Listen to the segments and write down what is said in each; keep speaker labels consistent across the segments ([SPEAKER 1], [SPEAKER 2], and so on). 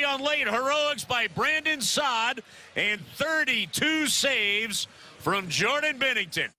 [SPEAKER 1] victory on late heroics by Brandon Saad and 32 saves from Jordan Binnington.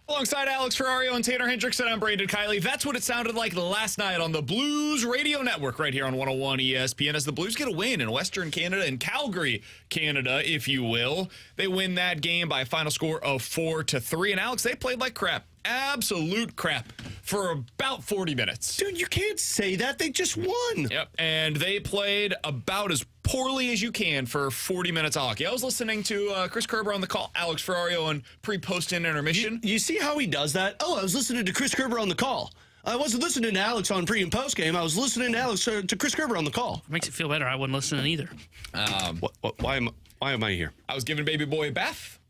[SPEAKER 2] Alongside Alex Ferrario and Tanner Hendrickson, I'm Brandon Kiley. That's what it sounded like last night on the Blues Radio Network right here on 101 ESPN as the Blues get a win in Western Canada, in Calgary, Canada, if you will. They win that game by a final score of 4-3. And Alex, they played like crap. Absolute crap for about 40 minutes.
[SPEAKER 3] Dude, you can't say that. They just won.
[SPEAKER 2] Yep, and they played about as poorly as you can for 40 minutes of hockey. I was listening to Chris Kerber on the call, Alex Ferrario on pre-post and intermission.
[SPEAKER 3] You see how he does that? Oh, I was listening to Chris Kerber on the call. I wasn't listening to Alex on pre and post game. I was listening to Chris Kerber on the call.
[SPEAKER 4] Makes it feel better. I wasn't listening either.
[SPEAKER 3] Why am I here?
[SPEAKER 2] I was giving baby boy a bath.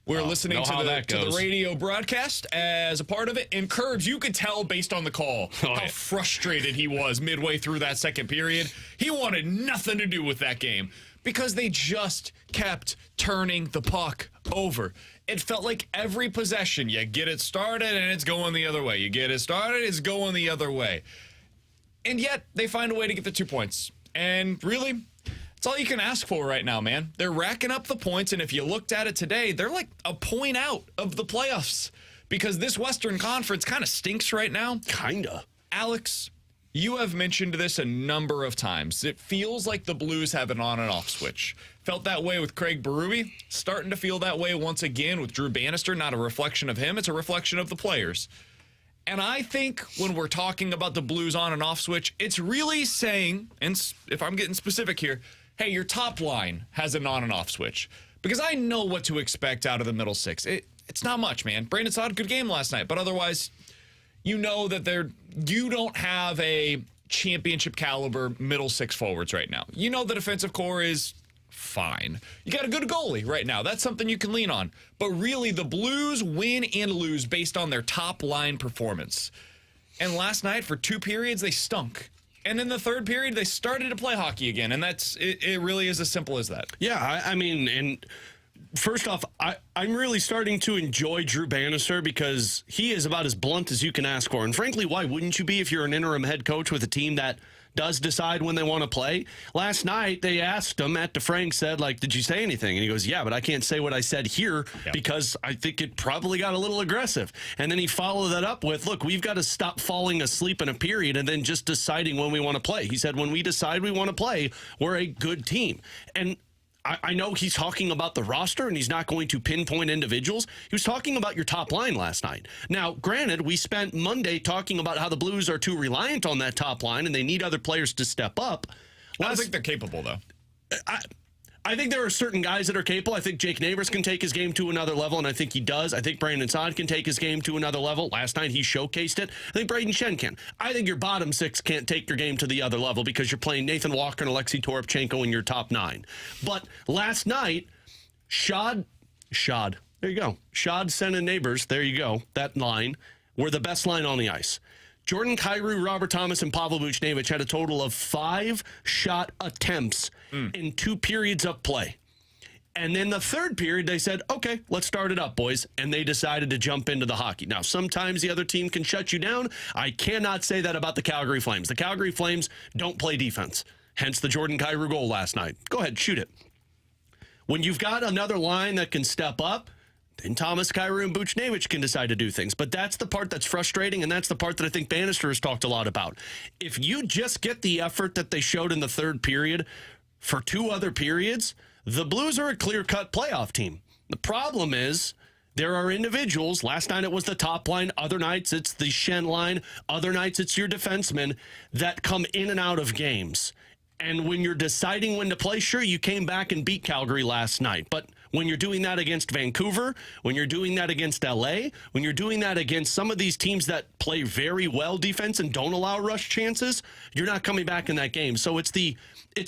[SPEAKER 2] We're listening to the radio broadcast as a part of it. And Curbs, you could tell based on the call how frustrated he was midway through that second period. He wanted nothing to do with that game because they just kept turning the puck over. It felt like every possession, you get it started and it's going the other way. You get it started, it's going the other way. And yet they find a way to get the 2 points. And really, that's all you can ask for right now, man. They're racking up the points, and if you looked at it today, they're like a point out of the playoffs because this Western Conference kind of stinks right now.
[SPEAKER 3] Kinda.
[SPEAKER 2] Alex, you have mentioned this a number of times. It feels like the Blues have an on and off switch. Felt that way with Craig Berube. Starting to feel that way once again with Drew Bannister. Not a reflection of him. It's a reflection of the players. And I think when we're talking about the Blues on and off switch, it's really saying, and if I'm getting specific here, hey, your top line has an on and off switch. Because I know what to expect out of the middle six. It's not much, man. Brandon Saad, good game last night. But otherwise, you know that you don't have a championship caliber middle six forwards right now. You know the defensive core is fine. You got a good goalie right now. That's something you can lean on. But really, the Blues win and lose based on their top line performance. And last night, for 2 periods, they stunk. And in the third period, they started to play hockey again. And it really is as simple as that.
[SPEAKER 3] Yeah, I mean, and first off, I'm really starting to enjoy Drew Bannister because he is about as blunt as you can ask for. And frankly, why wouldn't you be if you're an interim head coach with a team that does decide when they want to play? Last night, they asked him, Matt DeFrank said, did you say anything? And he goes, yeah, but I can't say what I said here because I think it probably got a little aggressive. And then he followed that up with, look, we've got to stop falling asleep in a period and then just deciding when we want to play. He said, when we decide we want to play, we're a good team. And I know he's talking about the roster and he's not going to pinpoint individuals. He was talking about your top line last night. Now, granted, we spent Monday talking about how the Blues are too reliant on that top line and they need other players to step up.
[SPEAKER 2] I don't think they're capable, though.
[SPEAKER 3] I think there are certain guys that are capable. I think Jake Neighbors can take his game to another level, and I think he does. I think Brandon Saad can take his game to another level. Last night, he showcased it. I think Braden Shen can. I think your bottom six can't take your game to the other level because you're playing Nathan Walker and Alexei Toropchenko in your top 9. But last night, Saad, there you go. Saad, Sen, and Neighbors, there you go. That line were the best line on the ice. Jordan Kyrou, Robert Thomas, and Pavel Buchnevich had a total of 5 shot attempts in 2 periods of play. And then the third period, they said, okay, let's start it up, boys. And they decided to jump into the hockey. Now, sometimes the other team can shut you down. I cannot say that about the Calgary Flames. The Calgary Flames don't play defense. Hence the Jordan Kyrou goal last night. Go ahead, shoot it. When you've got another line that can step up, then Thomas, Kyrou, and Buchnevich can decide to do things. But that's the part that's frustrating, and that's the part that I think Bannister has talked a lot about. If you just get the effort that they showed in the third period for 2 other periods, the Blues are a clear-cut playoff team. The problem is there are individuals. Last night it was the top line. Other nights it's the Shen line. Other nights it's your defensemen that come in and out of games. And when you're deciding when to play, sure, you came back and beat Calgary last night. But when you're doing that against Vancouver, when you're doing that against LA, when you're doing that against some of these teams that play very well defense and don't allow rush chances, you're not coming back in that game. So it's the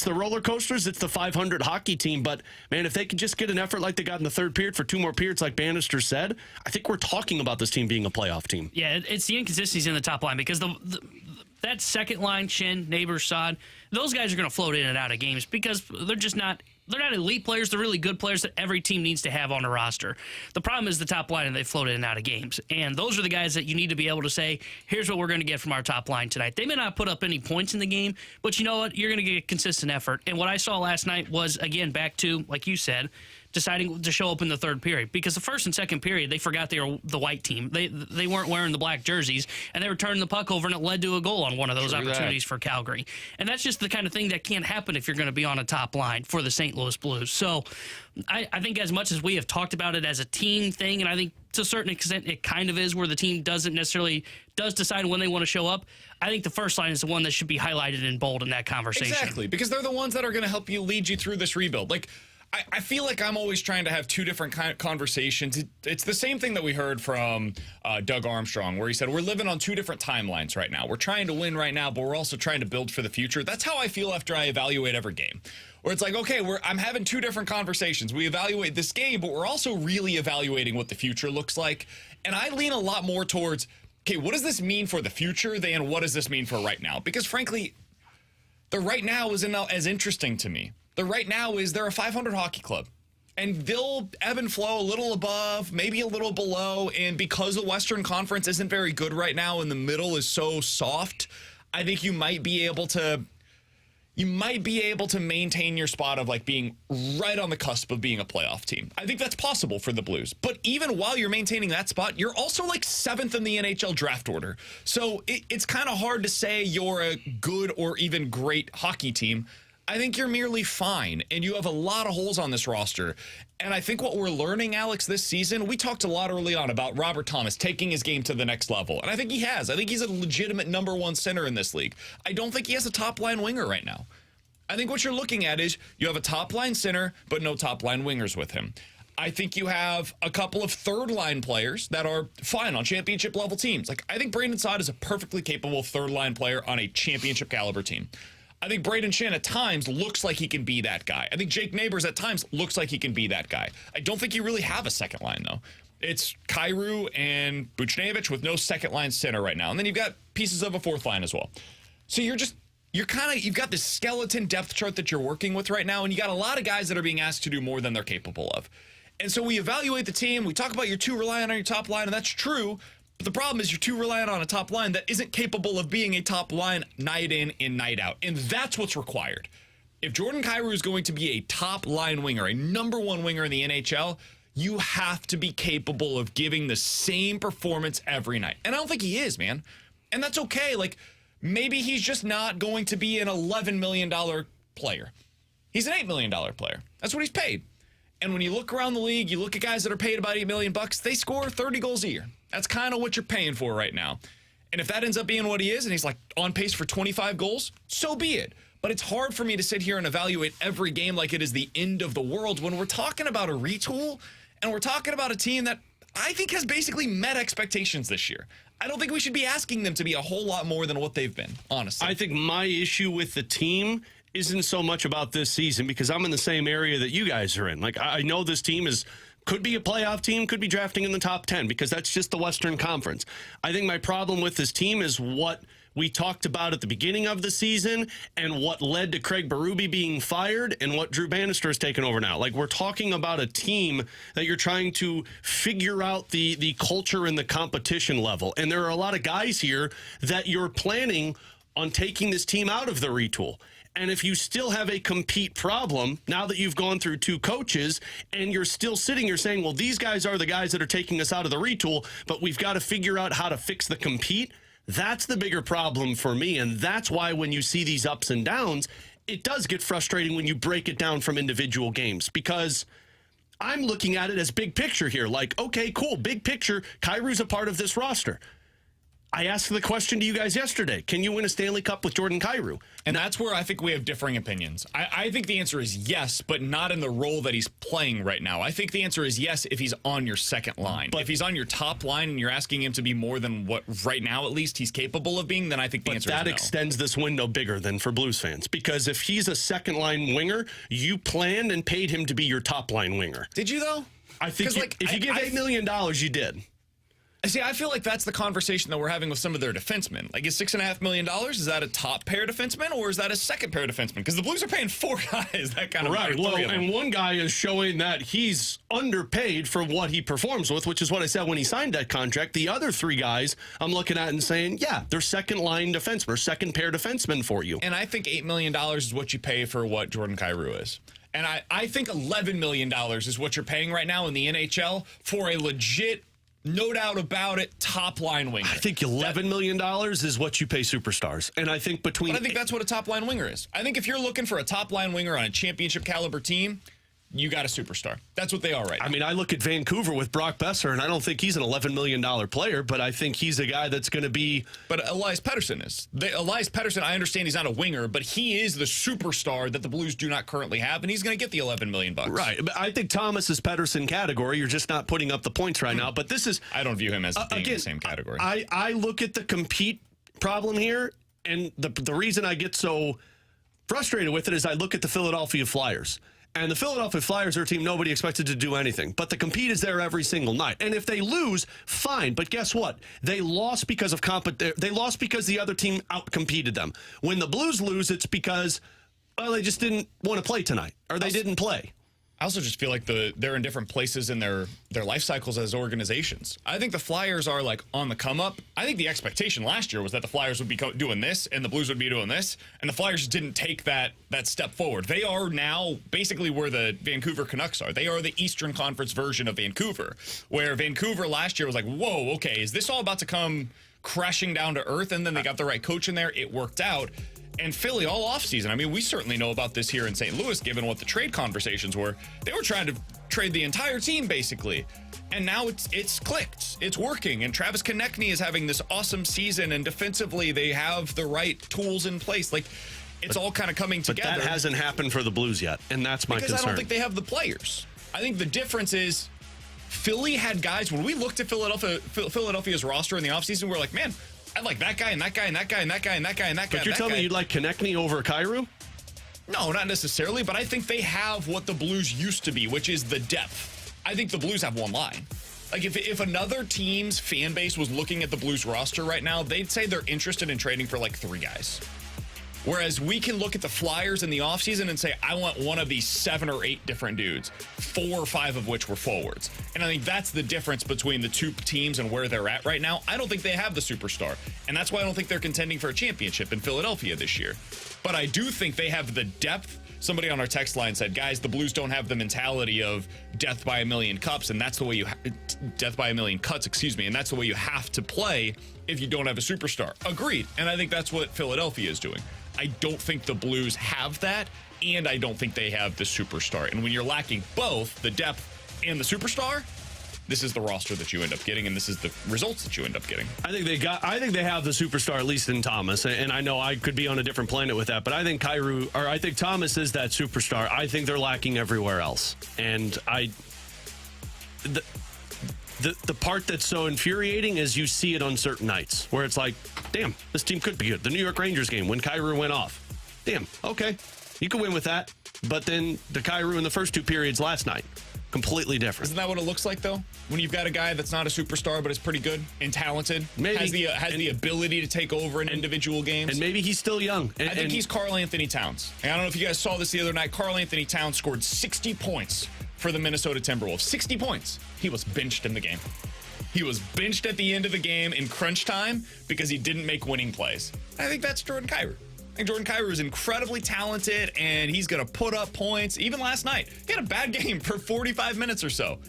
[SPEAKER 3] roller coasters. It's the 500 hockey team. But, man, if they could just get an effort like they got in the third period for 2 more periods, like Bannister said, I think we're talking about this team being a playoff team.
[SPEAKER 4] Yeah, it's the inconsistencies in the top line because that that second line, Shen, Neighbors, Saad, those guys are going to float in and out of games because they're not elite players. They're really good players that every team needs to have on a roster. The problem is the top line, and they float in and out of games. And those are the guys that you need to be able to say, here's what we're going to get from our top line tonight. They may not put up any points in the game, but you know what? You're going to get consistent effort. And what I saw last night was, again, back to, like you said, deciding to show up in the third period, because the first and second period they forgot they were the white team. They weren't wearing the black jerseys, and they were turning the puck over, and it led to a goal on one of those opportunities for Calgary. And that's just the kind of thing that can't happen if you're going to be on a top line for the St. Louis Blues. So I think as much as we have talked about it as a team thing, and I think to a certain extent it kind of is, where the team does decide when they want to show up, I think the first line is the one that should be highlighted in bold in that conversation.
[SPEAKER 2] Exactly, because they're the ones that are going to help you lead you through this rebuild. Like, I feel like I'm always trying to have two different conversations. It's the same thing that we heard from Doug Armstrong, where he said, we're living on two different timelines right now. We're trying to win right now, but we're also trying to build for the future. That's how I feel after I evaluate every game. Where it's like, okay, I'm having two different conversations. We evaluate this game, but we're also really evaluating what the future looks like. And I lean a lot more towards, okay, what does this mean for the future than what does this mean for right now? Because frankly, the right now isn't as interesting to me. The right now is they're a 500 hockey club, and they'll ebb and flow a little above, maybe a little below. And because the Western Conference isn't very good right now and the middle is so soft, I think you might be able to maintain your spot of like being right on the cusp of being a playoff team. I think that's possible for the Blues. But even while you're maintaining that spot, you're also like 7th in the NHL draft order. So it's kind of hard to say you're a good or even great hockey team. I think you're merely fine, and you have a lot of holes on this roster. And I think what we're learning, Alex, this season, we talked a lot early on about Robert Thomas taking his game to the next level. And I think he has. I think he's a legitimate number one center in this league. I don't think he has a top-line winger right now. I think what you're looking at is you have a top-line center, but no top-line wingers with him. I think you have a couple of third-line players that are fine on championship-level teams. Like, I think Brandon Saad is a perfectly capable third-line player on a championship-caliber team. I think Braden Shen at times looks like he can be that guy. I think Jake Neighbors at times looks like he can be that guy. I don't think you really have a second line, though. It's Kyrou and Buchnevich with no second line center right now. And then you've got pieces of a fourth line as well. So you've got this skeleton depth chart that you're working with right now, and you got a lot of guys that are being asked to do more than they're capable of. And so we evaluate the team. We talk about you're too reliant on your top line, and that's true. But the problem is you're too reliant on a top line that isn't capable of being a top line night in and night out. And that's what's required. If Jordan Kyrou is going to be a top line winger, a number one winger in the NHL, you have to be capable of giving the same performance every night. And I don't think he is, man. And that's okay. Like, maybe he's just not going to be an $11 million player. He's an $8 million player. That's what he's paid. And when you look around the league, you look at guys that are paid about $8 million, they score 30 goals a year. That's kind of what you're paying for right now. And if that ends up being what he is, and he's like on pace for 25 goals, so be it. But it's hard for me to sit here and evaluate every game like it is the end of the world when we're talking about a retool, and we're talking about a team that I think has basically met expectations this year. I don't think we should be asking them to be a whole lot more than what they've been, honestly.
[SPEAKER 3] I think my issue with the team isn't so much about this season, because I'm in the same area that you guys are in. Like, I know this team could be a playoff team, could be drafting in the top 10, because that's just the Western Conference. I think my problem with this team is what we talked about at the beginning of the season and what led to Craig Berube being fired and what Drew Bannister has taken over now. Like, we're talking about a team that you're trying to figure out the culture and the competition level. And there are a lot of guys here that you're planning on taking this team out of the retool. And if you still have a compete problem, now that you've gone through two coaches and you're still sitting here saying, well, these guys are the guys that are taking us out of the retool, but we've got to figure out how to fix the compete, that's the bigger problem for me. And that's why when you see these ups and downs, it does get frustrating when you break it down from individual games, because I'm looking at it as big picture here. Like, okay, cool, big picture, Kyrou's a part of this roster. I asked the question to you guys yesterday. Can you win a Stanley Cup with Jordan Kyrou?
[SPEAKER 2] And that's where I think we have differing opinions. I think the answer is yes, but not in the role that he's playing right now. I think the answer is yes if he's on your second line. But if he's on your top line and you're asking him to be more than what right now at least he's capable of being, then I think the answer is no. But that
[SPEAKER 3] extends this window bigger than for Blues fans. Because if he's a second line winger, you planned and paid him to be your top line winger.
[SPEAKER 2] Did you, though?
[SPEAKER 3] I think if you give $8 million, you did.
[SPEAKER 2] See, I feel like that's the conversation that we're having with some of their defensemen. Like, is $6.5 million, is that a top pair defenseman, or is that a second pair defenseman? Because the Blues are paying 4 guys that kind of
[SPEAKER 3] Right.
[SPEAKER 2] money.
[SPEAKER 3] Well, and one guy is showing that he's underpaid for what he performs with, which is what I said when he signed that contract. The other 3 guys I'm looking at and saying, yeah, they're second-line defensemen, or second-pair defensemen for you.
[SPEAKER 2] And I think $8 million is what you pay for what Jordan Kyrou is. And I think $11 million is what you're paying right now in the NHL for a legit, no doubt about it, top-line winger.
[SPEAKER 3] I think $11 million is what you pay superstars. And I think between...
[SPEAKER 2] But I think that's what a top-line winger is. I think if you're looking for a top-line winger on a championship-caliber team, you got a superstar. That's what they are right now.
[SPEAKER 3] I mean, I look at Vancouver with Brock Besser, and I don't think he's an $11 million player, but I think he's a guy that's going to be...
[SPEAKER 2] But Elias Pettersson is. Elias Pettersson, I understand he's not a winger, but he is the superstar that the Blues do not currently have, and he's going to get the $11 million.
[SPEAKER 3] Right. But I think Thomas is Pettersson category. You're just not putting up the points right now. But this is...
[SPEAKER 2] I don't view him as being
[SPEAKER 3] again,
[SPEAKER 2] in the same category.
[SPEAKER 3] I look at the compete problem here, and the reason I get so frustrated with it is I look at the Philadelphia Flyers. And the Philadelphia Flyers are a team nobody expected to do anything. But the compete is there every single night. And if they lose, fine. But guess what? They lost because of they lost because the other team outcompeted them. When the Blues lose, it's because, well, they just didn't want to play tonight. Or they didn't play.
[SPEAKER 2] I also just feel like they're in different places in their life cycles as organizations. I think the Flyers are like on the come up. I think the expectation last year was that the Flyers would be doing this and the Blues would be doing this, and the Flyers didn't take that step forward. They are now basically where the Vancouver Canucks are. They are the Eastern Conference version of Vancouver, where Vancouver last year was like, whoa, okay, is this all about to come crashing down to earth? And then they got the right coach in there. It worked out. And Philly all offseason, I mean, we certainly know about this here in St. Louis, given what the trade conversations were. They were trying to trade the entire team, basically. And now it's clicked. It's working. And Travis Konechny is having this awesome season. And defensively, they have the right tools in place. Like, it's all kind of coming together.
[SPEAKER 3] But that hasn't happened for the Blues yet. And that's my concern.
[SPEAKER 2] Because I don't think they have the players. I think the difference is Philly had guys, when we looked at Philadelphia's roster in the offseason, we're like, man, I like that guy and that guy and that guy and that guy and that guy and that guy.
[SPEAKER 3] But you're telling me you'd like Konechny over Kyrou?
[SPEAKER 2] No, not necessarily, but I think they have what the Blues used to be, which is the depth. I think the Blues have one line. Like, if another team's fan base was looking at the Blues roster right now, they'd say they're interested in trading for like 3 guys. Whereas we can look at the Flyers in the offseason and say, I want one of these 7 or 8 different dudes, 4 or 5 of which were forwards. And I think that's the difference between the two teams and where they're at right now. I don't think they have the superstar. And that's why I don't think they're contending for a championship in Philadelphia this year. But I do think they have the depth. Somebody on our text line said, guys, the Blues don't have the mentality of death by a million cups, and that's the way death by a million cuts, and that's the way you have to play if you don't have a superstar. Agreed. And I think that's what Philadelphia is doing. I don't think the Blues have that, and I don't think they have the superstar. And when you're lacking both the depth and the superstar, this is the roster that you end up getting, and this is the results that you end up getting.
[SPEAKER 3] I think they have the superstar, at least in Thomas. And I know I could be on a different planet with that, but I think I think Thomas is that superstar. I think they're lacking everywhere else. And the part that's so infuriating is you see it on certain nights where it's like, damn, this team could be good. The New York Rangers game when Kyrou went off. Damn, okay, you could win with that. But then the Kyrou in the first 2 periods last night, completely different.
[SPEAKER 2] Isn't that what it looks like, though? When you've got a guy that's not a superstar but is pretty good and talented,
[SPEAKER 3] maybe
[SPEAKER 2] has the ability to take over in individual games.
[SPEAKER 3] And maybe he's still young.
[SPEAKER 2] I think he's Karl-Anthony Towns. And I don't know if you guys saw this the other night. Karl-Anthony Towns scored 60 points for the Minnesota Timberwolves. 60 points. He was benched in the game. He was benched at the end of the game in crunch time because he didn't make winning plays. I think that's Jordan Kyrou. I think Jordan Kyrou is incredibly talented, and he's going to put up points. Even last night, he had a bad game for 45 minutes or so,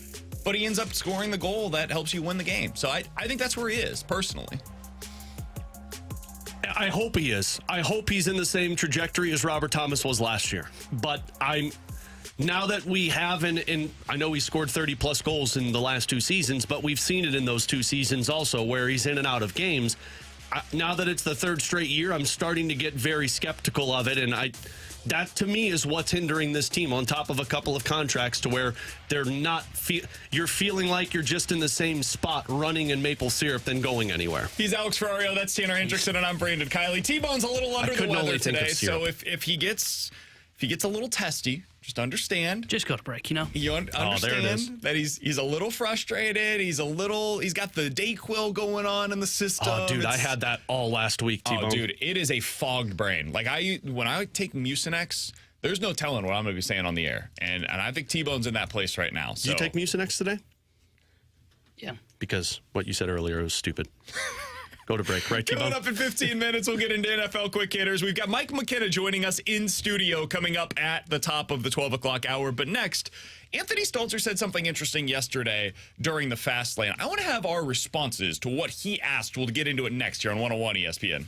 [SPEAKER 2] but he ends up scoring the goal that helps you win the game. So I think that's where he is, personally.
[SPEAKER 3] I hope he is. I hope he's in the same trajectory as Robert Thomas was last year. But now that we have, and I know he scored 30-plus goals in the last 2 seasons, but we've seen it in those 2 seasons also where he's in and out of games. Now that it's the 3rd straight year, I'm starting to get very skeptical of it, and that to me is what's hindering this team on top of a couple of contracts to where they're not you're feeling like you're just in the same spot running in maple syrup than going anywhere.
[SPEAKER 2] He's Alex Ferrario, that's Tanner Hendrickson, and I'm Brandon Kiley. T-Bone's a little under the weather today, so if he gets if he gets a little testy, just understand.
[SPEAKER 4] Just go to break,
[SPEAKER 2] You
[SPEAKER 3] Oh, there it is.
[SPEAKER 2] understand that he's a little frustrated. He's got the Dayquil going on in the system.
[SPEAKER 3] Oh, dude, I had that all last week, T-Bone.
[SPEAKER 2] Oh, dude, it is a fogged brain. Like when I take Mucinex, there's no telling what I'm going to be saying on the air. And I think T-Bone's in that place right now.
[SPEAKER 3] Did you take Mucinex today?
[SPEAKER 4] Yeah.
[SPEAKER 3] Because what you said earlier was stupid. Go to break, right, T-Bone?
[SPEAKER 2] Coming up in 15 minutes, we'll get into NFL quick hitters. We've got Mike McKenna joining us in studio coming up at the top of the 12 o'clock hour. But next, Anthony Stalter said something interesting yesterday during the Fast Lane. I want to have our responses to what he asked. We'll get into it next here on 101 ESPN.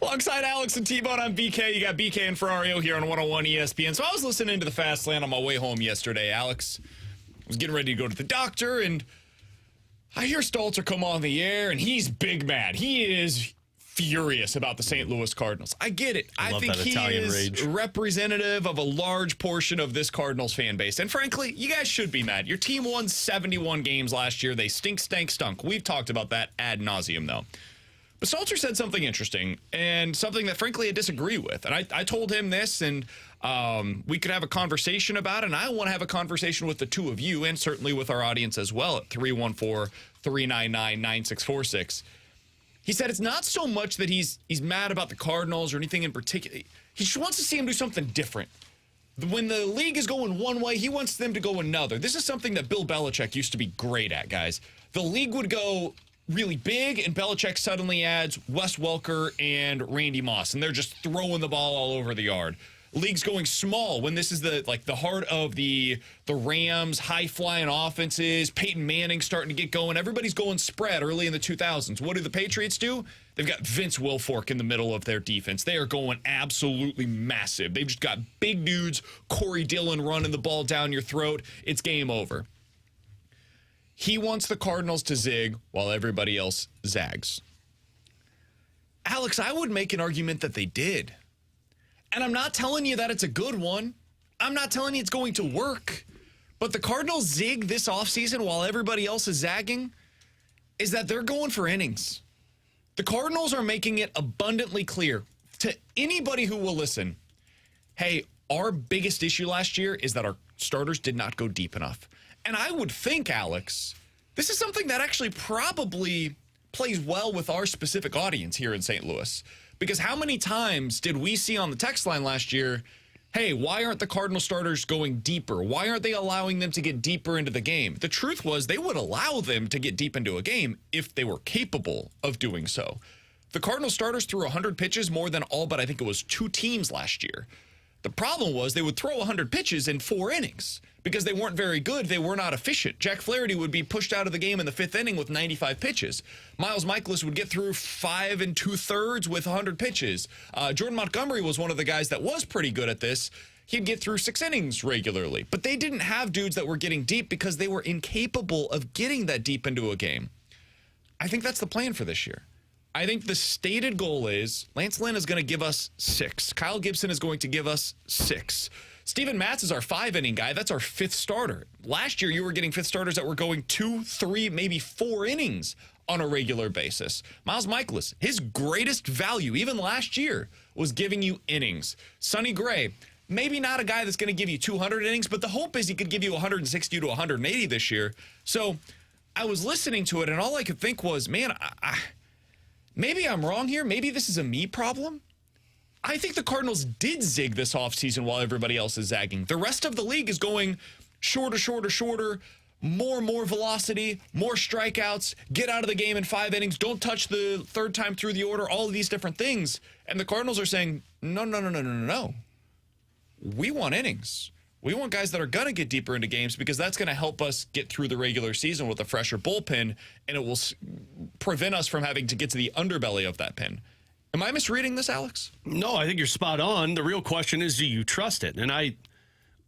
[SPEAKER 2] Alongside Alex and T-Bone, I'm BK. You got BK and Ferrario here on 101 ESPN. So I was listening to the Fast Lane on my way home yesterday. Alex was getting ready to go to the doctor, and I hear Stalter come on the air, and he's big mad. He is furious about the St. Louis Cardinals. I get it. I think he is representative of a large portion of this Cardinals fan base. And frankly, you guys should be mad. Your team won 71 games last year. They stunk. We've talked about that ad nauseum, though. But Stalter said something interesting and something that, frankly, I disagree with. And I told him this, and we could have a conversation about it. And I want to have a conversation with the two of you and certainly with our audience as well at 314-399-9646. He said it's not so much that he's mad about the Cardinals or anything in particular. He just wants to see him do something different. When the league is going one way, he wants them to go another. This is something that Bill Belichick used to be great at, guys. The league would go really big, and Belichick suddenly adds Wes Welker and Randy Moss, and they're just throwing the ball all over the yard. League's going small when this is the heart of the Rams, high-flying offenses, Peyton Manning starting to get going. Everybody's going spread early in the 2000s. What do the Patriots do? They've got Vince Wilfork in the middle of their defense. They are going absolutely massive. They've just got big dudes, Corey Dillon running the ball down your throat. It's game over. He wants the Cardinals to zig while everybody else zags. Alex, I would make an argument that they did. And I'm not telling you that it's a good one. I'm not telling you it's going to work. But the Cardinals zig this offseason while everybody else is zagging is that they're going for innings. The Cardinals are making it abundantly clear to anybody who will listen, hey, our biggest issue last year is that our starters did not go deep enough. And I would think, Alex, this is something that actually probably plays well with our specific audience here in St. Louis. Because how many times did we see on the text line last year, hey, why aren't the Cardinal starters going deeper? Why aren't they allowing them to get deeper into the game? The truth was they would allow them to get deep into a game if they were capable of doing so. The Cardinal starters threw 100 pitches more than all but I think it was 2 teams last year. The problem was they would throw 100 pitches in 4 innings because they weren't very good. They were not efficient. Jack Flaherty would be pushed out of the game in the 5th inning with 95 pitches. Miles Michaelis would get through 5 2/3 with 100 pitches. Jordan Montgomery was one of the guys that was pretty good at this. He'd get through 6 innings regularly. But they didn't have dudes that were getting deep because they were incapable of getting that deep into a game. I think that's the plan for this year. I think the stated goal is Lance Lynn is going to give us 6. Kyle Gibson is going to give us 6. Steven Matz is our 5-inning guy. That's our 5th starter. Last year, you were getting 5th starters that were going 2, 3, maybe 4 innings on a regular basis. Miles Michaelis, his greatest value, even last year, was giving you innings. Sonny Gray, maybe not a guy that's going to give you 200 innings, but the hope is he could give you 160 to 180 this year. So I was listening to it, and all I could think was, man, maybe I'm wrong here. Maybe this is a me problem. I think the Cardinals did zig this offseason while everybody else is zagging. The rest of the league is going shorter, more velocity, more strikeouts, get out of the game in 5 innings, don't touch the 3rd time through the order, all of these different things. And the Cardinals are saying, no. We want innings. We want guys that are going to get deeper into games because that's going to help us get through the regular season with a fresher bullpen, and it will prevent us from having to get to the underbelly of that pen. Am I misreading this, Alex?
[SPEAKER 3] No, I think you're spot on. The real question is, do you trust it? And I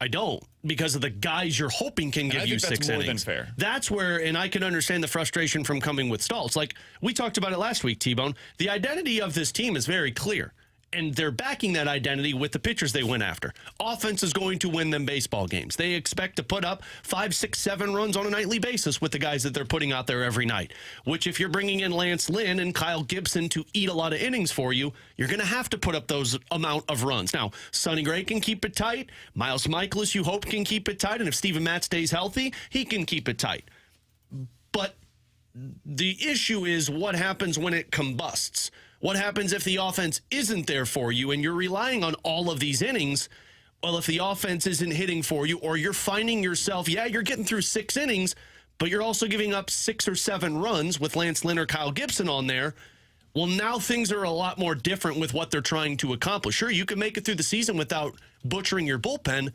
[SPEAKER 3] don't, because of the guys you're hoping can give you 6 innings.
[SPEAKER 2] More than fair.
[SPEAKER 3] That's where, and I can understand the frustration from coming with Stoltz. Like, we talked about it last week, T-Bone. The identity of this team is very clear. And they're backing that identity with the pitchers they went after. Offense is going to win them baseball games. They expect to put up 5, 6, 7 runs on a nightly basis with the guys that they're putting out there every night. Which, if you're bringing in Lance Lynn and Kyle Gibson to eat a lot of innings for you, you're going to have to put up those amount of runs. Now, Sonny Gray can keep it tight. Miles Michaelis, you hope, can keep it tight. And if Steven Matz stays healthy, he can keep it tight. But the issue is what happens when it combusts. What happens if the offense isn't there for you and you're relying on all of these innings? Well, if the offense isn't hitting for you, or you're finding yourself, you're getting through 6 innings, but you're also giving up 6 or 7 runs with Lance Lynn or Kyle Gibson on there. Well, now things are a lot more different with what they're trying to accomplish. Sure, you can make it through the season without butchering your bullpen,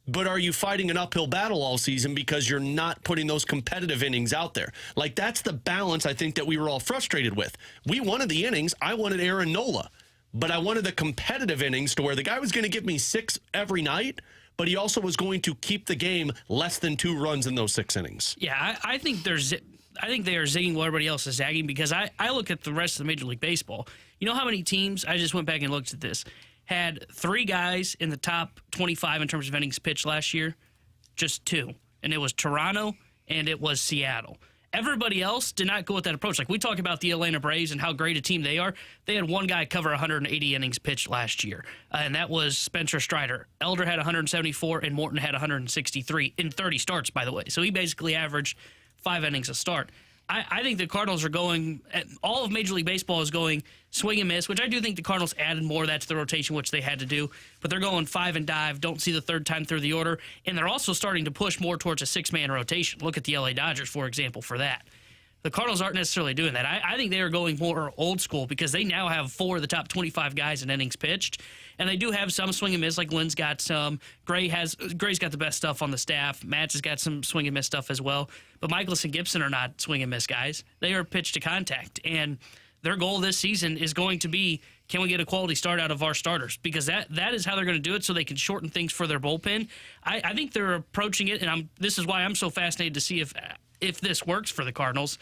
[SPEAKER 3] but are you fighting an uphill battle all season because you're not putting those competitive innings out there? Like, that's the balance I think that we were all frustrated with. We wanted the innings. I wanted Aaron Nola, but I wanted the competitive innings to where the guy was going to give me 6 every night, but he also was going to keep the game less than 2 runs in those 6 innings.
[SPEAKER 4] Yeah, I think they are zigging while everybody else is zagging, because I look at the rest of the Major League Baseball. You know how many teams, I just went back and looked at this, had 3 guys in the top 25 in terms of innings pitched last year? Just 2. And it was Toronto and it was Seattle. Everybody else did not go with that approach. Like, we talk about the Atlanta Braves and how great a team they are. They had 1 guy cover 180 innings pitched last year, and that was Spencer Strider. Elder had 174 and Morton had 163 in 30 starts, by the way. So he basically averaged 5 innings a start. I think the Cardinals are going, all of Major League Baseball is going swing and miss, which I do think the Cardinals added more of that to the rotation, which they had to do. But they're going 5 and dive, don't see the 3rd time through the order. And they're also starting to push more towards a 6-man rotation. Look at the LA Dodgers, for example, for that. The Cardinals aren't necessarily doing that. I think they are going more old school because they now have 4 of the top 25 guys in innings pitched, and they do have some swing and miss. Like Lynn's got some. Gray's got the best stuff on the staff. Matz has got some swing and miss stuff as well. But Michaelis and Gibson are not swing and miss guys. They are pitch to contact, and their goal this season is going to be, can we get a quality start out of our starters? Because that is how they're going to do it, so they can shorten things for their bullpen. I think they're approaching it, and this is why I'm so fascinated to see if this works for the Cardinals.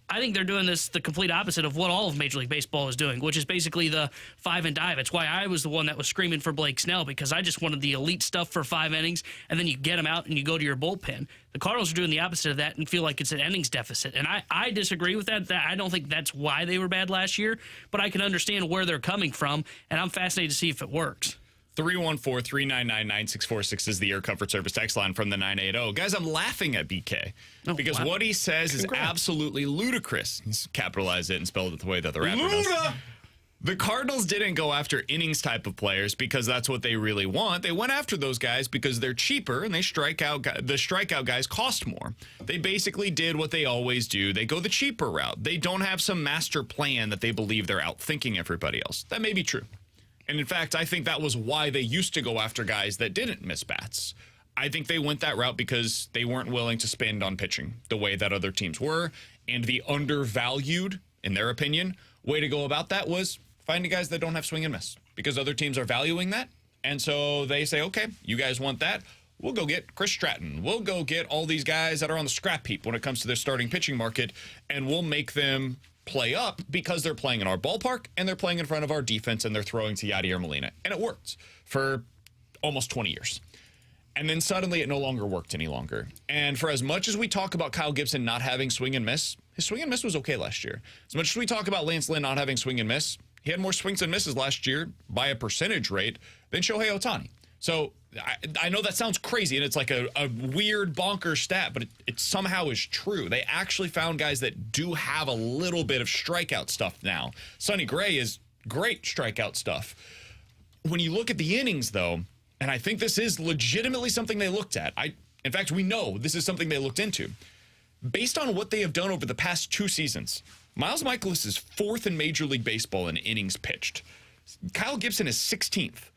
[SPEAKER 4] I think they're doing this the complete opposite of what all of Major League Baseball is doing, which is basically the 5 and dive. It's why I was the one that was screaming for Blake Snell, because I just wanted the elite stuff for 5 innings, and then you get them out and you go to your bullpen. The Cardinals are doing the opposite of that and feel like it's an innings deficit. And I disagree with that. I don't think that's why they were bad last year, but I can understand where they're coming from, and I'm fascinated to see if it works.
[SPEAKER 2] 314-399-9646 is the Air Comfort Service text line from the 980. Guys, I'm laughing at BK because what he says is absolutely ludicrous. He's capitalized it and spelled it the way that the rapper does. The Cardinals didn't go after innings type of players because that's what they really want. They went after those guys because they're cheaper and the strikeout guys cost more. They basically did what they always do. They go the cheaper route. They don't have some master plan that they believe they're outthinking everybody else. That may be true. And in fact, I think that was why they used to go after guys that didn't miss bats. I think they went that route because they weren't willing to spend on pitching the way that other teams were. And the undervalued, in their opinion, way to go about that was finding guys that don't have swing and miss, because other teams are valuing that. And so they say, okay, you guys want that? We'll go get Chris Stratton. We'll go get all these guys that are on the scrap heap when it comes to their starting pitching market, and we'll make them play up because they're playing in our ballpark and they're playing in front of our defense and they're throwing to Yadier Molina. And it worked for almost 20 years. And then suddenly it no longer worked any longer. And for as much as we talk about Kyle Gibson not having swing and miss, his swing and miss was okay last year. As much as we talk about Lance Lynn not having swing and miss, he had more swings and misses last year by a percentage rate than Shohei Ohtani. So I know that sounds crazy, and it's like a weird bonker stat, but it somehow is true. They actually found guys that do have a little bit of strikeout stuff now. Sonny Gray is great strikeout stuff. When you look at the innings, though, and I think this is legitimately something they looked at. In fact, we know this is something they looked into. Based on what they have done over the past 2 seasons, Miles Michaelis is 4th in Major League Baseball in innings pitched. Kyle Gibson is 16th.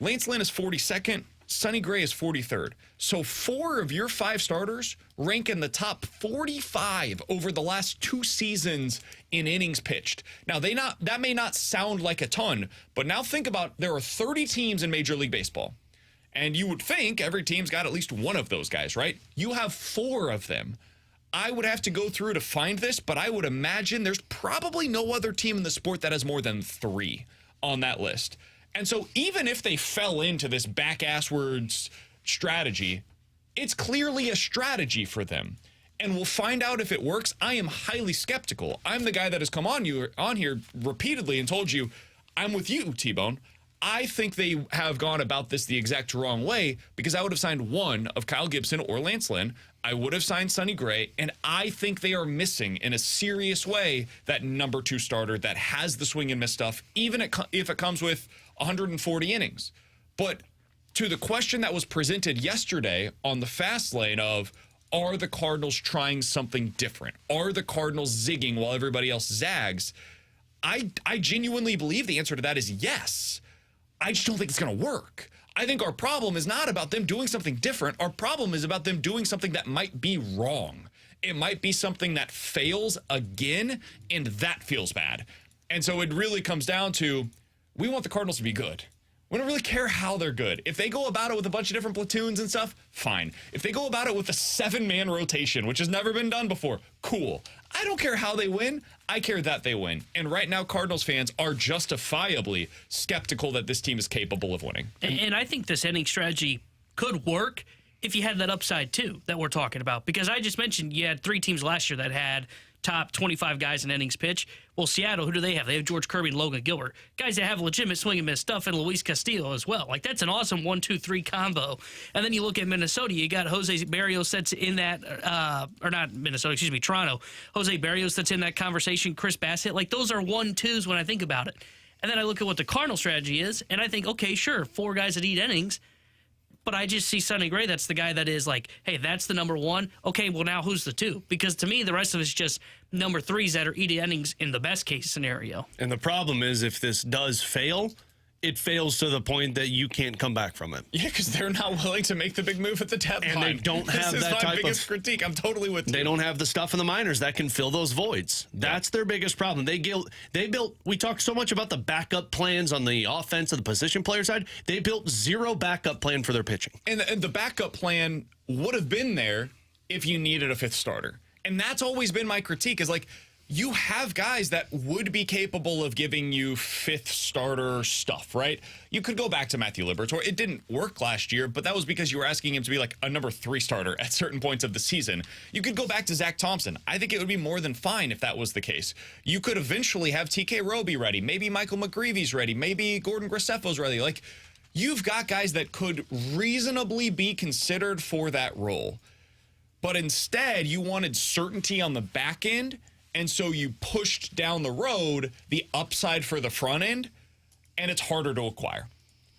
[SPEAKER 2] Lance Lynn is 42nd. Sonny Gray is 43rd. So 4 of your 5 starters rank in the top 45 over the last 2 seasons in innings pitched. Now, that may not sound like a ton, but now think about, there are 30 teams in Major League Baseball. And you would think every team's got at least one of those guys, right? You have 4 of them. I would have to go through to find this, but I would imagine there's probably no other team in the sport that has more than 3 on that list. And so even if they fell into this back-asswards strategy, it's clearly a strategy for them. And we'll find out if it works. I am highly skeptical. I'm the guy that has come on here repeatedly and told you, I'm with you, T-Bone. I think they have gone about this the exact wrong way, because I would have signed one of Kyle Gibson or Lance Lynn. I would have signed Sonny Gray, and I think they are missing in a serious way that number 2 starter that has the swing and miss stuff, even if it comes with 140 innings. But to the question that was presented yesterday on the fast lane of, are the Cardinals trying something different? Are the Cardinals zigging while everybody else zags? I genuinely believe the answer to that is yes. I just don't think it's going to work. I think our problem is not about them doing something different. Our problem is about them doing something that might be wrong. It might be something that fails again, and that feels bad. And so it really comes down to, we want the Cardinals to be good. We don't really care how they're good. If they go about it with a bunch of different platoons and stuff, fine. If they go about it with a 7-man rotation, which has never been done before, cool. I don't care how they win. I care that they win. And right now, Cardinals fans are justifiably skeptical that this team is capable of winning.
[SPEAKER 4] And I think this inning strategy could work if you had that upside, too, that we're talking about. Because I just mentioned you had 3 teams last year that had top 25 guys in innings pitch. Well, Seattle, who do they have? They have George Kirby and Logan Gilbert. Guys that have legitimate swing and miss stuff, and Luis Castillo as well. Like, that's an awesome 1-2-3 combo. And then you look at Minnesota, you got Jose Barrios that's in that, or not Minnesota, excuse me, Toronto. Jose Barrios that's in that conversation, Chris Bassett. Like, those are 1-2s when I think about it. And then I look at what the Cardinal strategy is, and I think, okay, sure, 4 guys that eat innings. But I just see Sonny Gray. That's the guy that is like, hey, that's the number one. Okay, well, now who's the two? Because to me, the rest of it's just number threes that are eating innings in the best case scenario.
[SPEAKER 3] And the problem is if this does fail, it fails to the point that you can't come back from it.
[SPEAKER 2] Yeah, because they're not willing to make the big move at the deadline.
[SPEAKER 3] And they don't have
[SPEAKER 2] this
[SPEAKER 3] that
[SPEAKER 2] is my
[SPEAKER 3] type
[SPEAKER 2] biggest
[SPEAKER 3] of
[SPEAKER 2] critique. I'm totally with you.
[SPEAKER 3] They don't have the stuff in the minors that can fill those voids. That's their biggest problem. They built. We talked so much about the backup plans on the offense and the position player side. They built zero backup plan for their pitching.
[SPEAKER 2] And the backup plan would have been there if you needed a fifth starter. And that's always been my critique is like, you have guys that would be capable of giving you fifth starter stuff, right? You could go back to Matthew Liberatore. It didn't work last year, but that was because you were asking him to be like a number 3 starter at certain points of the season. You could go back to Zach Thompson. I think it would be more than fine if that was the case. You could eventually have TK Roby ready. Maybe Michael McGreevy's ready. Maybe Gordon Graceffo's ready. Like, you've got guys that could reasonably be considered for that role. But instead, you wanted certainty on the back end. And so you pushed down the road the upside for the front end, and it's harder to acquire.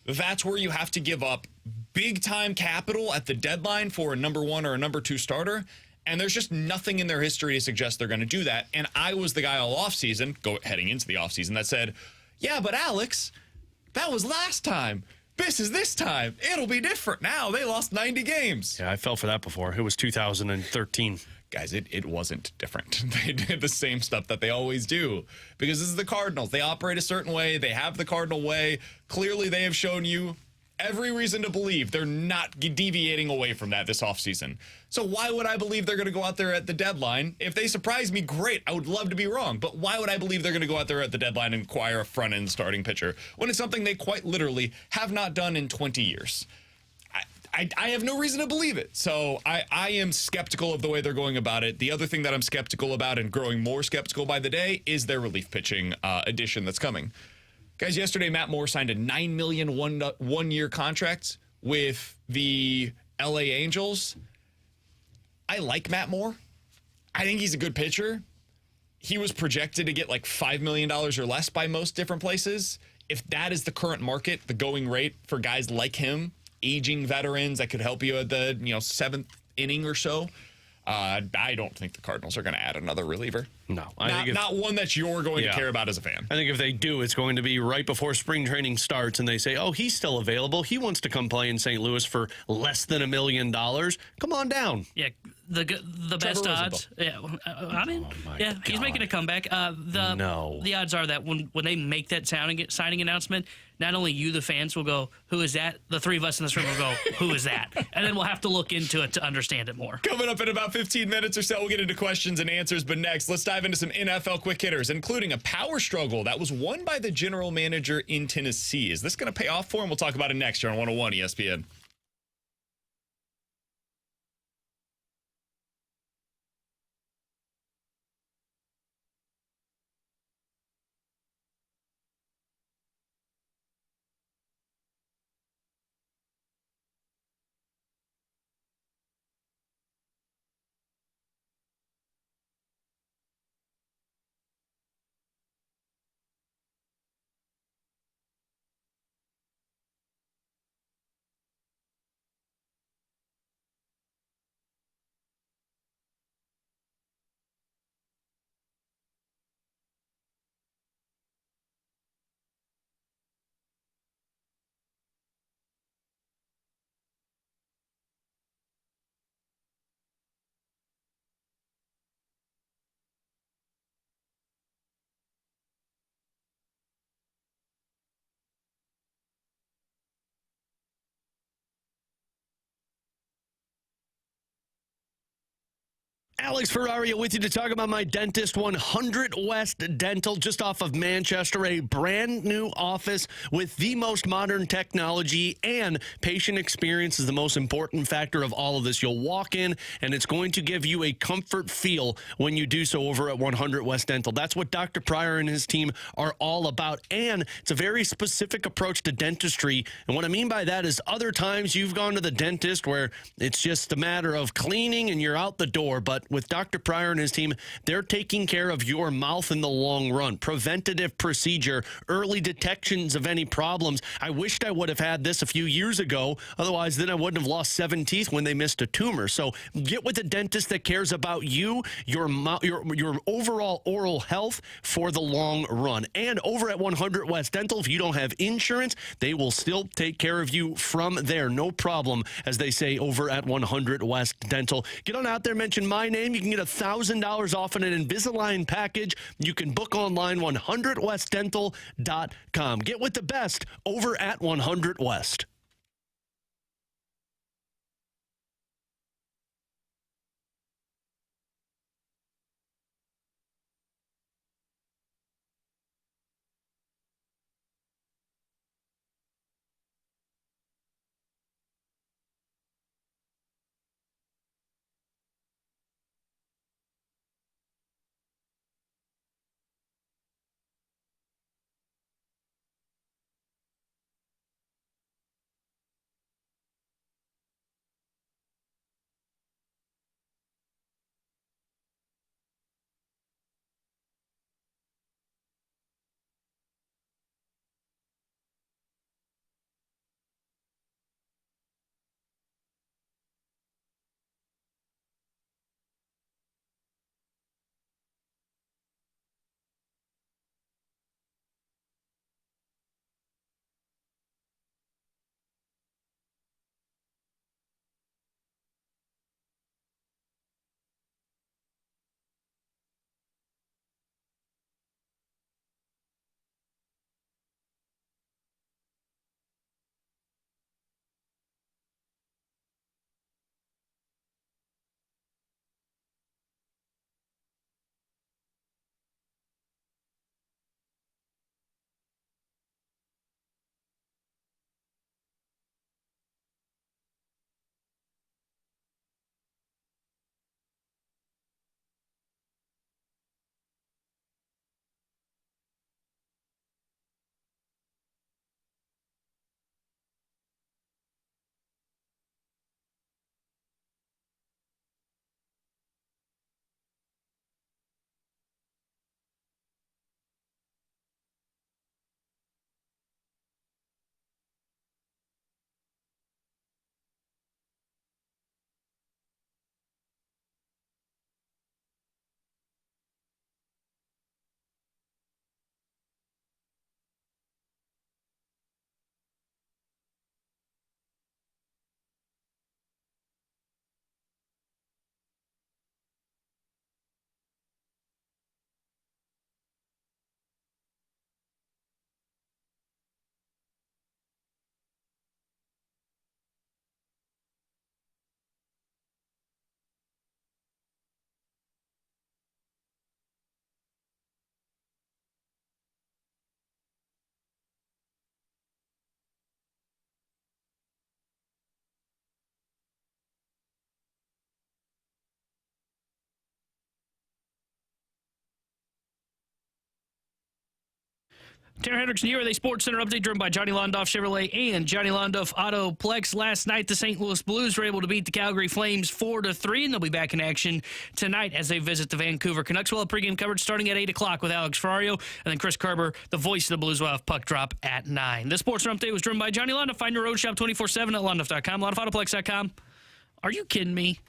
[SPEAKER 2] That's where you have to give up big-time capital at the deadline for a number 1 or a number 2 starter, and there's just nothing in their history to suggest they're going to do that. And I was the guy all offseason, heading into the offseason, that said, yeah, but Alex, that was last time. This is this time. It'll be different now. They lost 90 games.
[SPEAKER 3] Yeah, I fell for that before. It was 2013.
[SPEAKER 2] Guys, it wasn't different. They did the same stuff that they always do because this is the Cardinals. They operate a certain way. They have the Cardinal way. Clearly, they have shown you every reason to believe they're not deviating away from that this offseason. So why would I believe they're going to go out there at the deadline? If they surprise me, great. I would love to be wrong. But why would I believe they're going to go out there at the deadline and acquire a front-end starting pitcher when it's something they quite literally have not done in 20 years? I have no reason to believe it. So I am skeptical of the way they're going about it. The other thing that I'm skeptical about and growing more skeptical by the day is their relief pitching addition that's coming. Guys, yesterday Matt Moore signed a $9 million one-year contract with the LA Angels. I like Matt Moore. I think he's a good pitcher. He was projected to get like $5 million or less by most different places. If that is the current market, the going rate for guys like him, aging veterans that could help you at the 7th inning or so, I don't think the Cardinals are going to add another reliever.
[SPEAKER 3] No,
[SPEAKER 2] not one that you're going to care about as a fan.
[SPEAKER 3] I think if they do, it's going to be right before spring training starts, and they say, "Oh, he's still available. He wants to come play in St. Louis for less than $1 million. Come on down."
[SPEAKER 4] Yeah, the best odds. Yeah, I mean, he's making a comeback. The odds are that when they make that signing announcement, not only you, the fans, will go, "Who is that?" The three of us in this room will go, "Who is that?" And then we'll have to look into it to understand it more.
[SPEAKER 2] Coming up in about 15 minutes or so, we'll get into questions and answers. But next, let's dive into some NFL quick hitters, including a power struggle that was won by the general manager in Tennessee. Is this going to pay off for him? We'll talk about it next here on 101 ESPN.
[SPEAKER 3] Alex Ferrario with you to talk about my dentist, 100 West Dental, just off of Manchester, a brand new office with the most modern technology, and patient experience is the most important factor of all of this. You'll walk in and it's going to give you a comfort feel when you do so over at 100 West Dental. That's what Dr. Pryor and his team are all about, and it's a very specific approach to dentistry. And what I mean by that is other times you've gone to the dentist where it's just a matter of cleaning and you're out the door, but with Dr. Pryor and his team, they're taking care of your mouth in the long run. Preventative procedure, early detections of any problems. I wished I would have had this a few years ago. Otherwise, then I wouldn't have lost 7 teeth when they missed a tumor. So get with a dentist that cares about you, your overall oral health for the long run. And over at 100 West Dental, if you don't have insurance, they will still take care of you from there. No problem, as they say over at 100 West Dental. Get on out there, mention my name. You can get $1,000 off on an Invisalign package. You can book online, 100westdental.com. Get with the best over at 100 West.
[SPEAKER 4] Tanner Hendrickson here with a Sports Center update driven by Johnny Londoff Chevrolet and Johnny Londoff Autoplex. Last night, the St. Louis Blues were able to beat the Calgary Flames 4-3, and they'll be back in action tonight as they visit the Vancouver Canucks. We'll have pregame coverage starting at 8 o'clock with Alex Ferrario, and then Chris Kerber, the voice of the Blues, will have puck drop at 9. This Sports Center update was driven by Johnny Londoff. Find your road shop 24/7 at londoff.com, londoffAutoplex.com. Are you kidding me?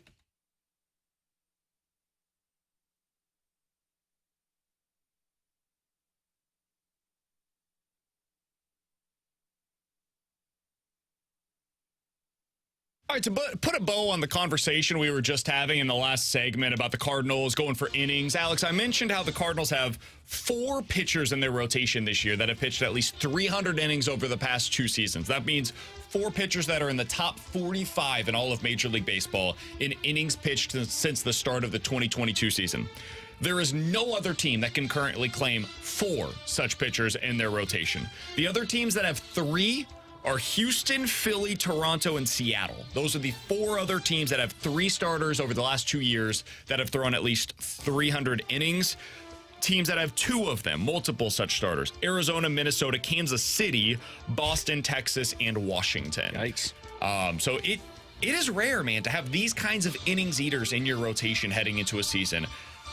[SPEAKER 2] All right, to put a bow on the conversation we were just having in the last segment about the Cardinals going for innings, Alex, I mentioned how the Cardinals have 4 pitchers in their rotation this year that have pitched at least 300 innings over the past 2 seasons. That means 4 pitchers that are in the top 45 in all of Major League Baseball in innings pitched since the start of the 2022 season. There is no other team that can currently claim 4 such pitchers in their rotation. The other teams that have 3 are Houston, Philly, Toronto, and Seattle. Those are the 4 other teams that have 3 starters over the last 2 years that have thrown at least 300 innings. Teams that have 2 of them, multiple such starters: Arizona, Minnesota, Kansas City, Boston, Texas, and Washington.
[SPEAKER 3] Yikes.
[SPEAKER 2] So it is rare, man, to have these kinds of innings eaters in your rotation heading into a season.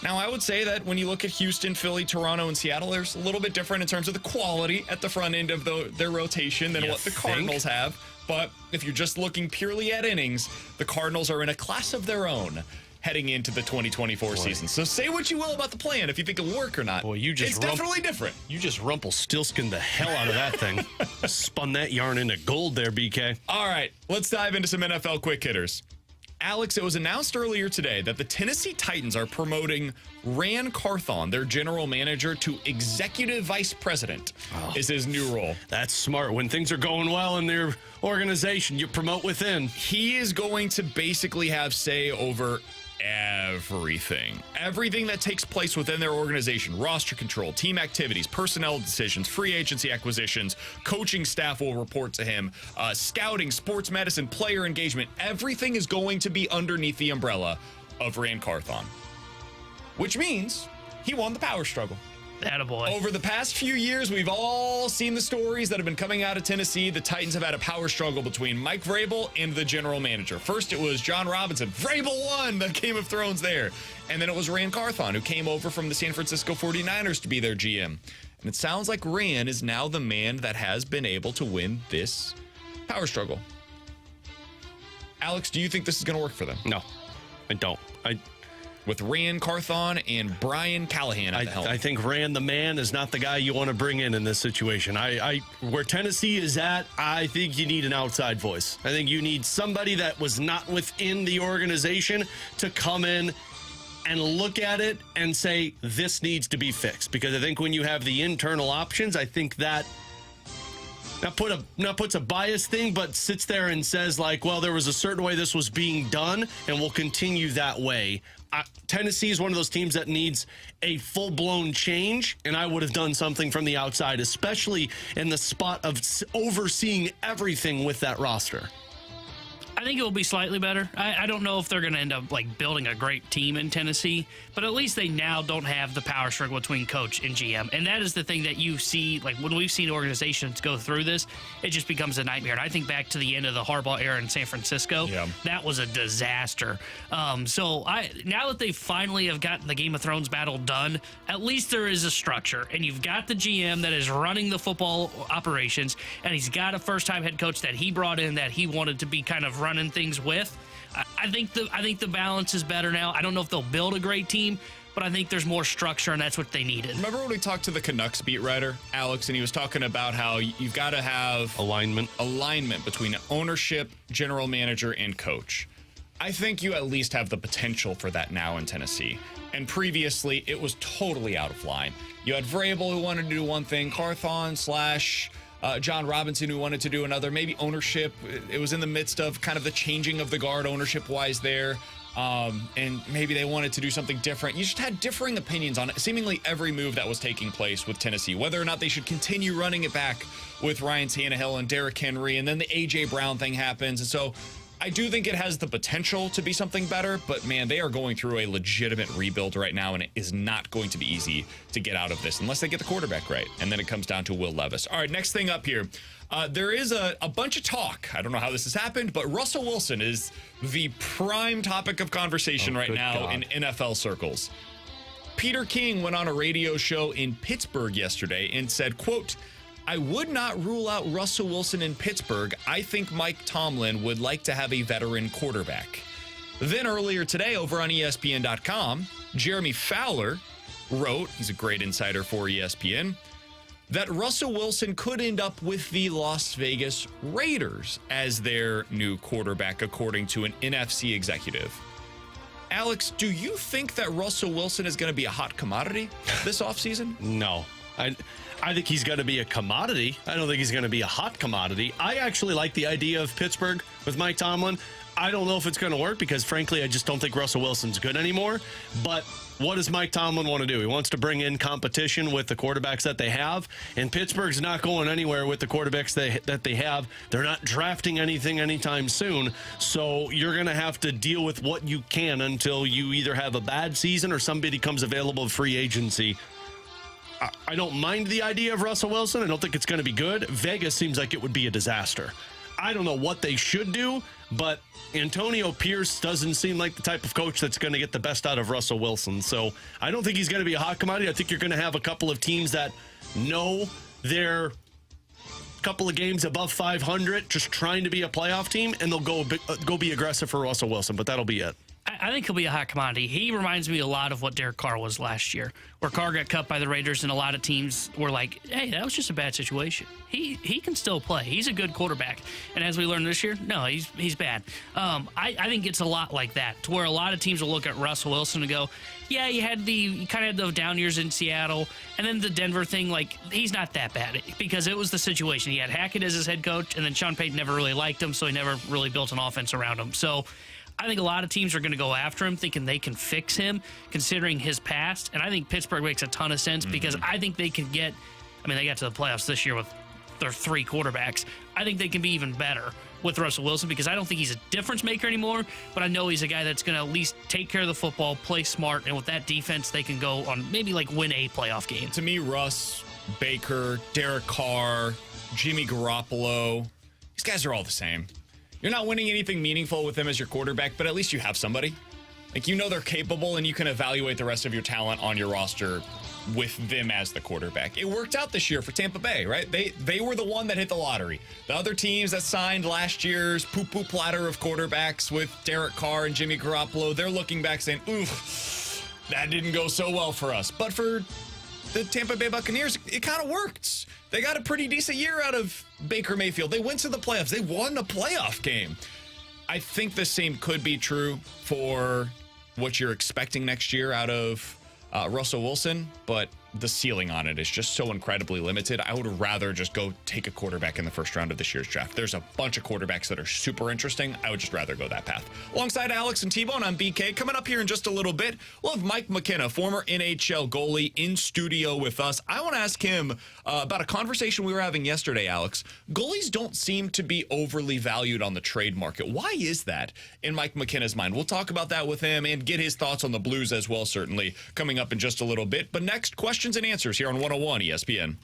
[SPEAKER 2] Now, I would say that when you look at Houston, Philly, Toronto, and Seattle, there's a little bit different in terms of the quality at the front end of their rotation than what the Cardinals have. But if you're just looking purely at innings, the Cardinals are in a class of their own heading into the 2024 season. So say what you will about the plan, if you think it'll work or not.
[SPEAKER 3] Boy, it's
[SPEAKER 2] definitely different.
[SPEAKER 3] You just Rumpelstiltskin the hell out of that thing. Spun that yarn into gold there, BK.
[SPEAKER 2] All right, let's dive into some NFL quick hitters. Alex, it was announced earlier today that the Tennessee Titans are promoting Ran Carthon, their general manager, to executive vice president is his new role.
[SPEAKER 3] That's smart. When things are going well in their organization, you promote within.
[SPEAKER 2] He is going to basically have say over everything that takes place within their organization: roster control, team activities, personnel decisions, free agency acquisitions, coaching staff will report to him, scouting, sports medicine, player engagement. Everything is going to be underneath the umbrella of Ran Carthon, which means he won the power struggle.
[SPEAKER 4] Attaboy.
[SPEAKER 2] Over the past few years, we've all seen the stories that have been coming out of Tennessee. The Titans have had a power struggle between Mike Vrabel and the general manager. First, it was John Robinson. Vrabel won the Game of Thrones there. And then it was Ran Carthon, who came over from the San Francisco 49ers to be their GM. And it sounds like Ran is now the man that has been able to win this power struggle. Alex, do you think this is going to work for them?
[SPEAKER 3] No, I don't.
[SPEAKER 2] With Ran Carthon and Brian Callahan at the helm.
[SPEAKER 3] I think Ran the man is not the guy you want to bring in this situation. Where Tennessee is at, I think you need an outside voice. I think you need somebody that was not within the organization to come in and look at it and say, this needs to be fixed. Because I think when you have the internal options, I think that not puts a bias thing, but sits there and says, like, well, there was a certain way this was being done, and we'll continue that way. Tennessee is one of those teams that needs a full-blown change, and I would have done something from the outside, especially in the spot of overseeing everything with that roster.
[SPEAKER 4] I think it will be slightly better. I don't know if they're going to end up like building a great team in Tennessee, but at least they now don't have the power struggle between coach and GM. And that is the thing that you see, like when we've seen organizations go through this, it just becomes a nightmare. And I think back to the end of the Harbaugh era in San Francisco, that was a disaster. So now that they finally have gotten the Game of Thrones battle done, at least there is a structure. And you've got the GM that is running the football operations, and he's got a first-time head coach that he brought in that he wanted to be kind of running things with. I think the balance is better now. I don't know if they'll build a great team, but I think there's more structure, and that's what they needed.
[SPEAKER 2] Remember when we talked to the Canucks beat writer, Alex, and he was talking about how you've got to have alignment between ownership, general manager, and coach. I think you at least have the potential for that now in Tennessee. And previously, it was totally out of line. You had Vrabel, who wanted to do one thing, Carthon / John Robinson, who wanted to do another, maybe ownership. It was in the midst of kind of the changing of the guard ownership-wise there, and maybe they wanted to do something different. You just had differing opinions on seemingly every move that was taking place with Tennessee, whether or not they should continue running it back with Ryan Tannehill and Derrick Henry, and then the A.J. Brown thing happens. And so I do think it has the potential to be something better, but man, they are going through a legitimate rebuild right now, and it is not going to be easy to get out of this unless they get the quarterback right. And then it comes down to Will Levis. All right, next thing up here. There is a bunch of talk. I don't know how this has happened, but Russell Wilson is the prime topic of conversation right now in NFL circles. Peter King went on a radio show in Pittsburgh yesterday and said, quote, "I would not rule out Russell Wilson in Pittsburgh. I think Mike Tomlin would like to have a veteran quarterback." Then earlier today over on ESPN.com, Jeremy Fowler wrote, he's a great insider for ESPN, that Russell Wilson could end up with the Las Vegas Raiders as their new quarterback, according to an NFC executive. Alex, do you think that Russell Wilson is going to be a hot commodity this offseason?
[SPEAKER 3] No. I think he's going to be a commodity. I don't think he's going to be a hot commodity. I actually like the idea of Pittsburgh with Mike Tomlin. I don't know if it's going to work because, frankly, I just don't think Russell Wilson's good anymore. But what does Mike Tomlin want to do? He wants to bring in competition with the quarterbacks that they have. And Pittsburgh's not going anywhere with the quarterbacks that they have. They're not drafting anything anytime soon. So you're going to have to deal with what you can until you either have a bad season or somebody comes available in free agency. I don't mind the idea of Russell Wilson. I don't think it's going to be good. Vegas seems like it would be a disaster. I don't know what they should do, but Antonio Pierce doesn't seem like the type of coach that's going to get the best out of Russell Wilson. So I don't think he's going to be a hot commodity. I think you're going to have a couple of teams that know they're a couple of games above 500, just trying to be a playoff team, and they'll go be aggressive for Russell Wilson, but that'll be it.
[SPEAKER 4] I think he'll be a hot commodity. He reminds me a lot of what Derek Carr was last year, where Carr got cut by the Raiders, and a lot of teams were like, hey, that was just a bad situation. He can still play. He's a good quarterback. And as we learned this year, no, he's bad. I think it's a lot like that, to where a lot of teams will look at Russell Wilson and go, yeah, you kind of had the down years in Seattle, and then the Denver thing, like, he's not that bad, because it was the situation. He had Hackett as his head coach, and then Sean Payton never really liked him, so he never really built an offense around him. So I think a lot of teams are going to go after him thinking they can fix him, considering his past. And I think Pittsburgh makes a ton of sense because I think they can get, they got to the playoffs this year with their 3 quarterbacks. I think they can be even better with Russell Wilson because I don't think he's a difference maker anymore, but I know he's a guy that's going to at least take care of the football, play smart, and with that defense, they can go on maybe like win a playoff game.
[SPEAKER 2] To me, Russ, Baker, Derek Carr, Jimmy Garoppolo, these guys are all the same. You're not winning anything meaningful with them as your quarterback, but at least you have somebody. Like, you know they're capable, and you can evaluate the rest of your talent on your roster with them as the quarterback. It worked out this year for Tampa Bay, right? They were the one that hit the lottery. The other teams that signed last year's poo-poo platter of quarterbacks with Derek Carr and Jimmy Garoppolo, they're looking back saying, oof, that didn't go so well for us. But for the Tampa Bay Buccaneers, it kind of worked. They got a pretty decent year out of Baker Mayfield. They went to the playoffs. They won a playoff game. I think the same could be true for what you're expecting next year out of Russell Wilson, but the ceiling on it is just so incredibly limited. I would rather just go take a quarterback in the first round of this year's draft. There's a bunch of quarterbacks that are super interesting. I would just rather go that path. Alongside Alex and T-Bone, I'm BK. Coming up here in just a little bit, we'll have Mike McKenna, former NHL goalie, in studio with us. I want to ask him about a conversation we were having yesterday, Alex. Goalies don't seem to be overly valued on the trade market. Why is that in Mike McKenna's mind? We'll talk about that with him and get his thoughts on the Blues as well, certainly, coming up in just a little bit. But next, questions and answers here on 101 ESPN.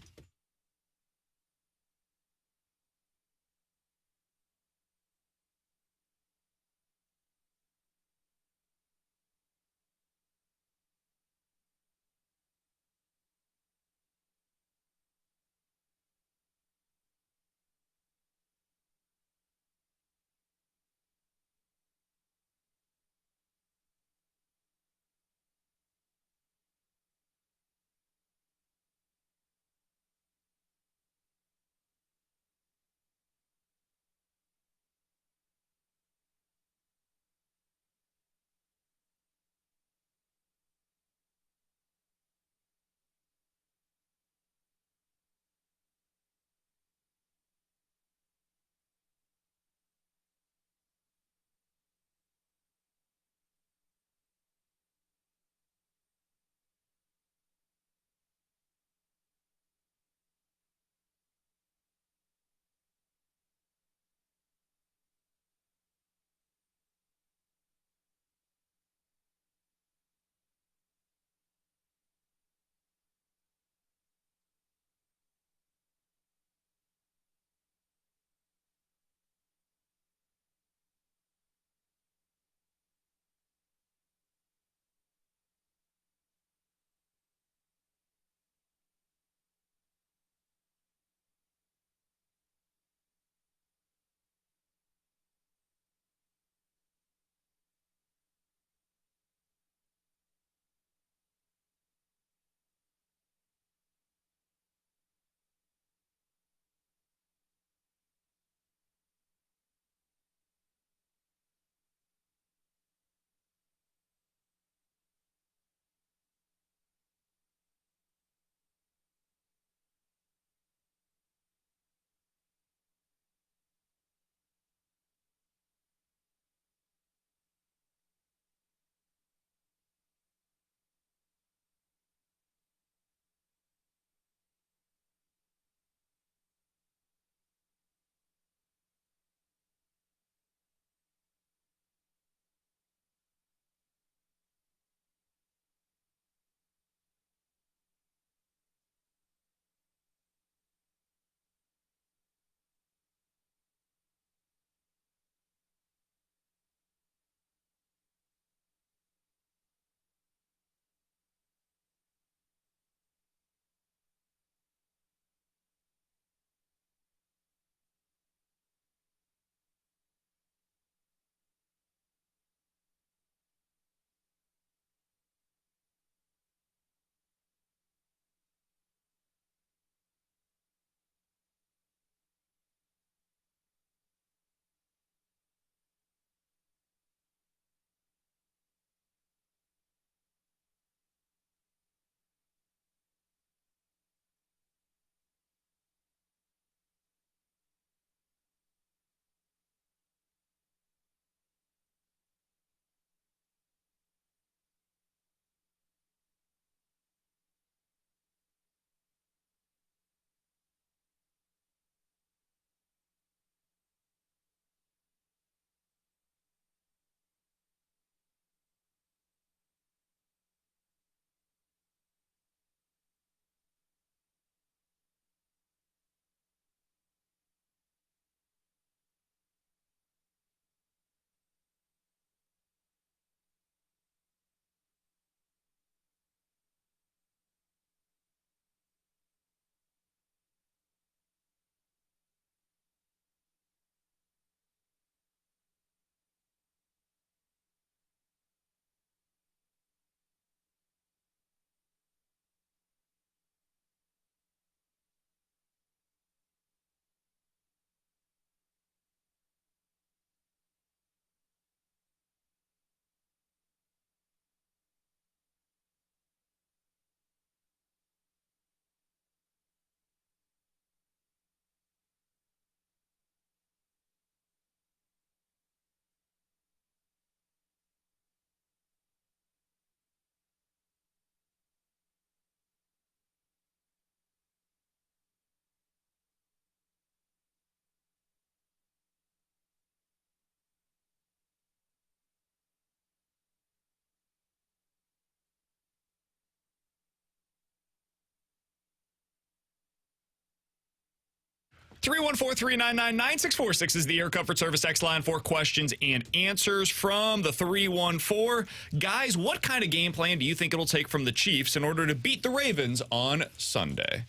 [SPEAKER 2] 314-399-9646 is the Air Comfort Service X line for questions and answers from the 314. Guys, what kind of game plan do you think it'll take from the Chiefs in order to beat the Ravens on Sunday?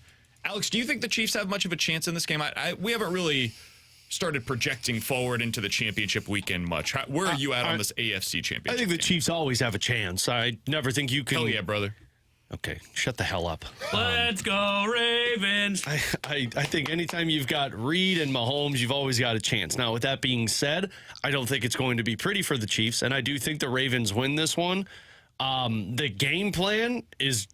[SPEAKER 2] Alex, do you think the Chiefs have much of a chance in this game? We haven't really started projecting forward into the championship weekend much. Where are you at on this AFC championship?
[SPEAKER 3] I think the
[SPEAKER 2] game?
[SPEAKER 3] Chiefs always have a chance. I never think you can.
[SPEAKER 2] Hell yeah, brother.
[SPEAKER 3] Okay, shut the hell up.
[SPEAKER 4] Let's go, Ravens.
[SPEAKER 3] I think anytime you've got Reed and Mahomes, you've always got a chance. Now, with that being said, I don't think it's going to be pretty for the Chiefs, and I do think the Ravens win this one. The game plan is...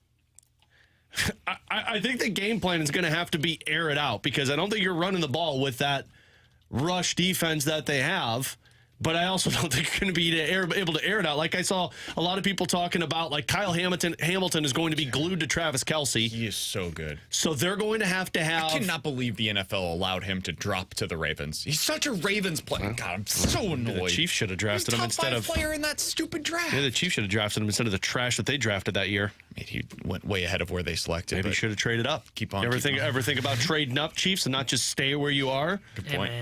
[SPEAKER 3] I think the game plan is going to have to be air it out, because I don't think you're running the ball with that rush defense that they have. But I also don't think you're going to be able to air it out. Like I saw a lot of people talking about, like Kyle Hamilton is going to be glued to Travis Kelce.
[SPEAKER 2] He is so good.
[SPEAKER 3] So they're going to have.
[SPEAKER 2] I cannot believe the NFL allowed him to drop to the Ravens. He's such a Ravens player. God, I'm so annoyed.
[SPEAKER 3] The Chiefs should have drafted him instead of
[SPEAKER 2] player in that stupid draft.
[SPEAKER 3] Yeah, the Chiefs should have drafted him instead of the trash that they drafted that year.
[SPEAKER 2] I mean, he went way ahead of where they selected.
[SPEAKER 3] Maybe should have traded up.
[SPEAKER 2] Keep on.
[SPEAKER 3] Ever think about trading up, Chiefs, and not just stay where you are?
[SPEAKER 2] Good point.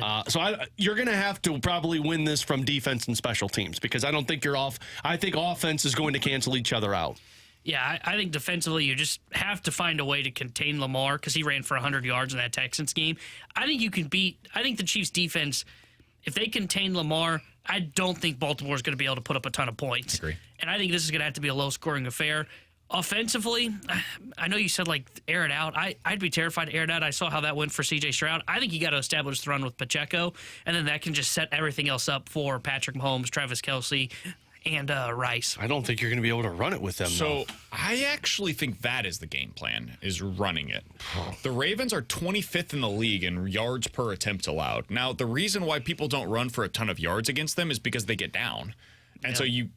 [SPEAKER 3] You're going to have to probably win this from defense and special teams, because I don't think you're off. I think offense is going to cancel each other out.
[SPEAKER 4] Yeah, I think defensively you just have to find a way to contain Lamar, because he ran for 100 yards in that Texans game. I think the Chiefs defense, if they contain Lamar, I don't think Baltimore is going to be able to put up a ton of points.
[SPEAKER 2] Agree.
[SPEAKER 4] And I think this is going to have to be a low-scoring affair. Offensively, I know you said, like, air it out. I'd be terrified to air it out. I saw how that went for C.J. Stroud. I think you got to establish the run with Pacheco, and then that can just set everything else up for Patrick Mahomes, Travis Kelce, and Rice.
[SPEAKER 3] I don't think you're going to be able to run it with them,
[SPEAKER 2] So I actually think that is the game plan, is running it. The Ravens are 25th in the league in yards per attempt allowed. Now, the reason why people don't run for a ton of yards against them is because they get down. And so you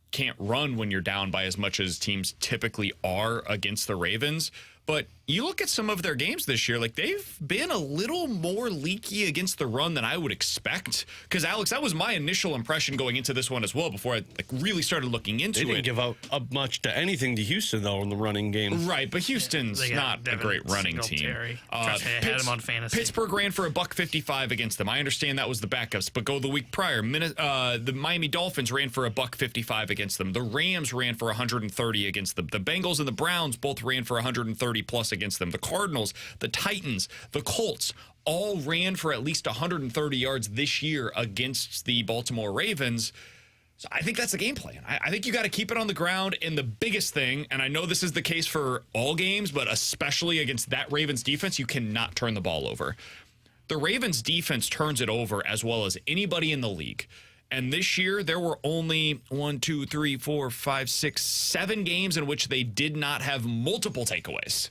[SPEAKER 2] can't run when you're down by as much as teams typically are against the Ravens. But you look at some of their games this year, like they've been a little more leaky against the run than I would expect. Because, Alex, that was my initial impression going into this one as well before I really started looking into it.
[SPEAKER 3] They didn't give up much to anything to Houston, though, in the running game.
[SPEAKER 2] Right, but Houston's not a great running team.
[SPEAKER 4] Trust me, I had him on fantasy.
[SPEAKER 2] Pittsburgh ran for $155 against them. I understand that was the backups, but go the week prior. The Miami Dolphins ran for $155 against them. The Rams ran for 130 against them. The Bengals and the Browns both ran for 130 plus against them. The Cardinals, the Titans, the Colts all ran for at least 130 yards this year against the Baltimore Ravens. So I think that's the game plan. I think you got to keep it on the ground. And the biggest thing, and I know this is the case for all games, but especially against that Ravens defense, you cannot turn the ball over. The Ravens defense turns it over as well as anybody in the league. And this year, there were only 7 games in which they did not have multiple takeaways.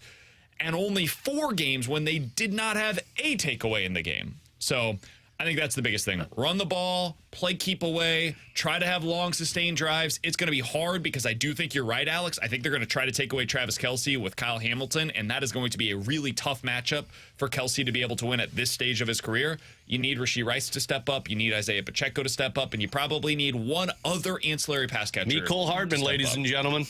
[SPEAKER 2] And only 4 games when they did not have a takeaway in the game. So I think that's the biggest thing. Run the ball, play keep away, try to have long, sustained drives. It's going to be hard because I do think you're right, Alex. I think they're going to try to take away Travis Kelce with Kyle Hamilton, and that is going to be a really tough matchup for Kelce to be able to win at this stage of his career. You need Rashee Rice to step up. You need Isaiah Pacheco to step up, and you probably need one other ancillary pass catcher.
[SPEAKER 3] Nicole Hardman, ladies and gentlemen.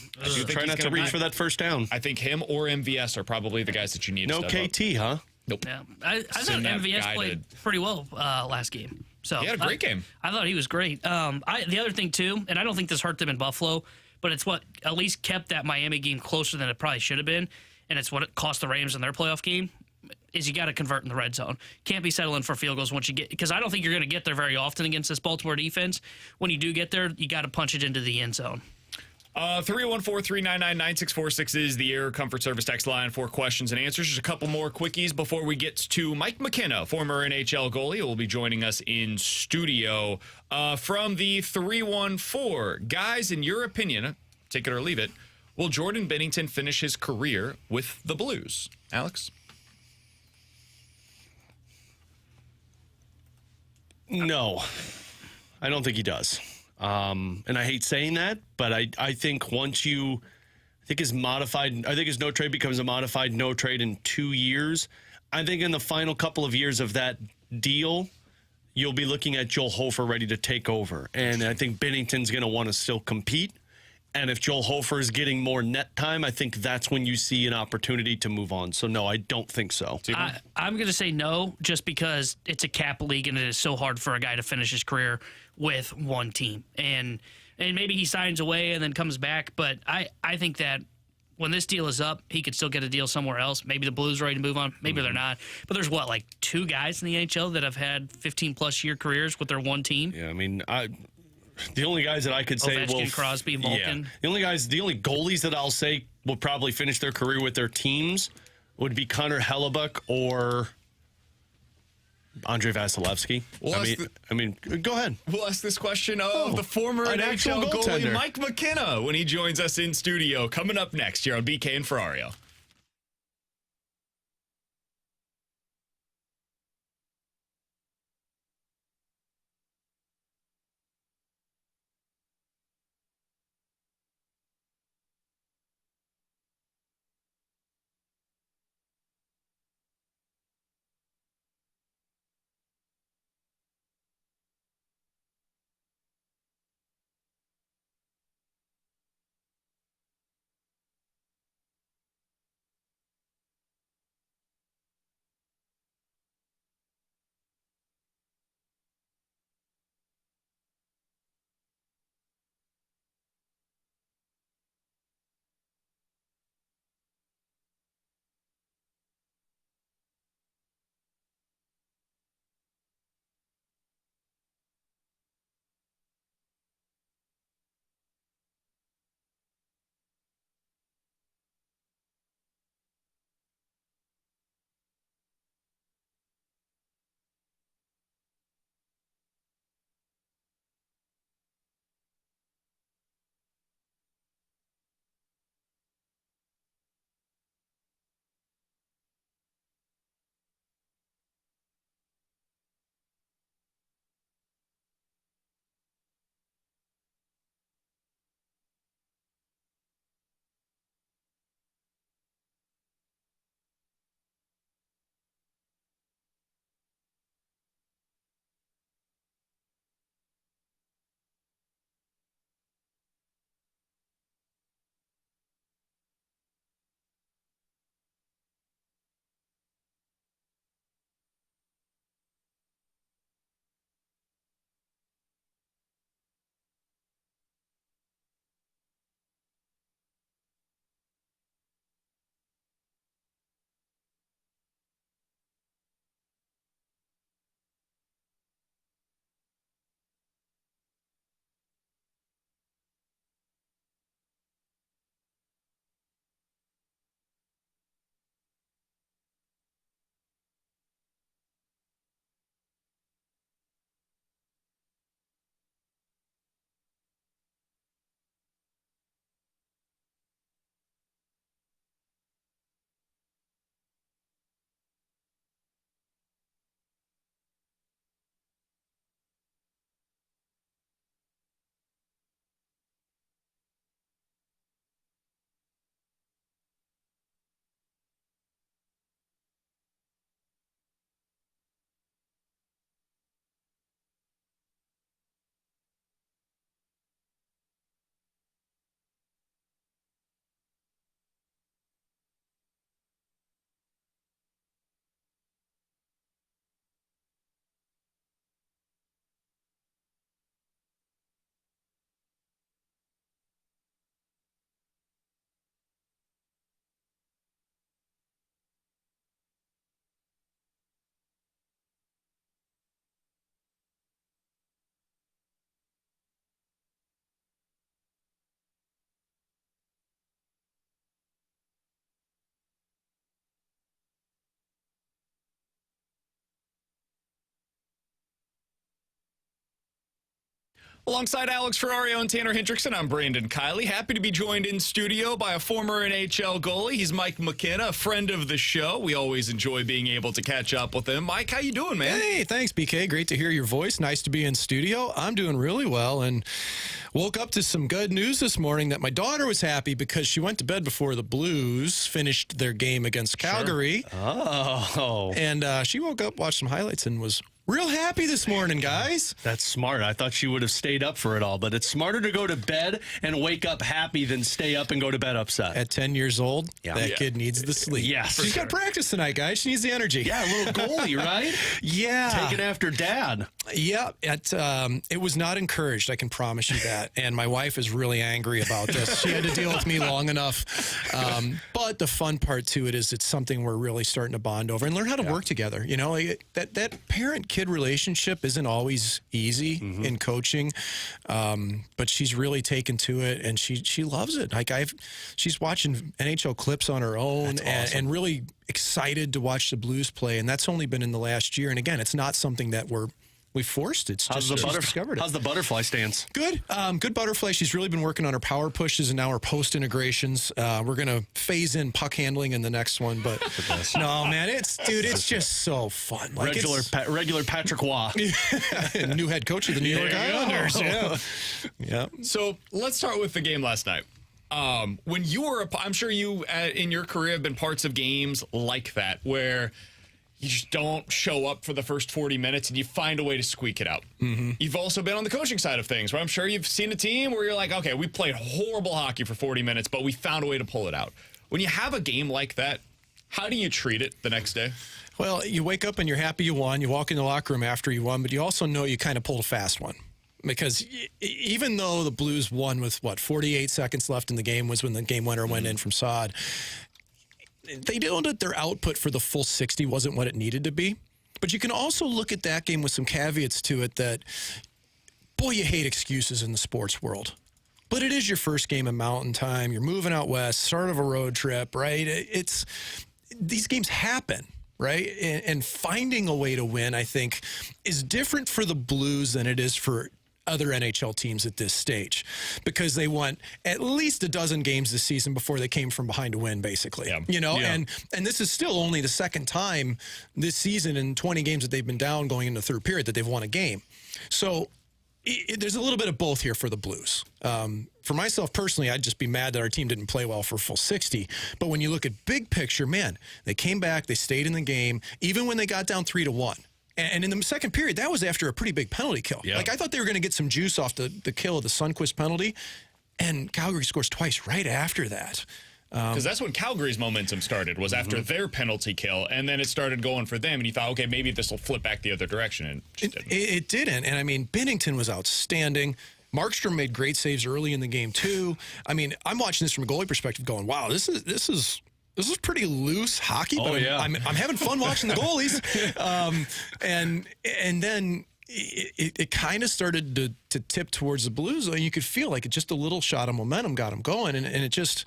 [SPEAKER 3] Try not to reach for that first down.
[SPEAKER 2] I think him or MVS are probably the guys that you need to step up.
[SPEAKER 3] KT, huh?
[SPEAKER 2] Nope.
[SPEAKER 4] Yeah, I thought MVS played pretty well last game. So
[SPEAKER 2] he had a great game.
[SPEAKER 4] I thought he was great. The other thing too, and I don't think this hurt them in Buffalo, but it's what at least kept that Miami game closer than it probably should have been, and it's what it cost the Rams in their playoff game. Is you got to convert in the red zone. Can't be settling for field goals once you get, because I don't think you're going to get there very often against this Baltimore defense. When you do get there, you got to punch it into the end zone.
[SPEAKER 2] 314-399-9646 is the Air Comfort Service text line for questions and answers. Just a couple more quickies before we get to Mike McKenna, former NHL goalie, who will be joining us in studio. From the 314, guys, in your opinion, take it or leave it, will Jordan Binnington finish his career with the Blues? Alex?
[SPEAKER 3] No, I don't think he does. And I hate saying that, but I think I think his no trade becomes a modified no trade in 2 years. I think in the final couple of years of that deal, you'll be looking at Joel Hofer ready to take over. And I think Binnington's going to want to still compete. And if Joel Hofer is getting more net time, I think that's when you see an opportunity to move on. So, no, I don't think so.
[SPEAKER 4] I'm going to say no, just because it's a cap league and it is so hard for a guy to finish his career with one team. And maybe he signs away and then comes back. But I think that when this deal is up, he could still get a deal somewhere else. Maybe the Blues are ready to move on. Maybe they're not. But there's, like 2 guys in the NHL that have had 15-plus year careers with their one team?
[SPEAKER 3] Yeah, I mean, the only guys that I could say
[SPEAKER 4] Ovechkin, Crosby, Malkin.
[SPEAKER 3] Yeah. The only goalies that I'll say will probably finish their career with their teams would be Connor Hellebuck or Andrei Vasilevsky. Go ahead.
[SPEAKER 2] We'll ask this question of the former NHL goalie Mike McKenna when he joins us in studio. Coming up next here on BK and Ferrario. Alongside Alex Ferrario and Tanner Hendrickson, I'm Brandon Kiley. Happy to be joined in studio by a former NHL goalie. He's Mike McKenna, a friend of the show. We always enjoy being able to catch up with him. Mike, how you doing, man?
[SPEAKER 5] Hey, thanks, BK. Great to hear your voice. Nice to be in studio. I'm doing really well and woke up to some good news this morning that my daughter was happy because she went to bed before the Blues finished their game against Calgary.
[SPEAKER 3] Oh.
[SPEAKER 5] And she woke up, watched some highlights, and was Real happy this morning, guys.
[SPEAKER 3] That's smart. I thought she would have stayed up for it all, but it's smarter to go to bed and wake up happy than stay up and go to bed upset.
[SPEAKER 5] At 10 years old, that kid needs the sleep.
[SPEAKER 3] Yes.
[SPEAKER 5] She's got practice tonight, guys. She needs the energy.
[SPEAKER 3] Yeah, a little goalie, right?
[SPEAKER 5] Yeah.
[SPEAKER 3] Taking after dad.
[SPEAKER 5] Yeah, it was not encouraged, I can promise you that. And my wife is really angry about this. She had to deal with me long enough. But the fun part to it is it's something we're really starting to bond over and learn how to work together. You know, that parent-kid relationship isn't always easy in coaching, but she's really taken to it, and she loves it. Like she's watching NHL clips on her own and really excited to watch the Blues play, and that's only been in the last year. And again, it's not something that we forced. It's just she's discovered it.
[SPEAKER 3] How's the butterfly stance?
[SPEAKER 5] Good. Good butterfly. She's really been working on her power pushes and now her post integrations. We're going to phase in puck handling in the next one. But no, man, it's just so fun. Like
[SPEAKER 3] Regular Patrick Waugh.
[SPEAKER 5] New head coach of the New York Islanders. Yeah.
[SPEAKER 2] So let's start with the game last night. When you were, I'm sure you in your career have been parts of games like that where you just don't show up for the first 40 minutes and you find a way to squeak it out. You've also been on the coaching side of things where I'm sure you've seen a team where you're like, okay, we played horrible hockey for 40 minutes, but we found a way to pull it out. When you have a game like that, how do you treat it the next day?
[SPEAKER 5] Well, you wake up and you're happy you won. You walk in the locker room after you won, but you also know you kind of pulled a fast one. Because even though the Blues won with, 48 seconds left in the game was when the game winner went in from Saad, they know that their output for the full 60 wasn't what it needed to be. But you can also look at that game with some caveats to it that, boy, you hate excuses in the sports world. But it is your first game in Mountain Time. You're moving out west, start of a road trip, right? These games happen, right? And finding a way to win, I think, is different for the Blues than it is for other NHL teams at this stage, because they won at least a dozen games this season before they came from behind to win, basically. You know, and this is still only the second time this season in 20 games that they've been down going into the third period that they've won a game. So there's a little bit of both here for the Blues. For myself personally, I'd just be mad that our team didn't play well for full 60. But when you look at big picture, man, they came back, they stayed in the game, even when they got down 3-1. And in the second period, that was after a pretty big penalty kill. Like, I thought they were going to get some juice off the kill of the Sundqvist penalty, and Calgary scores twice right after that.
[SPEAKER 2] Because that's when Calgary's momentum started, was after their penalty kill, and then it started going for them, and you thought, okay, maybe this will flip back the other direction, and
[SPEAKER 5] it didn't. And, I mean, Binnington was outstanding. Markstrom made great saves early in the game, too. I mean, I'm watching this from a goalie perspective going, wow, this is pretty loose hockey, but I'm having fun watching the goalies. And then it kind of started to tip towards the Blues, and you could feel like just a little shot of momentum got them going. And it just,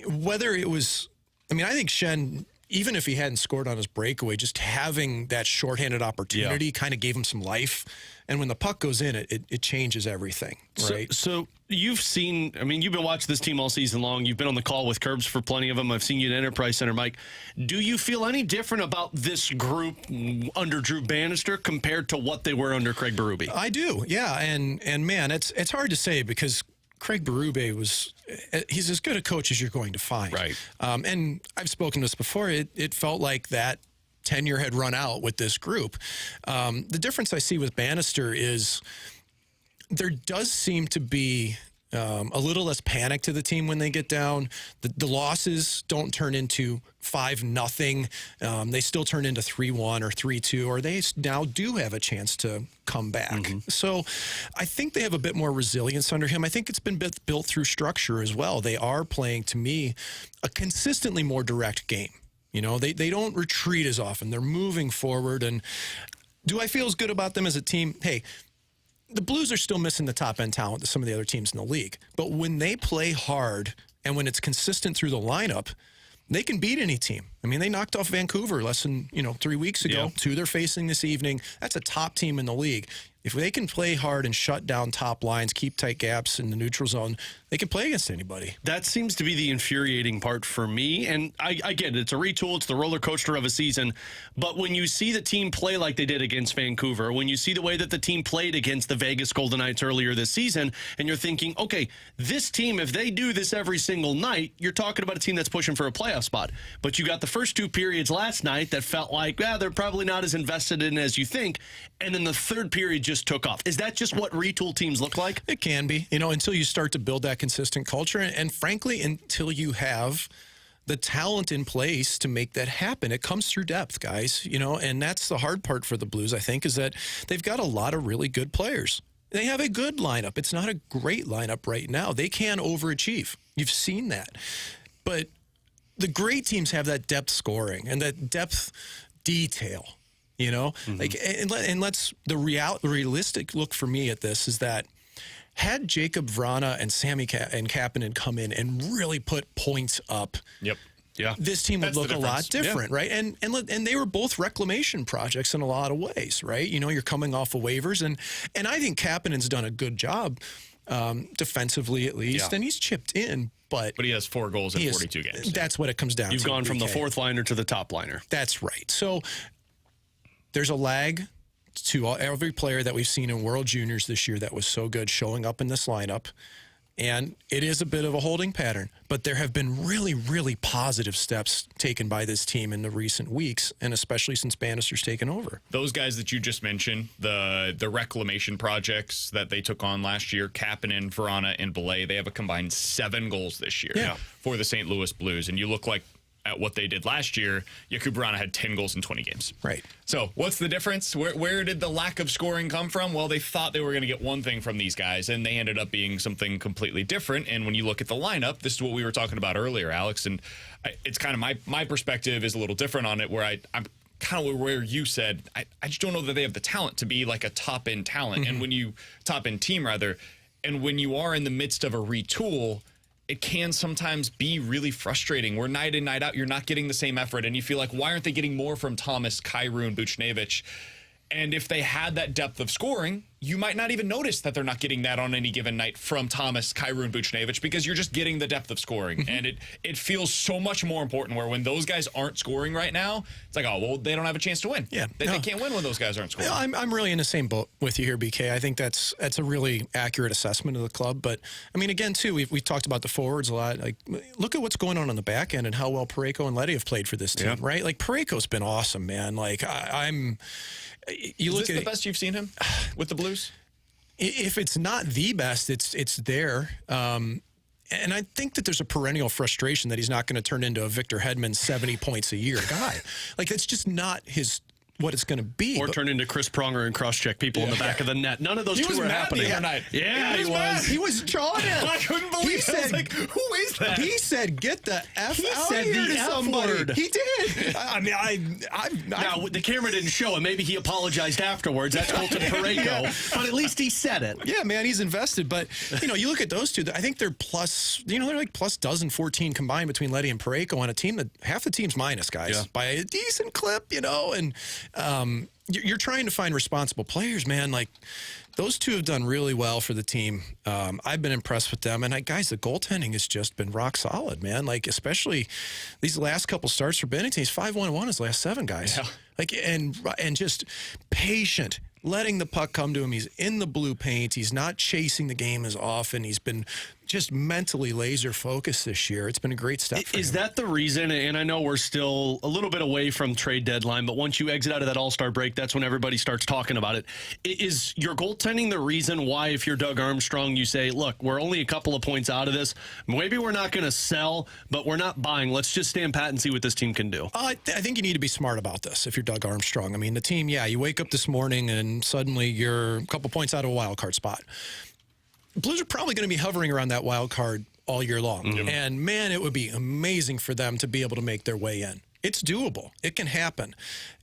[SPEAKER 5] whether it was, I mean, I think Schenn, even if he hadn't scored on his breakaway, just having that shorthanded opportunity kind of gave him some life. And when the puck goes in, it changes everything, right?
[SPEAKER 3] So you've seen, I mean, you've been watching this team all season long. You've been on the call with Kerbs for plenty of them. I've seen you at Enterprise Center, Mike. Do you feel any different about this group under Drew Bannister compared to what they were under Craig Berube?
[SPEAKER 5] I do, yeah. And man, it's hard to say because Craig Berube he's as good a coach as you're going to find.
[SPEAKER 3] Right.
[SPEAKER 5] And I've spoken to this before. It felt like that tenure had run out with this group. The difference I see with Bannister is there does seem to be a little less panic to the team when they get down. The losses don't turn into 5-0. They still turn into 3-1 or 3-2, or they now do have a chance to come back. So I think they have a bit more resilience under him. I think it's been built through structure as well. They are playing, to me, a consistently more direct game. You know, they don't retreat as often. They're moving forward. And do I feel as good about them as a team? Hey, the Blues are still missing the top-end talent to some of the other teams in the league. But when they play hard and when it's consistent through the lineup, they can beat any team. I mean, they knocked off Vancouver less than 3 weeks ago. Who they're facing this evening. That's a top team in the league. If they can play hard and shut down top lines, keep tight gaps in the neutral zone, they can play against anybody.
[SPEAKER 3] That seems to be the infuriating part for me. And I get it. It's a retool. It's the roller coaster of a season. But when you see the team play like they did against Vancouver, when you see the way that the team played against the Vegas Golden Knights earlier this season, and you're thinking, okay, this team, if they do this every single night, you're talking about a team that's pushing for a playoff spot. But you got the first 2 periods last night that felt like, they're probably not as invested in as you think. And then the third period just took off. Is that just what retool teams look like?
[SPEAKER 5] It can be, until you start to build that consistent culture. And frankly, until you have the talent in place to make that happen. It comes through depth, guys, and that's the hard part for the Blues, I think, is that they've got a lot of really good players. They have a good lineup. It's not a great lineup right now. They can overachieve. You've seen that. But the great teams have that depth scoring and that depth detail, like, and let's, the realistic look for me at this is that had Jacob Vrana and Sammy and Kapanen come in and really put points up, this team would look a lot different, right? And they were both reclamation projects in a lot of ways, right? You're coming off of waivers, and I think Kapanen's done a good job defensively at least, and he's chipped in. But
[SPEAKER 2] he has 4 goals in 42 games.
[SPEAKER 5] That's what it comes down to.
[SPEAKER 3] You've gone from the fourth liner to the top liner.
[SPEAKER 5] That's right. So there's a lag to every player that we've seen in World Juniors this year that was so good showing up in this lineup. And it is a bit of a holding pattern. But there have been really, really positive steps taken by this team in the recent weeks, and especially since Bannister's taken over.
[SPEAKER 2] Those guys that you just mentioned, the reclamation projects that they took on last year, Kapanen, Vrana, and Belay, they have a combined 7 goals this year for the St. Louis Blues. And you look like at what they did last year, Jakub Vrana had 10 goals in 20 games.
[SPEAKER 5] Right.
[SPEAKER 2] So what's the difference? Where did the lack of scoring come from? Well, they thought they were going to get one thing from these guys, and they ended up being something completely different. And when you look at the lineup, this is what we were talking about earlier, Alex, and it's kind of my perspective is a little different on it, where I'm kind of where you said, I just don't know that they have the talent to be like a top-end talent. And when you top-end team, rather, and when you are in the midst of a retool, it can sometimes be really frustrating where night in, night out, you're not getting the same effort. And you feel like, why aren't they getting more from Thomas, Kyrou, and Buchnevich? And if they had that depth of scoring, you might not even notice that they're not getting that on any given night from Thomas, Kyrou, and Buchnevich, because you're just getting the depth of scoring. And it feels so much more important where when those guys aren't scoring right now, it's like, oh, well, they don't have a chance to win.
[SPEAKER 5] Yeah,
[SPEAKER 2] They can't win when those guys aren't scoring.
[SPEAKER 5] No, I'm really in the same boat with you here, BK. I think that's a really accurate assessment of the club. But, I mean, again, too, we've talked about the forwards a lot. Like, look at what's going on the back end and how well Parayko and Leddy have played for this team, right? Like, Parayko's been awesome, man. Like,
[SPEAKER 2] Is this the best you've seen him with the Blues?
[SPEAKER 5] If it's not the best, it's there. And I think that there's a perennial frustration that he's not going to turn into a Victor Hedman 70 points a year guy. Like, that's just not what it's going to be.
[SPEAKER 3] Or turn into Chris Pronger and cross-check people in the back of the net. None of those two are happening.
[SPEAKER 2] The other night.
[SPEAKER 3] Yeah, he was.
[SPEAKER 5] He was jawing it.
[SPEAKER 2] I couldn't believe it. I was like, who is that?
[SPEAKER 5] He said, "Get the F out
[SPEAKER 3] said
[SPEAKER 5] here
[SPEAKER 3] the
[SPEAKER 5] to
[SPEAKER 3] F
[SPEAKER 5] somebody."
[SPEAKER 3] word.
[SPEAKER 5] He did. I mean,
[SPEAKER 3] Now, the camera didn't show it. Maybe he apologized afterwards. That's Colton Parayko. But at least he said it.
[SPEAKER 5] Yeah, man, he's invested. But, you look at those two, I think they're plus, they're like plus 14 combined between Leddy and Parayko on a team that half the team's minus, guys, by a decent clip, and you're trying to find responsible players, man. Like, those two have done really well for the team. I've been impressed with them. And, guys, the goaltending has just been rock solid, man. Like, especially these last couple starts for Bennington. He's 5-1-1 his last 7, guys.
[SPEAKER 2] Yeah.
[SPEAKER 5] Like, and just patient, letting the puck come to him. He's in the blue paint. He's not chasing the game as often. He's been just mentally laser focused this year. It's been a great step for him.
[SPEAKER 3] Is that the reason? And I know we're still a little bit away from trade deadline, but once you exit out of that All-Star break, that's when everybody starts talking about it. Is your goaltending the reason why, if you're Doug Armstrong, you say, look, we're only a couple of points out of this. Maybe we're not going to sell, but we're not buying. Let's just stand pat and see what this team can do.
[SPEAKER 5] I think you need to be smart about this if you're Doug Armstrong. I mean, the team, you wake up this morning and suddenly you're a couple points out of a wild card spot. Blues are probably going to be hovering around that wild card all year long. And, man, it would be amazing for them to be able to make their way in. It's doable. It can happen.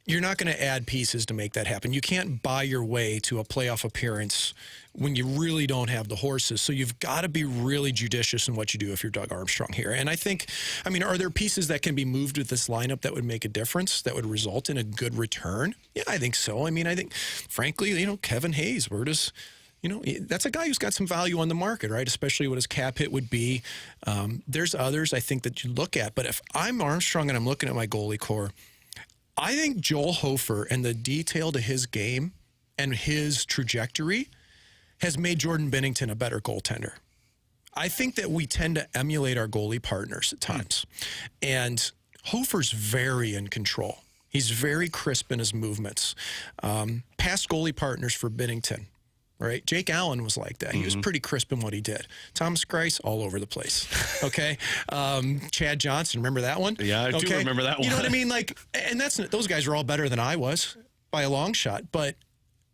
[SPEAKER 5] You're not going to add pieces to make that happen. You can't buy your way to a playoff appearance when you really don't have the horses. So you've got to be really judicious in what you do if you're Doug Armstrong here. And I think, I mean, are there pieces that can be moved with this lineup that would make a difference, that would result in a good return? Yeah, I think so. I mean, I think, frankly, you know, Kevin Hayes, where does... You know, that's a guy who's got some value on the market, right? Especially what his cap hit would be. There's others I think that you look at. But if I'm Armstrong and I'm looking at my goalie core, I think Joel Hofer and the detail to his game and his trajectory has made Jordan Binnington a better goaltender. I think that we tend to emulate our goalie partners at times. And Hofer's very in control. He's very crisp in his movements. Past goalie partners for Binnington. Right, Jake Allen was like that. He was pretty crisp in what he did. Thomas Greiss, all over the place. Okay, Chad Johnson, remember that one?
[SPEAKER 3] Yeah, I do remember that one.
[SPEAKER 5] You know what I mean? Like, and those guys are all better than I was by a long shot. But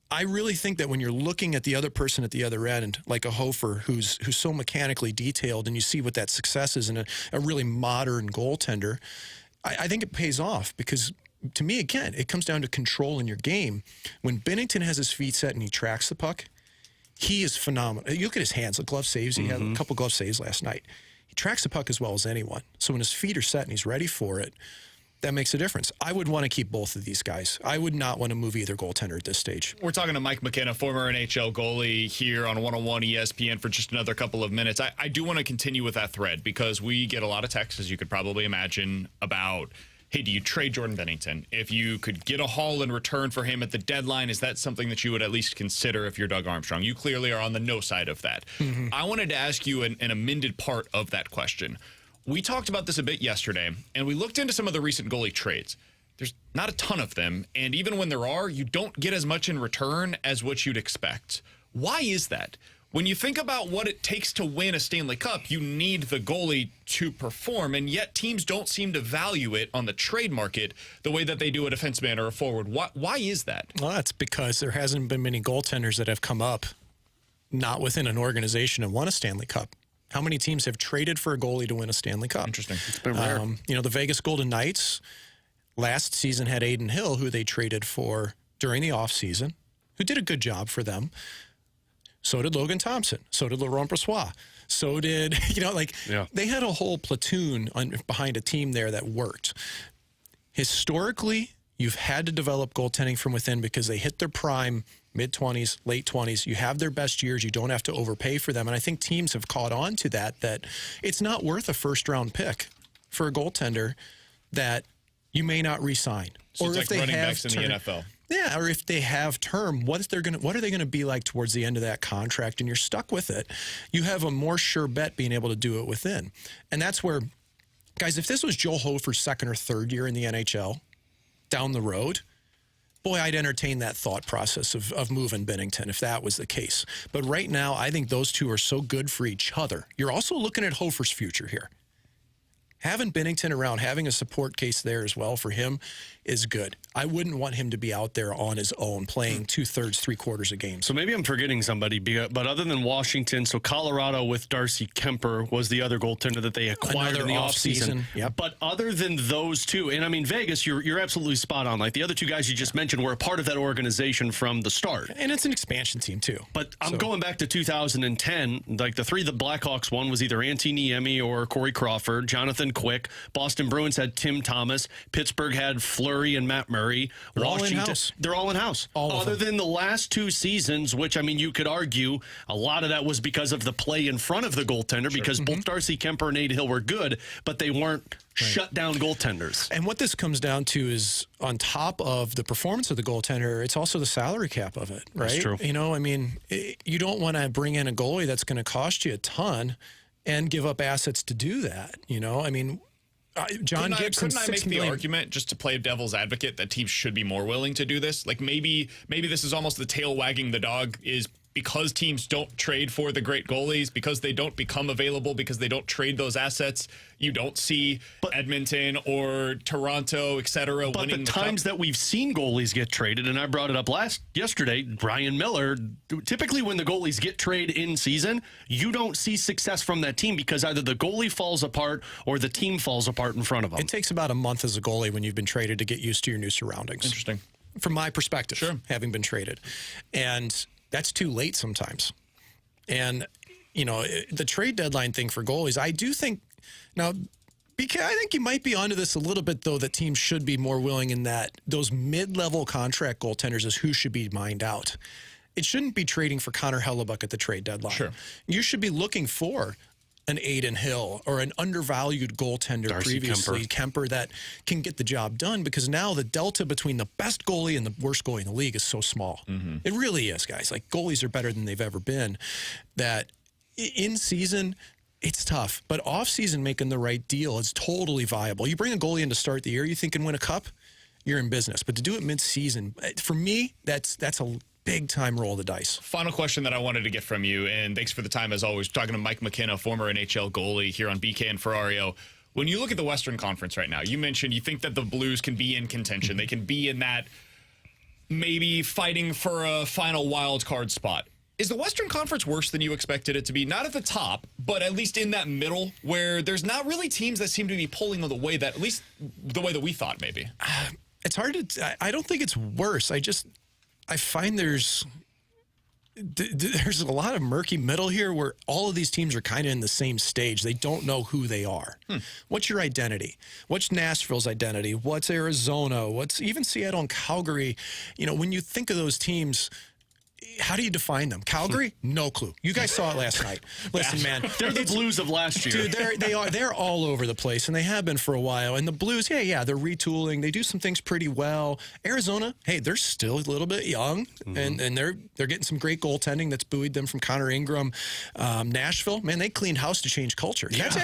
[SPEAKER 5] I really think that when you're looking at the other person at the other end, like a Hofer, who's so mechanically detailed, and you see what that success is in a really modern goaltender, I think it pays off because. To me, again, it comes down to control in your game. When Binnington has his feet set and he tracks the puck, he is phenomenal. You look at his hands, the glove saves. He had a couple glove saves last night. He tracks the puck as well as anyone. So when his feet are set and he's ready for it, that makes a difference. I would want to keep both of these guys. I would not want to move either goaltender at this stage.
[SPEAKER 2] We're talking to Mike McKenna, former NHL goalie, here on 101 ESPN for just another couple of minutes. I do want to continue with that thread because we get a lot of texts, as you could probably imagine, about... Hey, do you trade Jordan Binnington? If you could get a haul in return for him at the deadline, is that something that you would at least consider if you're Doug Armstrong? You clearly are on the no side of that. I wanted to ask you an amended part of that question. We talked about this a bit yesterday, and we looked into some of the recent goalie trades. There's not a ton of them, and even when there are, you don't get as much in return as what you'd expect. Why is that? When you think about what it takes to win a Stanley Cup, you need the goalie to perform, and yet teams don't seem to value it on the trade market the way that they do a defenseman or a forward. Why is that?
[SPEAKER 5] Well, that's because there hasn't been many goaltenders that have come up not within an organization and won a Stanley Cup. How many teams have traded for a goalie to win a Stanley Cup?
[SPEAKER 2] Interesting.
[SPEAKER 3] It's been rare.
[SPEAKER 5] You know, the Vegas Golden Knights last season had Aiden Hill, who they traded for during the offseason, who did a good job for them. So did Logan Thompson. So did Laurent Brossoit. So did, they had a whole platoon behind a team there that worked. Historically, you've had to develop goaltending from within because they hit their prime, mid-20s, late 20s. You have their best years. You don't have to overpay for them. And I think teams have caught on to that it's not worth a first-round pick for a goaltender that you may not re-sign.
[SPEAKER 2] So it's like running backs in the NFL.
[SPEAKER 5] Yeah, or if they have term, what are they going to be like towards the end of that contract, and you're stuck with it? You have a more sure bet being able to do it within. And that's where, guys, if this was Joel Hofer's second or third year in the NHL down the road, boy, I'd entertain that thought process of moving Binnington if that was the case. But right now, I think those two are so good for each other. You're also looking at Hofer's future here. Having Binnington around, having a support case there as well for him is good. I wouldn't want him to be out there on his own playing 2/3, 3/4 of games.
[SPEAKER 3] So maybe I'm forgetting somebody, but other than Washington, so Colorado with Darcy Kemper was the other goaltender that they acquired in the offseason.
[SPEAKER 5] Yep.
[SPEAKER 3] But other than those two, and I mean, Vegas, you're absolutely spot on. Like the other two guys you just mentioned were a part of that organization from the start.
[SPEAKER 5] And it's an expansion team too.
[SPEAKER 3] But I'm going back to 2010. Like the three the Blackhawks won was either Antti Niemi or Corey Crawford, Jonathan Quick. Boston Bruins had Tim Thomas. Pittsburgh had Fleury and Matt Murray. Washington, they're all in-house. Other than the last two seasons, which, I mean, you could argue a lot of that was because of the play in front of the goaltender, because both Darcy Kemper and Nate Hill were good, but they weren't shut-down goaltenders.
[SPEAKER 5] And what this comes down to is, on top of the performance of the goaltender, it's also the salary cap of it, right?
[SPEAKER 3] That's true.
[SPEAKER 5] You know, I mean, you don't want to bring in a goalie that's going to cost you a ton and give up assets to do that, you know? I mean... John Gibson,
[SPEAKER 2] couldn't I make the argument, just to play devil's advocate, that teams should be more willing to do this? Like maybe this is almost the tail wagging the dog is because teams don't trade for the great goalies, because they don't become available, because they don't trade those assets, you don't see Edmonton or Toronto, et cetera,
[SPEAKER 3] But
[SPEAKER 2] winning
[SPEAKER 3] the
[SPEAKER 2] the
[SPEAKER 3] times
[SPEAKER 2] cup.
[SPEAKER 3] that we've seen goalies get traded, and I brought it up yesterday, Brian Miller, typically when the goalies get traded in season, you don't see success from that team because either the goalie falls apart or the team falls apart in front of them.
[SPEAKER 5] It takes about a month as a goalie when you've been traded to get used to your new surroundings.
[SPEAKER 2] Interesting.
[SPEAKER 5] From my perspective,
[SPEAKER 2] Sure.
[SPEAKER 5] having been traded. And that's too late sometimes. And, you know, the trade deadline thing for goalies, I do think, now, because I think you might be onto this a little bit, though, that teams should be more willing in that those mid-level contract goaltenders is who should be mined out. It shouldn't be trading for Connor Hellebuck at the trade deadline.
[SPEAKER 2] Sure.
[SPEAKER 5] You should be looking for an Aiden Hill or an undervalued goaltender
[SPEAKER 3] Darcy
[SPEAKER 5] previously, Kemper, that can get the job done, because now the delta between the best goalie and the worst goalie in the league is so small. It really is, guys. Like, goalies are better than they've ever been. That in season, it's tough, but off season, making the right deal is totally viable. You bring a goalie in to start the year, you think can win a cup, you're in business. But to do it mid-season, for me, that's a big time roll of the dice.
[SPEAKER 2] Final question that I wanted to get from you, and thanks for the time as always. Talking to Mike McKenna, former NHL goalie here on BK and Ferrario. When you look at the Western Conference right now, you mentioned you think that the Blues can be in contention. They can be in that maybe fighting for a final wild card spot. Is the Western Conference worse than you expected it to be? Not at the top, but at least in that middle where there's not really teams that seem to be pulling the way that, at least the way that we thought maybe.
[SPEAKER 5] It's hard to, I don't think it's worse. I find there's a lot of murky middle here where all of these teams are kind of in the same stage. They don't know who they are. What's your identity? What's Nashville's identity? What's Arizona? What's even Seattle and Calgary? You know, when you think of those teams, how do you define them? Calgary? No clue. You guys saw it last night. Listen, man.
[SPEAKER 3] They're the Blues of last year.
[SPEAKER 5] Dude, they're all over the place, and they have been for a while. And the Blues, yeah, they're retooling. They do some things pretty well. Arizona, hey, they're still a little bit young, and they're getting some great goaltending that's buoyed them from Connor Ingram. Nashville, man, they cleaned house to change culture.
[SPEAKER 3] Yeah.
[SPEAKER 5] That's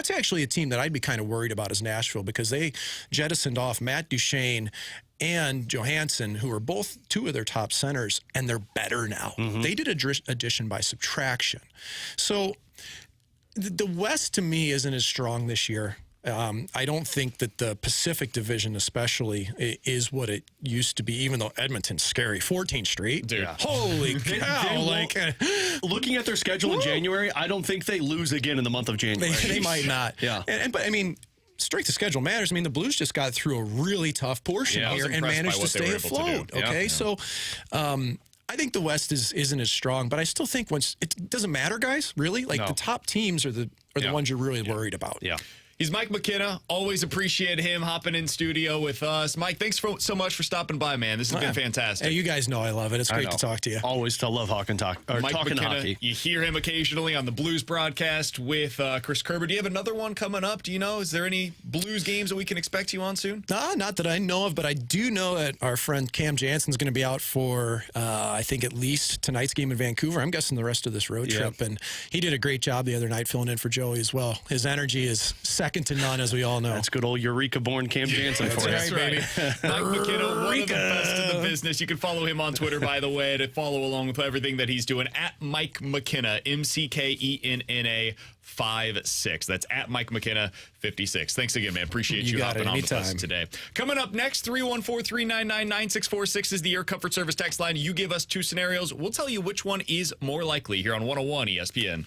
[SPEAKER 5] actually a team that I'd be kind of worried about is Nashville, because they jettisoned off Matt Duchene and Johansson, who are both two of their top centers, and they're better now. They did addition by subtraction. So the West, to me, isn't as strong this year. I don't think that the Pacific Division especially is what it used to be, even though Edmonton's scary. 14 straight.
[SPEAKER 2] Dude.
[SPEAKER 5] Holy cow.
[SPEAKER 3] Looking at their schedule in January, I don't think they lose again in the month of January.
[SPEAKER 5] They might not.
[SPEAKER 3] Yeah.
[SPEAKER 5] But, I mean, strength of schedule matters. I mean, the Blues just got through a really tough portion
[SPEAKER 2] I was
[SPEAKER 5] here and
[SPEAKER 2] impressed by
[SPEAKER 5] managed to
[SPEAKER 2] what they were
[SPEAKER 5] stay
[SPEAKER 2] able to
[SPEAKER 5] afloat.
[SPEAKER 2] do.
[SPEAKER 5] Okay,
[SPEAKER 2] Yeah.
[SPEAKER 5] so I think the West isn't as strong, but I still think once it doesn't matter, guys. Really, like the top teams are the ones you're really worried about.
[SPEAKER 3] Yeah.
[SPEAKER 2] He's Mike McKenna. Always appreciate him hopping in studio with us. Mike, thanks so much for stopping by, man. This has been fantastic.
[SPEAKER 5] Hey, you guys know I love it. It's great to talk to you.
[SPEAKER 3] Always to love talking
[SPEAKER 2] Mike
[SPEAKER 3] McKenna,
[SPEAKER 2] hockey. You hear him occasionally on the Blues broadcast with Chris Kerber. Do you have another one coming up? Do you know? Is there any Blues games that we can expect you on soon?
[SPEAKER 5] Not that I know of, but I do know that our friend Cam Jansen's going to be out for, I think, at least tonight's game in Vancouver. I'm guessing the rest of this road trip. And he did a great job the other night filling in for Joey as well. His energy is second to none, as we all know.
[SPEAKER 3] That's good old Eureka-born Cam Jansen for you.
[SPEAKER 2] That's right. Mike McKenna, one of the best in the business. You can follow him on Twitter, by the way, to follow along with everything that he's doing. At Mike McKenna, McKenna 56. That's at Mike McKenna 56. Thanks again, man. Appreciate you hopping on with us today. Coming up next, 314-399-9646 is the Air Comfort Service text line. You give us two scenarios. We'll tell you which one is more likely here on 101 ESPN.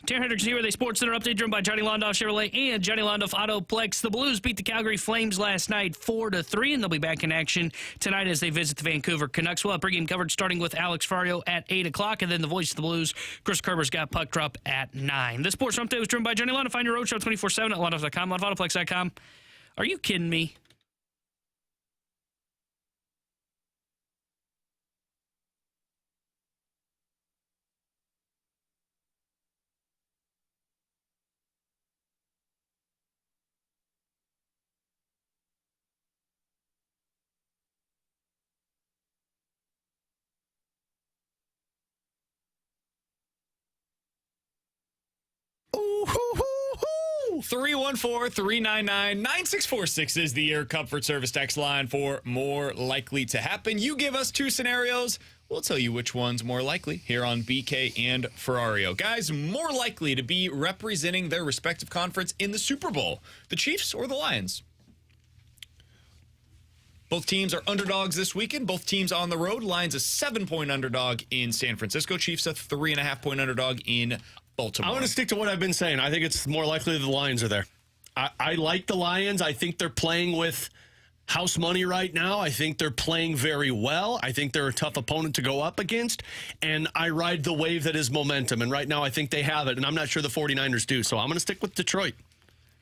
[SPEAKER 4] Tanner Hendricks here with a Sports Center update driven by Johnny Londoff Chevrolet and Johnny Londoff Autoplex. The Blues beat the Calgary Flames last night 4-3, and they'll be back in action tonight as they visit the Vancouver Canucks. We'll have pregame coverage starting with Alex Ferrario at 8 o'clock, and then the voice of the Blues, Chris Kerber's got puck drop at 9. This Sports Update was driven by Johnny Londoff. Find your road show 24/7 at londoff.com, londoffautoplex.com. Are you kidding me?
[SPEAKER 2] Ooh, hoo, hoo, hoo. 314-399-9646 is the Air Comfort Service text line for more likely to happen. You give us two scenarios. We'll tell you which one's more likely here on BK and Ferrario. Guys, more likely to be representing their respective conference in the Super Bowl, the Chiefs or the Lions? Both teams are underdogs this weekend. Both teams on the road. Lions a 7-point underdog in San Francisco. Chiefs a 3.5-point underdog in Baltimore.
[SPEAKER 3] I want to stick to what I've been saying. I think it's more likely the Lions are there. I like the Lions. I think they're playing with house money right now. I think they're playing very well. I think they're a tough opponent to go up against. And I ride the wave that is momentum. And right now I think they have it. And I'm not sure the 49ers do. So I'm going to stick with Detroit.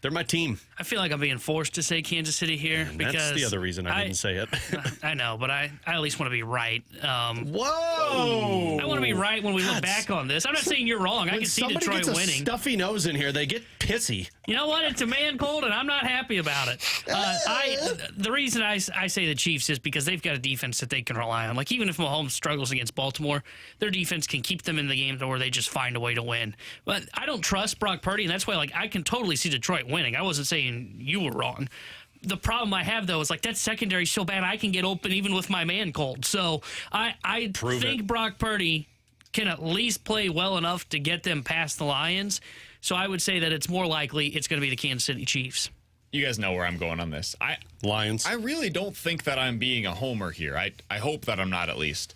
[SPEAKER 3] They're my team.
[SPEAKER 4] I feel like I'm being forced to say Kansas City here because
[SPEAKER 3] that's the other reason I didn't say it.
[SPEAKER 4] I know, but I at least want to be right.
[SPEAKER 3] Whoa!
[SPEAKER 4] I want to be right when we look back on this. I'm not saying you're wrong. I can see Detroit
[SPEAKER 3] gets a
[SPEAKER 4] winning.
[SPEAKER 3] Stuffy nose in here, they get pissy.
[SPEAKER 4] You know what? It's a man cold, and I'm not happy about it. The reason I say the Chiefs is because they've got a defense that they can rely on. Like, even if Mahomes struggles against Baltimore, their defense can keep them in the game to where they just find a way to win. But I don't trust Brock Purdy, and that's why, like, I can totally see Detroit winning. I wasn't saying you were wrong. The problem I have, though, is like that secondary is so bad I can get open even with my man cold. So I think Brock Purdy can at least play well enough to get them past the Lions. So I would say that it's more likely it's going to be the Kansas City Chiefs.
[SPEAKER 2] You guys know where I'm going on this.
[SPEAKER 3] Lions.
[SPEAKER 2] I really don't think that I'm being a homer here. I hope that I'm not, at least.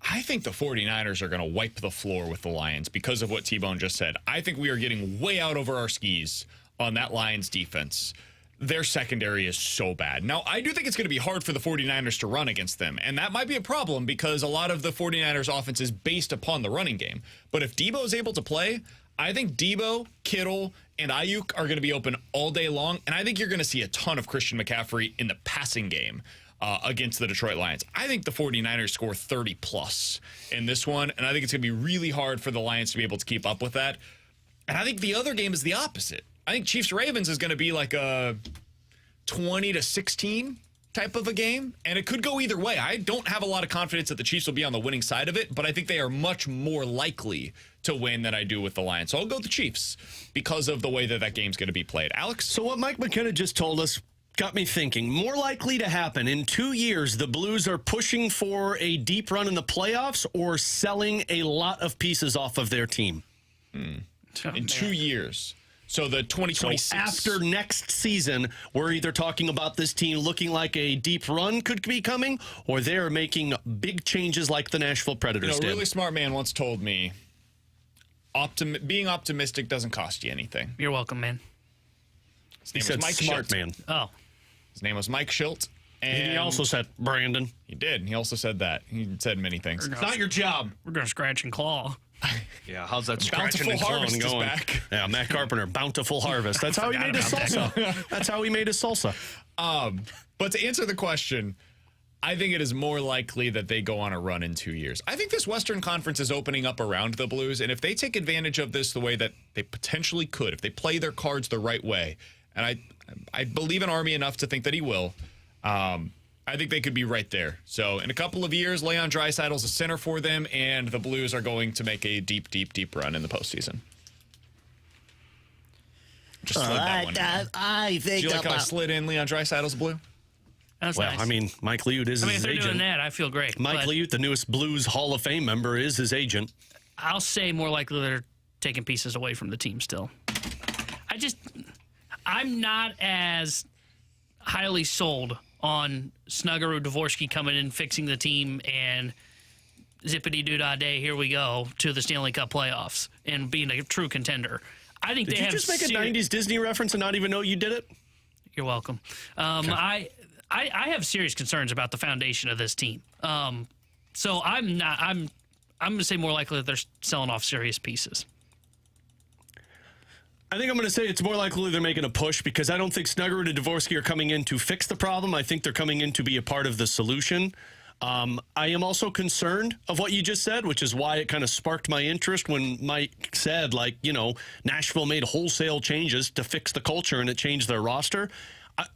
[SPEAKER 2] I think the 49ers are going to wipe the floor with the Lions because of what T-Bone just said. I think we are getting way out over our skis on that Lions defense. Their secondary is so bad. Now, I do think it's going to be hard for the 49ers to run against them, and that might be a problem because a lot of the 49ers offense is based upon the running game. But if Debo is able to play, I think Debo, Kittle, and Ayuk are going to be open all day long, and I think you're going to see a ton of Christian McCaffrey in the passing game against the Detroit Lions. I think the 49ers score 30-plus in this one, and I think it's going to be really hard for the Lions to be able to keep up with that. And I think the other game is the opposite. I think Chiefs-Ravens is going to be like a 20-16 type of a game, and it could go either way. I don't have a lot of confidence that the Chiefs will be on the winning side of it, but I think they are much more likely to win than I do with the Lions. So I'll go with the Chiefs because of the way that game's going to be played. Alex?
[SPEAKER 3] So what Mike McKenna just told us got me thinking. More likely to happen in 2 years, the Blues are pushing for a deep run in the playoffs or selling a lot of pieces off of their team?
[SPEAKER 2] In 2 years. So the 2026.
[SPEAKER 3] So after next season, we're either talking about this team looking like a deep run could be coming, or they're making big changes like the Nashville Predators
[SPEAKER 2] A
[SPEAKER 3] did.
[SPEAKER 2] really smart man once told me, being optimistic doesn't cost you anything.
[SPEAKER 4] You're welcome, man.
[SPEAKER 3] He said
[SPEAKER 2] Mike
[SPEAKER 3] smart
[SPEAKER 2] Schilt.
[SPEAKER 3] man.
[SPEAKER 4] Oh.
[SPEAKER 2] His name was Mike Schilt.
[SPEAKER 3] And he also said Brandon.
[SPEAKER 2] He did. He also said that. He said many things.
[SPEAKER 3] It's not your job.
[SPEAKER 4] We're going to scratch and claw.
[SPEAKER 3] Yeah, how's that scratching
[SPEAKER 2] Bountiful
[SPEAKER 3] and clawing
[SPEAKER 2] Harvest is
[SPEAKER 3] going?
[SPEAKER 2] back.
[SPEAKER 3] Yeah, Matt Carpenter, Bountiful Harvest. That's how he made his salsa. That's how he made his salsa.
[SPEAKER 2] But to answer the question, I think it is more likely that they go on a run in 2 years. I think this Western Conference is opening up around the Blues, and if they take advantage of this the way that they potentially could, if they play their cards the right way, and I believe in Army enough to think that he will, I think they could be right there. So in a couple of years, Leon Draisaitl's a center for them, and the Blues are going to make a deep, deep, deep run in the postseason. Just slid that one in.
[SPEAKER 6] I think
[SPEAKER 2] Do you like how I slid in Leon Draisaitl's blue?
[SPEAKER 4] That's
[SPEAKER 3] Well,
[SPEAKER 4] nice.
[SPEAKER 3] I mean, Mike Liut is
[SPEAKER 4] if
[SPEAKER 3] his
[SPEAKER 4] they're doing
[SPEAKER 3] agent.
[SPEAKER 4] that, I feel great.
[SPEAKER 3] Mike
[SPEAKER 4] But
[SPEAKER 3] Liut, the newest Blues Hall of Fame member, is his agent.
[SPEAKER 4] I'll say more likely they're taking pieces away from the team still. I'm not as highly sold on Snuggerud Dvorsky coming in, fixing the team, and zippity-doo-dah day, here we go, to the Stanley Cup playoffs and being a true contender. I think
[SPEAKER 3] Did you just make a 90s Disney reference and not even know you did it?
[SPEAKER 4] You're welcome. I have serious concerns about the foundation of this team. So I'm going to say more likely that they're selling off serious pieces.
[SPEAKER 3] I think I'm going to say it's more likely they're making a push because I don't think Snuggerud and Dvorsky are coming in to fix the problem. I think they're coming in to be a part of the solution. I am also concerned of what you just said, which is why it kind of sparked my interest when Mike said, Nashville made wholesale changes to fix the culture and it changed their roster.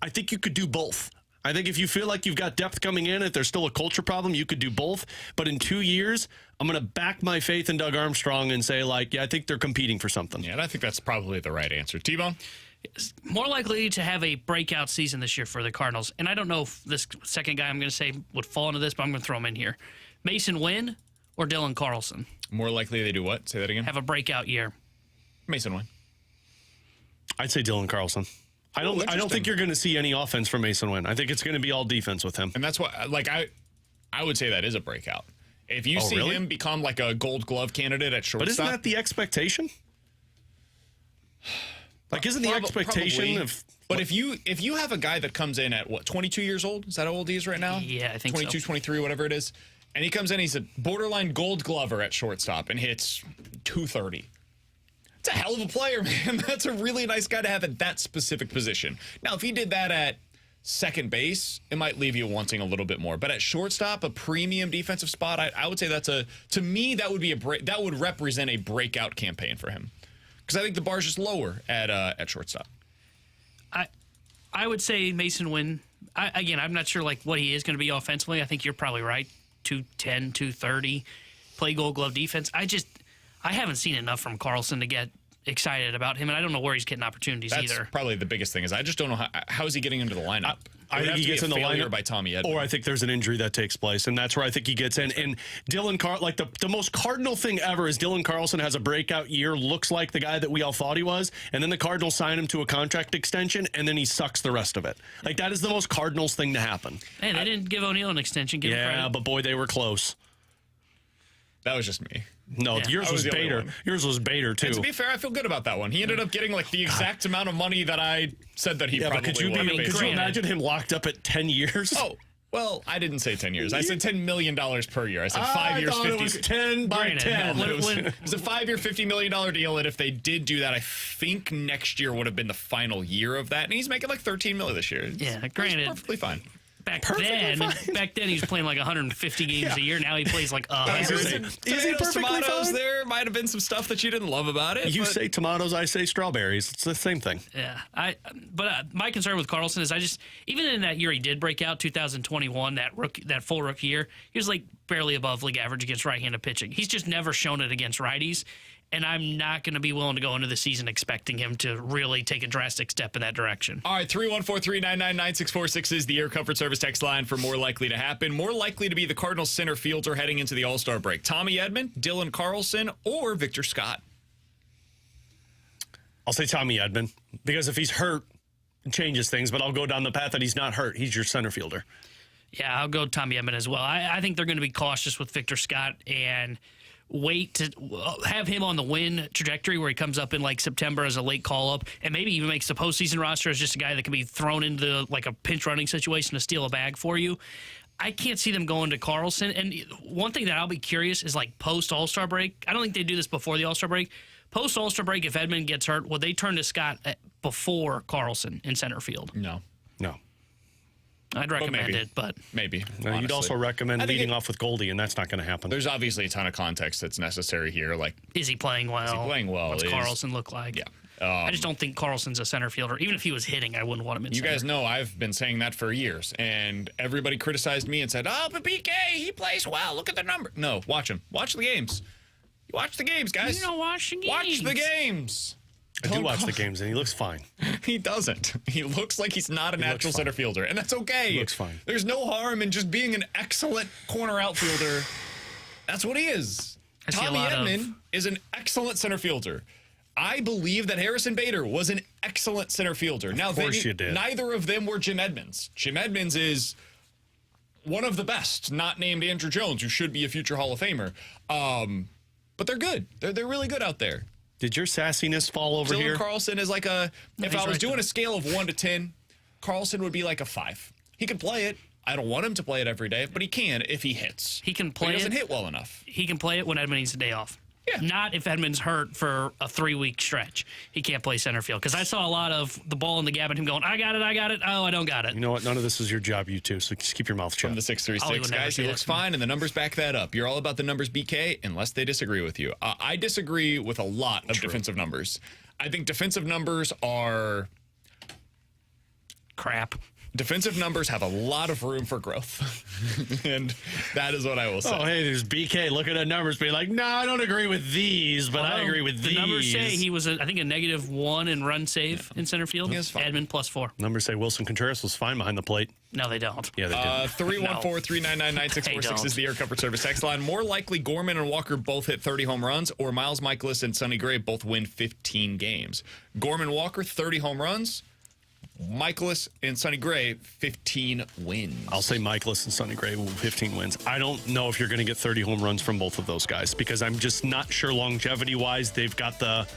[SPEAKER 3] I think you could do both. I think if you feel like you've got depth coming in, if there's still a culture problem, you could do both. But in 2 years, I'm going to back my faith in Doug Armstrong and say, I think they're competing for something.
[SPEAKER 2] Yeah, and I think that's probably the right answer. T-Bone?
[SPEAKER 4] More likely to have a breakout season this year for the Cardinals. And I don't know if this second guy I'm going to say would fall into this, but I'm going to throw him in here. Mason Wynn or Dylan Carlson?
[SPEAKER 2] More likely they do what? Say that again?
[SPEAKER 4] Have a breakout year.
[SPEAKER 2] Mason Wynn.
[SPEAKER 3] I'd say Dylan Carlson. I don't think you're going to see any offense from Mason Wynn. I think it's going to be all defense with him.
[SPEAKER 2] And that's why, I would say that is a breakout. If you see him become like a Gold Glove candidate at shortstop.
[SPEAKER 3] But isn't that the expectation? Isn't the expectation of...
[SPEAKER 2] But if you have a guy that comes in at, 22 years old? Is that how old he is right now?
[SPEAKER 4] Yeah, I think
[SPEAKER 2] 22, 23, whatever it is. And he comes in, he's a borderline Gold Glover at shortstop and hits 230. It's a hell of a player, man. That's a really nice guy to have at that specific position. Now, if he did that at second base, it might leave you wanting a little bit more. But at shortstop, a premium defensive spot, I would say to me, that would be that would represent a breakout campaign for him. Because I think the bar's just lower at shortstop.
[SPEAKER 4] I would say Mason Wynn. I'm not sure what he is going to be offensively. I think you're probably right. 210, 230, play Gold Glove defense. I haven't seen enough from Carlson to get excited about him, and I don't know where he's getting opportunities either.
[SPEAKER 2] That's probably the biggest thing is I just don't know how is he getting into the lineup.
[SPEAKER 3] I think he gets in the lineup
[SPEAKER 2] by Tommy Edman.
[SPEAKER 3] Or I think there's an injury that takes place, and that's where I think he gets in. And Dylan the most Cardinal thing ever is Dylan Carlson has a breakout year, looks like the guy that we all thought he was, and then the Cardinals sign him to a contract extension, and then he sucks the rest of it. That is the most Cardinals thing to happen.
[SPEAKER 4] Hey, they didn't give O'Neill an extension. Give him credit.
[SPEAKER 3] But boy, they were close.
[SPEAKER 2] That was just me.
[SPEAKER 3] No, yours was Bader. Yours was Bader, too.
[SPEAKER 2] And to be fair, I feel good about that one. He ended up getting the exact amount of money that I said that he probably would.
[SPEAKER 3] Could you imagine him locked up at 10 years?
[SPEAKER 2] Oh, well, I didn't say 10 years. I said $10 million per year. I said 5 years, 50.
[SPEAKER 3] It was 10 by 10.
[SPEAKER 2] It was a 5-year, $50 million deal, and if they did do that, I think next year would have been the final year of that, and he's making $13 million this year.
[SPEAKER 4] Yeah, granted.
[SPEAKER 2] Perfectly fine.
[SPEAKER 4] Back then he was playing 150 games a year. Now he plays 100.
[SPEAKER 3] Is he perfectly
[SPEAKER 2] tomatoes
[SPEAKER 3] fine?
[SPEAKER 2] There might have been some stuff that you didn't love about it.
[SPEAKER 3] You say tomatoes, I say strawberries. It's the same thing.
[SPEAKER 4] Yeah, but my concern with Carlson is even in that year he did break out, 2021, that full rookie year, he was barely above league average against right-handed pitching. He's just never shown it against righties. And I'm not going to be willing to go into the season expecting him to really take a drastic step in that direction.
[SPEAKER 2] All right, 314-399-9646 is the Air Comfort Service text line for more likely to happen. More likely to be the Cardinals center fielder heading into the All-Star break. Tommy Edman, Dylan Carlson, or Victor Scott?
[SPEAKER 3] I'll say Tommy Edman, because if he's hurt, it changes things, but I'll go down the path that he's not hurt. He's your center fielder.
[SPEAKER 4] Yeah, I'll go Tommy Edman as well. I think they're going to be cautious with Victor Scott and wait to have him on the win trajectory where he comes up in September as a late call-up and maybe even makes the postseason roster as just a guy that can be thrown into a pinch running situation to steal a bag for you. I can't see them going to Carlson. And one thing that I'll be curious is post All-Star break. I don't think they do this before the All-Star break. Post All-Star break, if Edman gets hurt, would they turn to Scott before Carlson in center field?
[SPEAKER 2] No.
[SPEAKER 4] I'd recommend it, but
[SPEAKER 2] maybe.
[SPEAKER 3] You'd also recommend leading off with Goldie, and that's not going to happen.
[SPEAKER 2] There's obviously a ton of context that's necessary here.
[SPEAKER 4] Is he playing well? What's Carlson look like?
[SPEAKER 2] Yeah.
[SPEAKER 4] I just don't think Carlson's a center fielder. Even if he was hitting, I wouldn't want him in center.
[SPEAKER 2] You guys know I've been saying that for years, and everybody criticized me and said, but PK, he plays well. Look at the number. No, watch him. Watch the games. Watch the games, guys.
[SPEAKER 4] You don't watch the games.
[SPEAKER 2] Watch the games.
[SPEAKER 3] I do watch the games, and he looks fine.
[SPEAKER 2] He doesn't. He looks like he's not a natural center fielder, and that's okay.
[SPEAKER 3] He looks fine.
[SPEAKER 2] There's no harm in just being an excellent corner outfielder. That's what he is. Tommy Edman is an excellent center fielder. I believe that Harrison Bader was an excellent center fielder. Now,
[SPEAKER 3] of course you did.
[SPEAKER 2] Neither of them were Jim Edmonds. Jim Edmonds is one of the best, not named Andrew Jones, who should be a future Hall of Famer. But they're good. They're really good out there.
[SPEAKER 3] Did your sassiness fall over
[SPEAKER 2] Dylan
[SPEAKER 3] here?
[SPEAKER 2] Carlson is like a, if I was
[SPEAKER 4] right
[SPEAKER 2] doing
[SPEAKER 4] there.
[SPEAKER 2] a scale of 1 to 10, Carlson would be like a 5. He can play it. I don't want him to play it every day, but he can if he hits.
[SPEAKER 4] He can
[SPEAKER 2] But
[SPEAKER 4] play
[SPEAKER 2] he doesn't
[SPEAKER 4] it.
[SPEAKER 2] hit well enough.
[SPEAKER 4] He can play it when Edmund needs a day off.
[SPEAKER 2] Yeah.
[SPEAKER 4] Not if Edmund's hurt for a 3-week stretch. He can't play center field. Because I saw a lot of the ball in the gap and him going, I got it. Oh, I don't got it.
[SPEAKER 3] You know what? None of this is your job, you two, so just keep your mouth shut.
[SPEAKER 2] From the
[SPEAKER 4] Ollie
[SPEAKER 2] 636
[SPEAKER 4] would never
[SPEAKER 2] guys, he
[SPEAKER 4] say
[SPEAKER 2] looks
[SPEAKER 4] that to me.
[SPEAKER 2] fine, and the numbers back that up. You're all about the numbers, BK, unless they disagree with you. I disagree with a lot of defensive numbers. I think defensive numbers
[SPEAKER 4] Crap.
[SPEAKER 2] Defensive numbers have a lot of room for growth, and that is what I will say.
[SPEAKER 3] Oh, hey, there's BK looking at numbers being like, no, I don't agree with these, but I agree with
[SPEAKER 4] the
[SPEAKER 3] these.
[SPEAKER 4] numbers say he was, I think, a -1 in run save in center field.
[SPEAKER 2] He is fine.
[SPEAKER 4] Edmund +4.
[SPEAKER 3] Numbers say Wilson Contreras was fine behind the plate.
[SPEAKER 4] No, they don't.
[SPEAKER 3] Yeah, they did.
[SPEAKER 2] 314-399-9646 is the Air Comfort Service text line. More likely, Gorman and Walker both hit 30 home runs, or Miles Mikolas and Sonny Gray both win 15 games. Gorman Walker, 30 home runs. Mikolas and Sonny Gray, 15 wins.
[SPEAKER 3] I'll say Mikolas and Sonny Gray will 15 wins. I don't know if you're going to get 30 home runs from both of those guys because I'm just not sure longevity-wise they've got the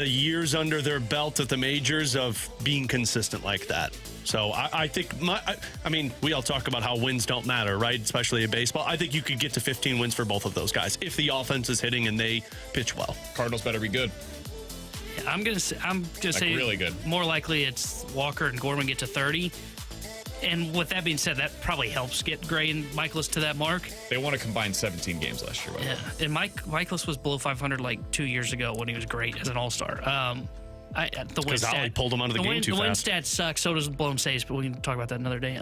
[SPEAKER 3] years under their belt at the majors of being consistent like that. So I think, I mean, we all talk about how wins don't matter, right? Especially in baseball. I think you could get to 15 wins for both of those guys if the offense is hitting and they pitch well.
[SPEAKER 2] Cardinals better be good.
[SPEAKER 4] I'm gonna say
[SPEAKER 2] really good.
[SPEAKER 4] More likely it's Walker and Gorman get to 30. And with that being said, that probably helps get Gray and Mikolas to that mark.
[SPEAKER 2] They won a combined 17 games last year, by the way.
[SPEAKER 4] Yeah. And Mikolas was below 500 like 2 years ago when he was great as an all-star. The win
[SPEAKER 3] Because Ollie pulled him out of the game too
[SPEAKER 4] The win
[SPEAKER 3] fast.
[SPEAKER 4] stats suck. So does blown saves, but we can talk about that another day.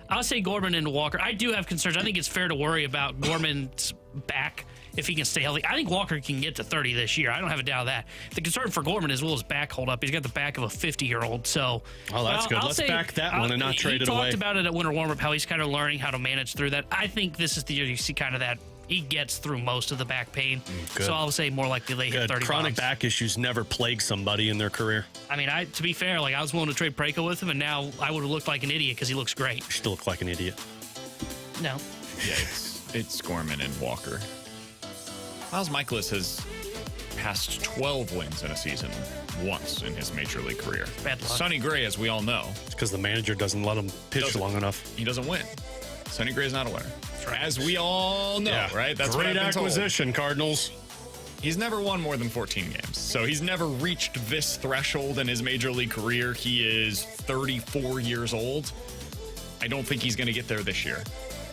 [SPEAKER 4] I'll say Gorman and Walker. I do have concerns. I think it's fair to worry about Gorman's back if he can stay healthy. I think Walker can get to 30 this year. I don't have a doubt of that. The concern for Gorman is will his back hold up. He's got the back of a 50-year-old. So,
[SPEAKER 3] Oh, that's good. Let's back that one and not trade it away.
[SPEAKER 4] He talked about it at winter warm-up, how he's kind of learning how to manage through that. I think this is the year you see kind of that. He gets through most of the back pain.
[SPEAKER 3] Good.
[SPEAKER 4] So I'll say more likely they hit
[SPEAKER 3] Good.
[SPEAKER 4] 30
[SPEAKER 3] Chronic
[SPEAKER 4] bucks.
[SPEAKER 3] back issues never plague somebody in their career.
[SPEAKER 4] I mean, to be fair, like I was willing to trade Preco with him, and now I would have looked like an idiot because he looks great.
[SPEAKER 3] You still look like an idiot.
[SPEAKER 4] No.
[SPEAKER 2] Yeah, it's Gorman and Walker. Miles Mikolas has passed 12 wins in a season once in his major league career.
[SPEAKER 4] Bad luck.
[SPEAKER 2] Sonny Gray, as we all know,
[SPEAKER 3] It's because the manager doesn't let him pitch
[SPEAKER 2] Doesn't.
[SPEAKER 3] long enough.
[SPEAKER 2] he doesn't win. Sonny Gray is not a winner. As we all know, right? That's what
[SPEAKER 3] Great
[SPEAKER 2] I've been told.
[SPEAKER 3] acquisition, Cardinals.
[SPEAKER 2] He's never won more than 14 games. So he's never reached this threshold in his major league career. He is 34 years old. I don't think he's going to get there this year.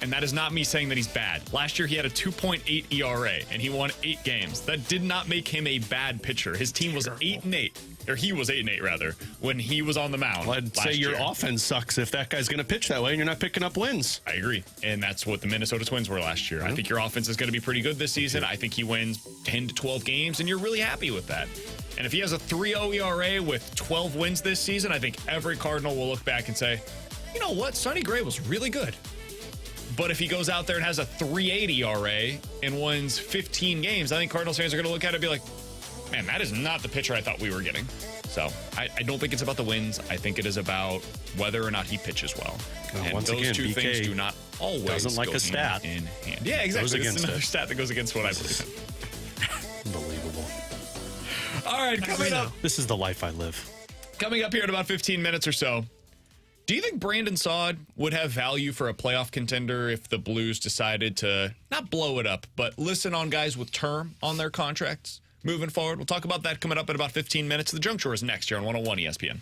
[SPEAKER 2] And that is not me saying that he's bad. Last year, he had a 2.8 ERA, and he won 8 games. That did not make him a bad pitcher. His team was 8-8, or he was 8-8, rather, when he was on the mound.
[SPEAKER 3] Well, I'd say
[SPEAKER 2] last
[SPEAKER 3] your
[SPEAKER 2] year.
[SPEAKER 3] offense sucks if that guy's going to pitch that way and you're not picking up wins.
[SPEAKER 2] I agree. And that's what the Minnesota Twins were last year. I think your offense is going to be pretty good this season. I think he wins 10 to 12 games, and you're really happy with that. And if he has a 3.0 ERA with 12 wins this season, I think every Cardinal will look back and say, you know what? Sonny Gray was really good. But if he goes out there and has a 3.8 ERA and wins 15 games, I think Cardinals fans are going to look at it and be like, man, that is not the pitcher I thought we were getting. So I don't think it's about the wins. I think it is about whether or not he pitches well. And
[SPEAKER 3] once
[SPEAKER 2] those
[SPEAKER 3] again,
[SPEAKER 2] two
[SPEAKER 3] BK
[SPEAKER 2] things do not always
[SPEAKER 3] doesn't like
[SPEAKER 2] go
[SPEAKER 3] a stat.
[SPEAKER 2] hand in hand. Yeah, exactly.
[SPEAKER 3] Goes
[SPEAKER 2] This is
[SPEAKER 3] against
[SPEAKER 2] another
[SPEAKER 3] it.
[SPEAKER 2] stat that goes against what I believe in.
[SPEAKER 3] Unbelievable.
[SPEAKER 2] All right, coming up.
[SPEAKER 3] This is the life I live.
[SPEAKER 2] Coming up here in about 15 minutes or so, do you think Brandon Saad would have value for a playoff contender if the Blues decided to not blow it up, but listen on guys with term on their contracts moving forward? We'll talk about that coming up in about 15 minutes. The Junk Drawer is next here on 101 ESPN.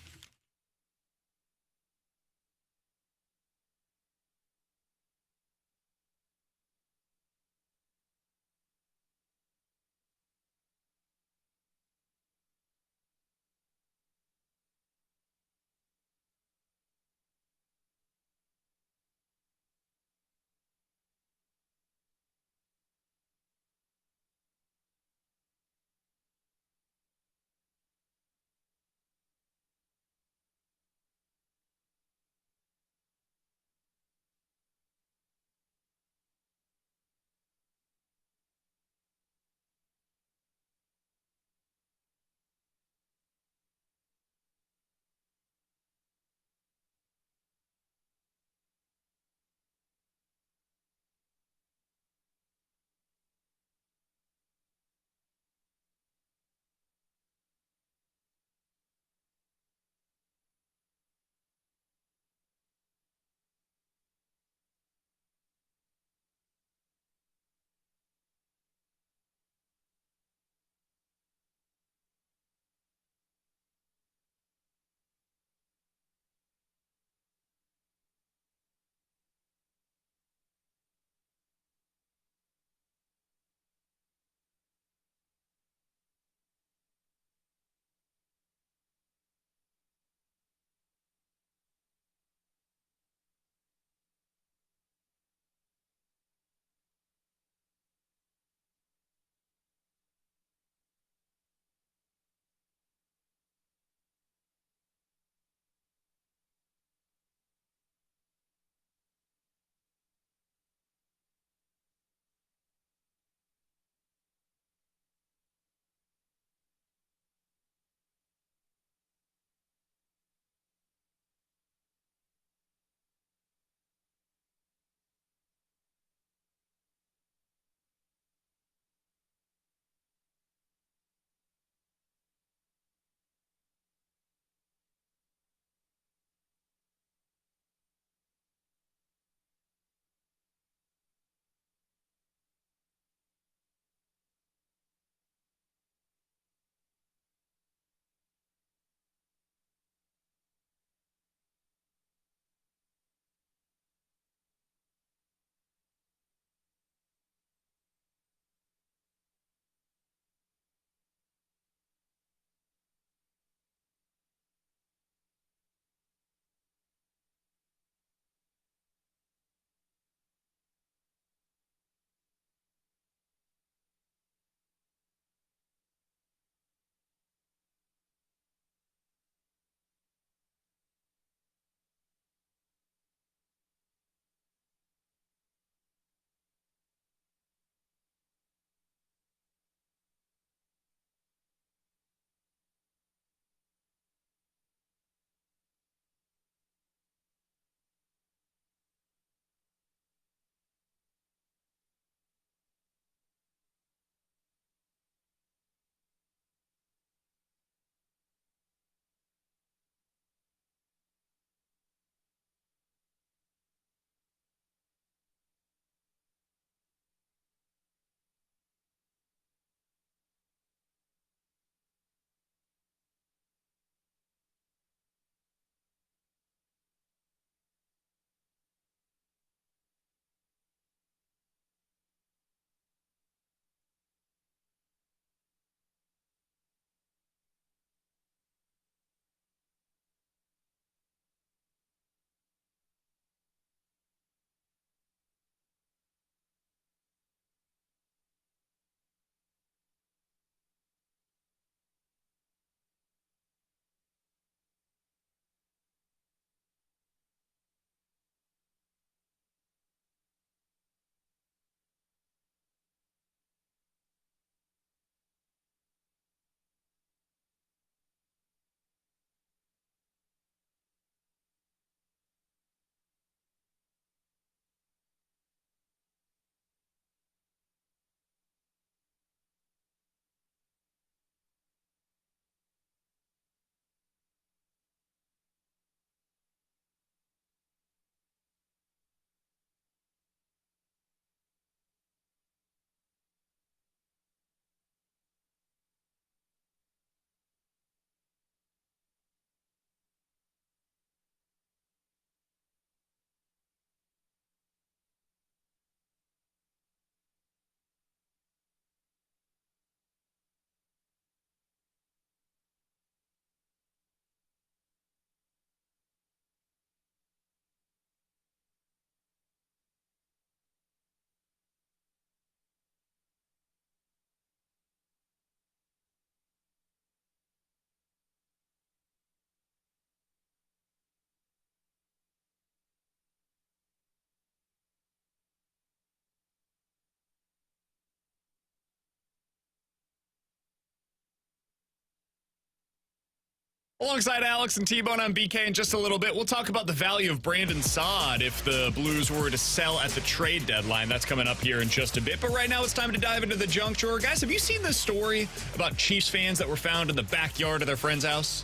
[SPEAKER 2] Alongside Alex and T-Bone, I'm BK. In just a little bit, we'll talk about the value of Brandon Saad if the Blues were to sell at the trade deadline. That's coming up here in just a bit. But right now, it's time to dive into the junk drawer. Guys, have you seen this story about Chiefs fans that were found in the backyard of their friend's house?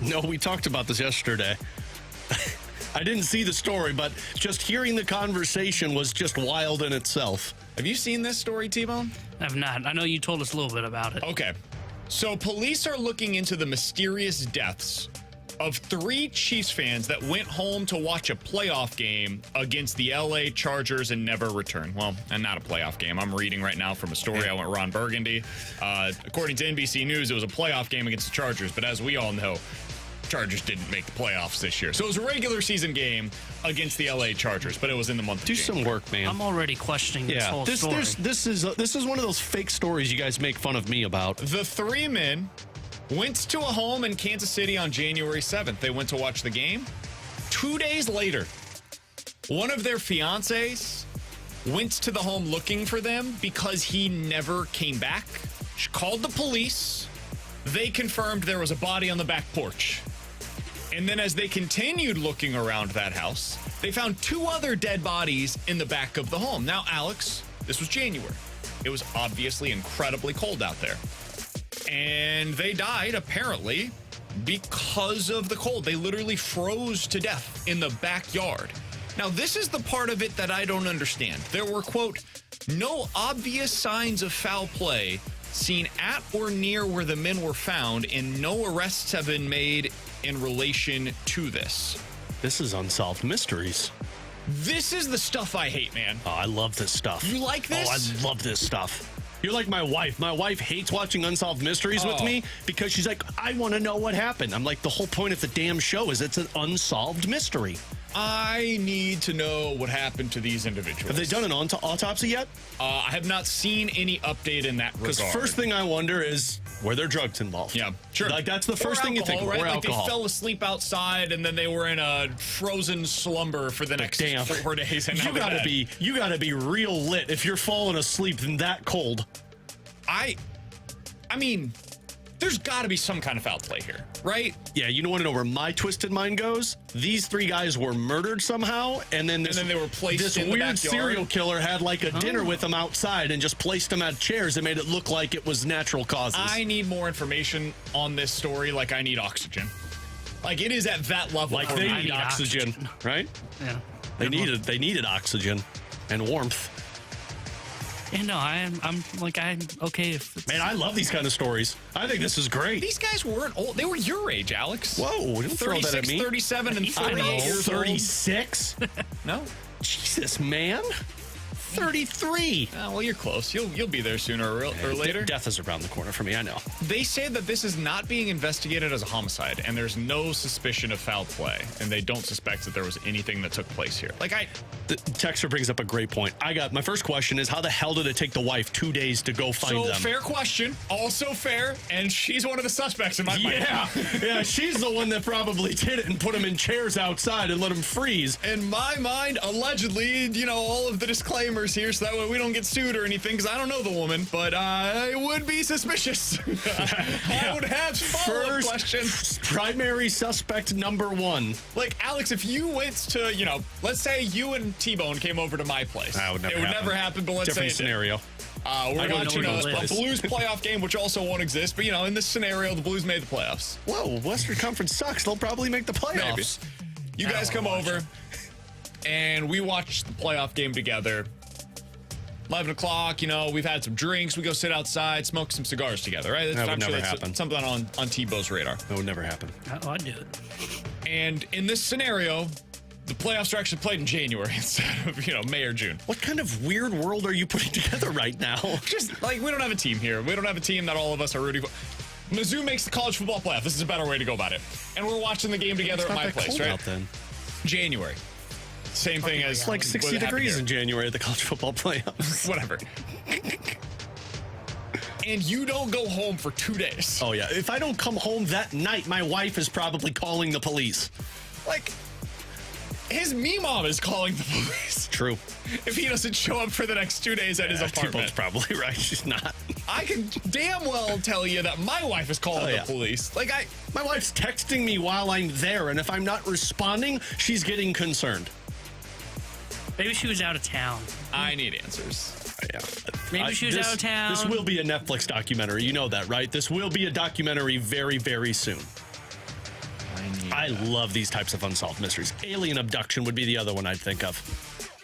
[SPEAKER 3] No, we talked about this yesterday. I didn't see the story, but just hearing the conversation was just wild in itself.
[SPEAKER 2] Have you seen this story, T-Bone?
[SPEAKER 4] I've not. I know you told us a little bit about it.
[SPEAKER 2] Okay. So police are looking into the mysterious deaths of 3 Chiefs fans that went home to watch a playoff game against the LA Chargers and never returned. Well, and not a playoff game. I'm reading right now from a story. I went Ron Burgundy. According to NBC News, it was a playoff game against the Chargers. But as we all know, Chargers didn't make the playoffs this year. So it was a regular season game against the LA Chargers, but it was in the month of
[SPEAKER 3] Do
[SPEAKER 2] January.
[SPEAKER 3] some work, man.
[SPEAKER 4] I'm already questioning this whole story.
[SPEAKER 3] This is one of those fake stories you guys make fun of me about.
[SPEAKER 2] The 3 men went to a home in Kansas City on January 7th. They went to watch the game. 2 days later, one of their fiancés went to the home looking for them because he never came back. She called the police. They confirmed there was a body on the back porch. And then as they continued looking around that house, they found 2 other dead bodies in the back of the home. Now, Alex, this was January. It was obviously incredibly cold out there. And they died, apparently, because of the cold. They literally froze to death in the backyard. Now, this is the part of it that I don't understand. There were, quote, no obvious signs of foul play seen at or near where the men were found, and no arrests have been made in relation to this.
[SPEAKER 3] This is Unsolved Mysteries.
[SPEAKER 2] This is the stuff I hate, man.
[SPEAKER 3] Oh, I love this stuff.
[SPEAKER 2] You like this?
[SPEAKER 3] Oh, I love this stuff. You're like my wife. My wife hates watching Unsolved Mysteries with me because she's like, I want to know what happened. I'm like, the whole point of the damn show is it's an unsolved mystery.
[SPEAKER 2] I need to know what happened to these individuals.
[SPEAKER 3] Have they done an autopsy yet?
[SPEAKER 2] I have not seen any update in that regard.
[SPEAKER 3] Because first thing I wonder is, were there drugs involved?
[SPEAKER 2] Yeah, sure.
[SPEAKER 3] Like, that's the first thing you think of.
[SPEAKER 2] Right?
[SPEAKER 3] Or
[SPEAKER 2] Like
[SPEAKER 3] alcohol.
[SPEAKER 2] they fell asleep outside and then they were in a frozen slumber for the next 4 days. And
[SPEAKER 3] you gotta be real lit if you're falling asleep in that cold.
[SPEAKER 2] I mean, there's got to be some kind of foul play here, right?
[SPEAKER 3] Yeah, you don't want to know where my twisted mind goes. These 3 guys were murdered somehow, and then
[SPEAKER 2] they were placed
[SPEAKER 3] this
[SPEAKER 2] in the
[SPEAKER 3] weird
[SPEAKER 2] backyard.
[SPEAKER 3] serial killer had like a dinner with them outside and just placed them at chairs and made it look like it was natural causes.
[SPEAKER 2] I need more information on this story. Like I need oxygen. Like it is at that level.
[SPEAKER 3] like
[SPEAKER 2] for
[SPEAKER 3] they
[SPEAKER 2] me.
[SPEAKER 3] need oxygen, right?
[SPEAKER 4] Yeah.
[SPEAKER 3] They needed oxygen and warmth.
[SPEAKER 4] Yeah, no, I'm okay if it's,
[SPEAKER 3] Man, I love these kind of stories. I think this is great.
[SPEAKER 2] These guys weren't old. They were your age, Alex.
[SPEAKER 3] Whoa, don't throw that at
[SPEAKER 2] 36,
[SPEAKER 3] me.
[SPEAKER 2] 37, and
[SPEAKER 4] I
[SPEAKER 2] 38
[SPEAKER 4] know.
[SPEAKER 2] years old.
[SPEAKER 3] 36?
[SPEAKER 2] No?
[SPEAKER 3] Jesus, man. 33.
[SPEAKER 2] Well, you're close. You'll be there sooner or later.
[SPEAKER 3] Death is around the corner for me, I know.
[SPEAKER 2] They say that this is not being investigated as a homicide, and there's no suspicion of foul play, and they don't suspect that there was anything that took place here.
[SPEAKER 3] The texter brings up a great point. My first question is, how the hell did it take the wife 2 days to go find them?
[SPEAKER 2] Fair question. Also fair, and she's one of the suspects in my mind.
[SPEAKER 3] Yeah, she's the one that probably did it and put them in chairs outside and let them freeze.
[SPEAKER 2] In my mind, allegedly, all of the disclaimers here, so that way we don't get sued or anything, because I don't know the woman, but I would be suspicious. I would have follow-up questions.
[SPEAKER 3] Primary suspect number 1.
[SPEAKER 2] Like, Alex, if you went to, let's say you and T-Bone came over to my place.
[SPEAKER 3] That would never
[SPEAKER 2] It would
[SPEAKER 3] happen.
[SPEAKER 2] never happen, but let's
[SPEAKER 3] Different
[SPEAKER 2] say it did.
[SPEAKER 3] scenario.
[SPEAKER 2] We're watching
[SPEAKER 4] know
[SPEAKER 2] a
[SPEAKER 4] where it is.
[SPEAKER 2] Blues playoff game, which also won't exist, but, in this scenario, the Blues made the playoffs.
[SPEAKER 3] Whoa, Western Conference sucks. They'll probably make the playoffs.
[SPEAKER 2] Maybe. You guys come over, and we watch the playoff game together. 11 o'clock, we've had some drinks. We go sit outside, smoke some cigars together, right?
[SPEAKER 3] That would
[SPEAKER 2] I'm sure
[SPEAKER 3] never
[SPEAKER 2] that's
[SPEAKER 3] happen.
[SPEAKER 2] Something on T-Bo's radar.
[SPEAKER 3] That would never happen.
[SPEAKER 4] oh, I'd do it.
[SPEAKER 2] And in this scenario, the playoffs are actually played in January instead of, May or June.
[SPEAKER 3] What kind of weird world are you putting together right now?
[SPEAKER 2] Just, we don't have a team here. We don't have a team that all of us are rooting for. Mizzou makes the college football playoff. This is a better way to go about it. And we're watching the game together at my place, right?
[SPEAKER 3] Out then.
[SPEAKER 2] January. Same thing as
[SPEAKER 3] It's like 60
[SPEAKER 2] what happened
[SPEAKER 3] degrees
[SPEAKER 2] here.
[SPEAKER 3] in January at the college football playoffs.
[SPEAKER 2] Whatever. And you don't go home for 2 days.
[SPEAKER 3] Oh, yeah. If I don't come home that night, my wife is probably calling the police.
[SPEAKER 2] Like, his mom is calling the police.
[SPEAKER 3] True.
[SPEAKER 2] If he doesn't show up for the next 2 days at his apartment.
[SPEAKER 3] T-Bone's probably right. She's not.
[SPEAKER 2] I can damn well tell you that my wife is calling the police.
[SPEAKER 3] My wife's texting me while I'm there, and if I'm not responding, she's getting concerned.
[SPEAKER 4] Maybe she was out of town.
[SPEAKER 2] I need answers.
[SPEAKER 3] Yeah.
[SPEAKER 4] Maybe she was out of town.
[SPEAKER 3] This will be a Netflix documentary. You know that, right? This will be a documentary very, very soon. I love these types of unsolved mysteries. Alien abduction would be the other one I'd think of.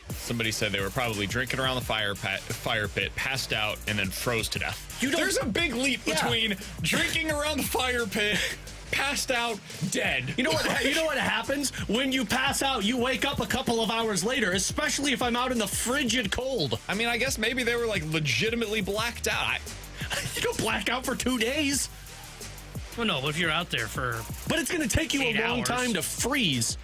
[SPEAKER 2] Somebody said they were probably drinking around the fire pit, passed out, and then froze to death. There's a big leap between drinking around the fire pit, passed out, dead.
[SPEAKER 3] You know what happens? When you pass out, you wake up a couple of hours later, especially if I'm out in the frigid cold.
[SPEAKER 2] I mean, I guess maybe they were legitimately blacked out.
[SPEAKER 3] You don't black out for 2 days.
[SPEAKER 4] Well, no, if you're out there for...
[SPEAKER 3] But it's going to take you a long time to freeze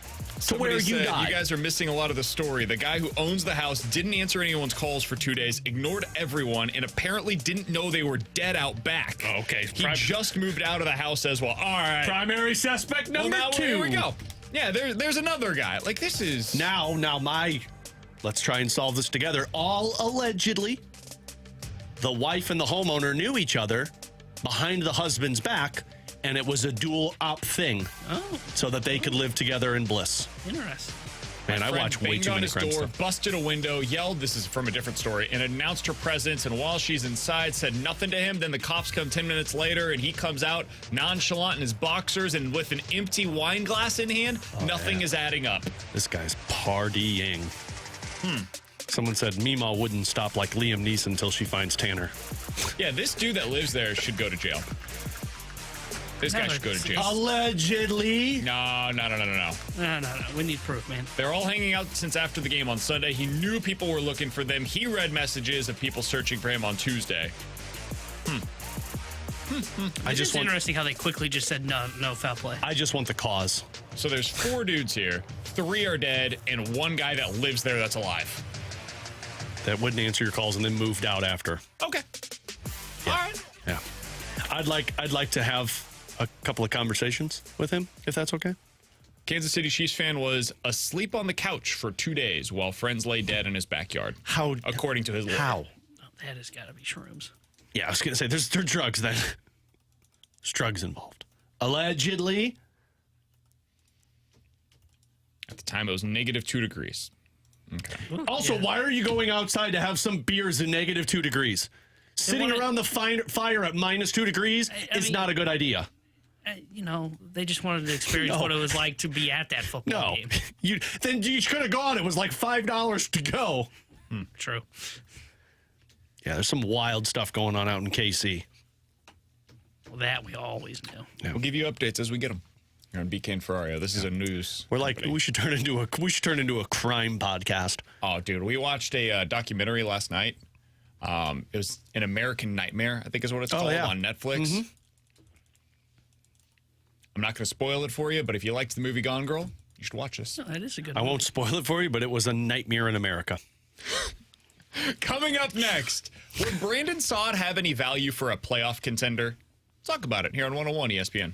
[SPEAKER 3] to where you die.
[SPEAKER 2] You guys are missing a lot of the story. The guy who owns the house didn't answer anyone's calls for 2 days, ignored everyone, and apparently didn't know they were dead out back.
[SPEAKER 3] Okay.
[SPEAKER 2] He just moved out of the house as well. All right.
[SPEAKER 3] Primary suspect number 2.
[SPEAKER 2] Here we go. Yeah, there's another guy. This is...
[SPEAKER 3] Now let's try and solve this together. All allegedly, the wife and the homeowner knew each other behind the husband's back, and it was a dual op thing. So that they could live together in bliss.
[SPEAKER 4] Interesting.
[SPEAKER 3] Man, I watch way too many crime stuff.
[SPEAKER 2] Busted a window, yelled, this is from a different story, and announced her presence, and while she's inside, said nothing to him. Then the cops come 10 minutes later, and he comes out nonchalant in his boxers and with an empty wine glass in hand. Nothing is adding up.
[SPEAKER 3] This guy's partying. Someone said Mima wouldn't stop like Liam Neeson until she finds Tanner.
[SPEAKER 2] Yeah, this dude that lives there should go to jail. This guy should go to jail.
[SPEAKER 3] Allegedly.
[SPEAKER 2] No.
[SPEAKER 4] No. We need proof, man.
[SPEAKER 2] They're all hanging out since after the game on Sunday. He knew people were looking for them. He read messages of people searching for him on Tuesday.
[SPEAKER 4] It's interesting how they quickly just said no foul play.
[SPEAKER 3] I just want the cause.
[SPEAKER 2] So there's 4 dudes here. 3 are dead, and 1 guy that lives there that's alive.
[SPEAKER 3] That wouldn't answer your calls and then moved out after.
[SPEAKER 2] Okay.
[SPEAKER 3] Yeah.
[SPEAKER 2] All right.
[SPEAKER 3] Yeah. I'd like to have a couple of conversations with him, if that's okay.
[SPEAKER 2] Kansas City Chiefs fan was asleep on the couch for 2 days while friends lay dead in his backyard.
[SPEAKER 3] How?
[SPEAKER 2] According to his lawyer.
[SPEAKER 3] How?
[SPEAKER 4] That has got to be shrooms.
[SPEAKER 3] Yeah, I was going to say, there's drugs then. There's drugs involved. Allegedly.
[SPEAKER 2] At the time, it was -2 degrees. Okay.
[SPEAKER 3] Also, why are you going outside to have some beers in -2 degrees? Sitting around the fire at -2 degrees is not a good idea.
[SPEAKER 4] They just wanted to experience what it was like to be at that football game.
[SPEAKER 3] You could have gone. It was like $5 to go.
[SPEAKER 4] True.
[SPEAKER 3] Yeah, there's some wild stuff going on out in KC.
[SPEAKER 4] Well, that we always knew.
[SPEAKER 3] Yeah.
[SPEAKER 2] We'll give you updates as we get them. Here on BK and Ferrario. This is a news.
[SPEAKER 3] We're like, we should turn into a crime podcast.
[SPEAKER 2] Oh, dude, we watched a documentary last night. It was An American Nightmare, I think is what it's called, on Netflix.
[SPEAKER 3] Mm-hmm.
[SPEAKER 2] I'm not going to spoil it for you, but if you liked the movie Gone Girl, you should watch this.
[SPEAKER 4] No, that is a good
[SPEAKER 3] I won't spoil it for you, but it was a nightmare in America.
[SPEAKER 2] Coming up next, would Brandon Saad have any value for a playoff contender? Let's talk about it here on 101 ESPN.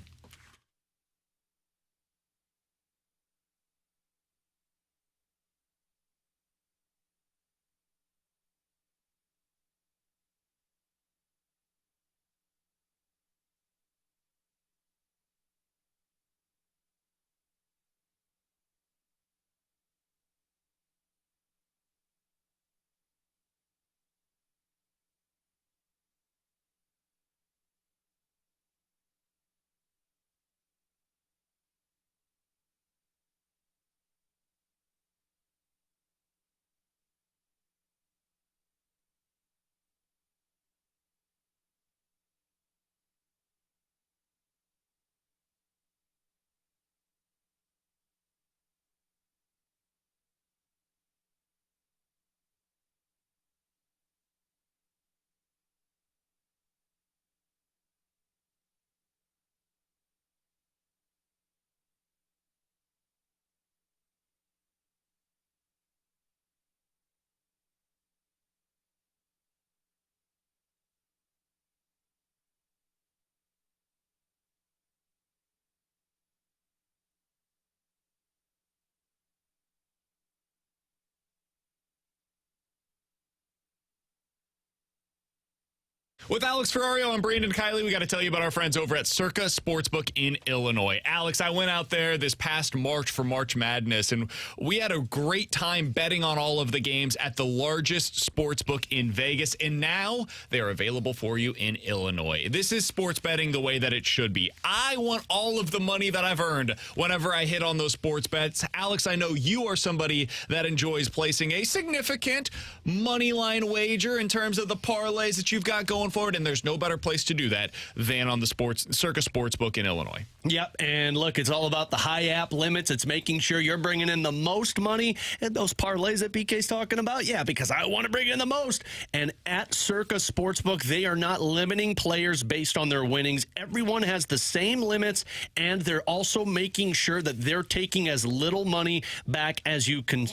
[SPEAKER 2] With Alex Ferrario, I'm Brandon Kiley. We got to tell you about our friends over at Circa Sportsbook in Illinois. Alex, I went out there this past March for March Madness, and we had a great time betting on all of the games at the largest sportsbook in Vegas, and now they're available for you in Illinois. This is sports betting the way that it should be. I want all of the money that I've earned whenever I hit on those sports bets. Alex, I know you are somebody that enjoys placing a significant money line wager in terms of the parlays that you've got going forward, and there's no better place to do that than on the Circa Sportsbook in Illinois.
[SPEAKER 3] Yep, and look, it's all about the high app limits. It's making sure you're bringing in the most money. And those parlays that BK's talking about, yeah, because I want to bring in the most. And at Circa Sportsbook, they are not limiting players based on their winnings. Everyone has the same limits, and they're also making sure that they're taking as little money back as you can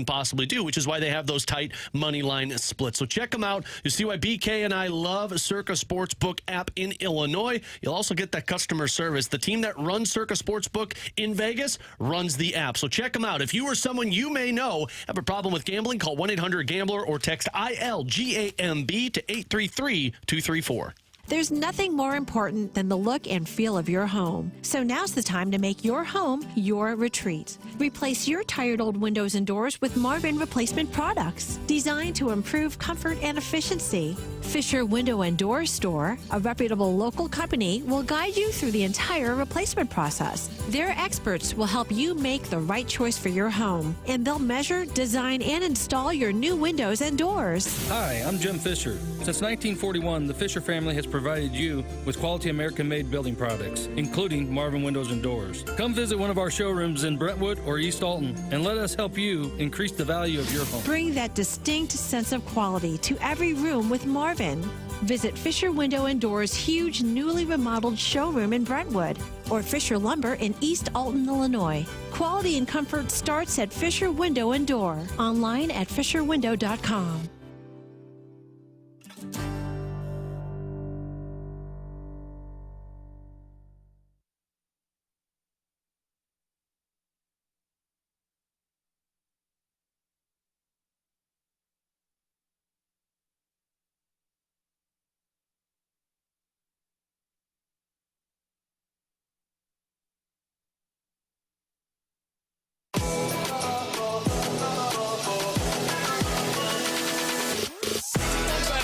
[SPEAKER 3] possibly do, which is why they have those tight money line splits. So check them out. You see why BK and I love Circa Sportsbook app in Illinois. You'll also get that customer service. The team that runs Circa Sportsbook in Vegas runs the app. So check them out. If you or someone you may know have a problem with gambling, call 1-800-GAMBLER or text ILGAMB to 833-234.
[SPEAKER 6] There's nothing more important than the look and feel of your home. So now's the time to make your home your retreat. Replace your tired old windows and doors with Marvin replacement products designed to improve comfort and efficiency. Fisher Window and Door Store, a reputable local company, will guide you through the entire replacement process. Their experts will help you make the right choice for your home, and they'll measure, design, and install your new windows and doors.
[SPEAKER 7] Hi, I'm Jim Fisher. Since 1941, the Fisher family has provided you with quality American-made building products, including Marvin Windows and Doors. Come visit one of our showrooms in Brentwood or East Alton, and let us help you increase the value of your home.
[SPEAKER 6] Bring that distinct sense of quality to every room with Marvin. Visit Fisher Window and Doors' huge, newly remodeled showroom in Brentwood, or Fisher Lumber in East Alton, Illinois. Quality and comfort starts at Fisher Window and Door. Online at fisherwindow.com.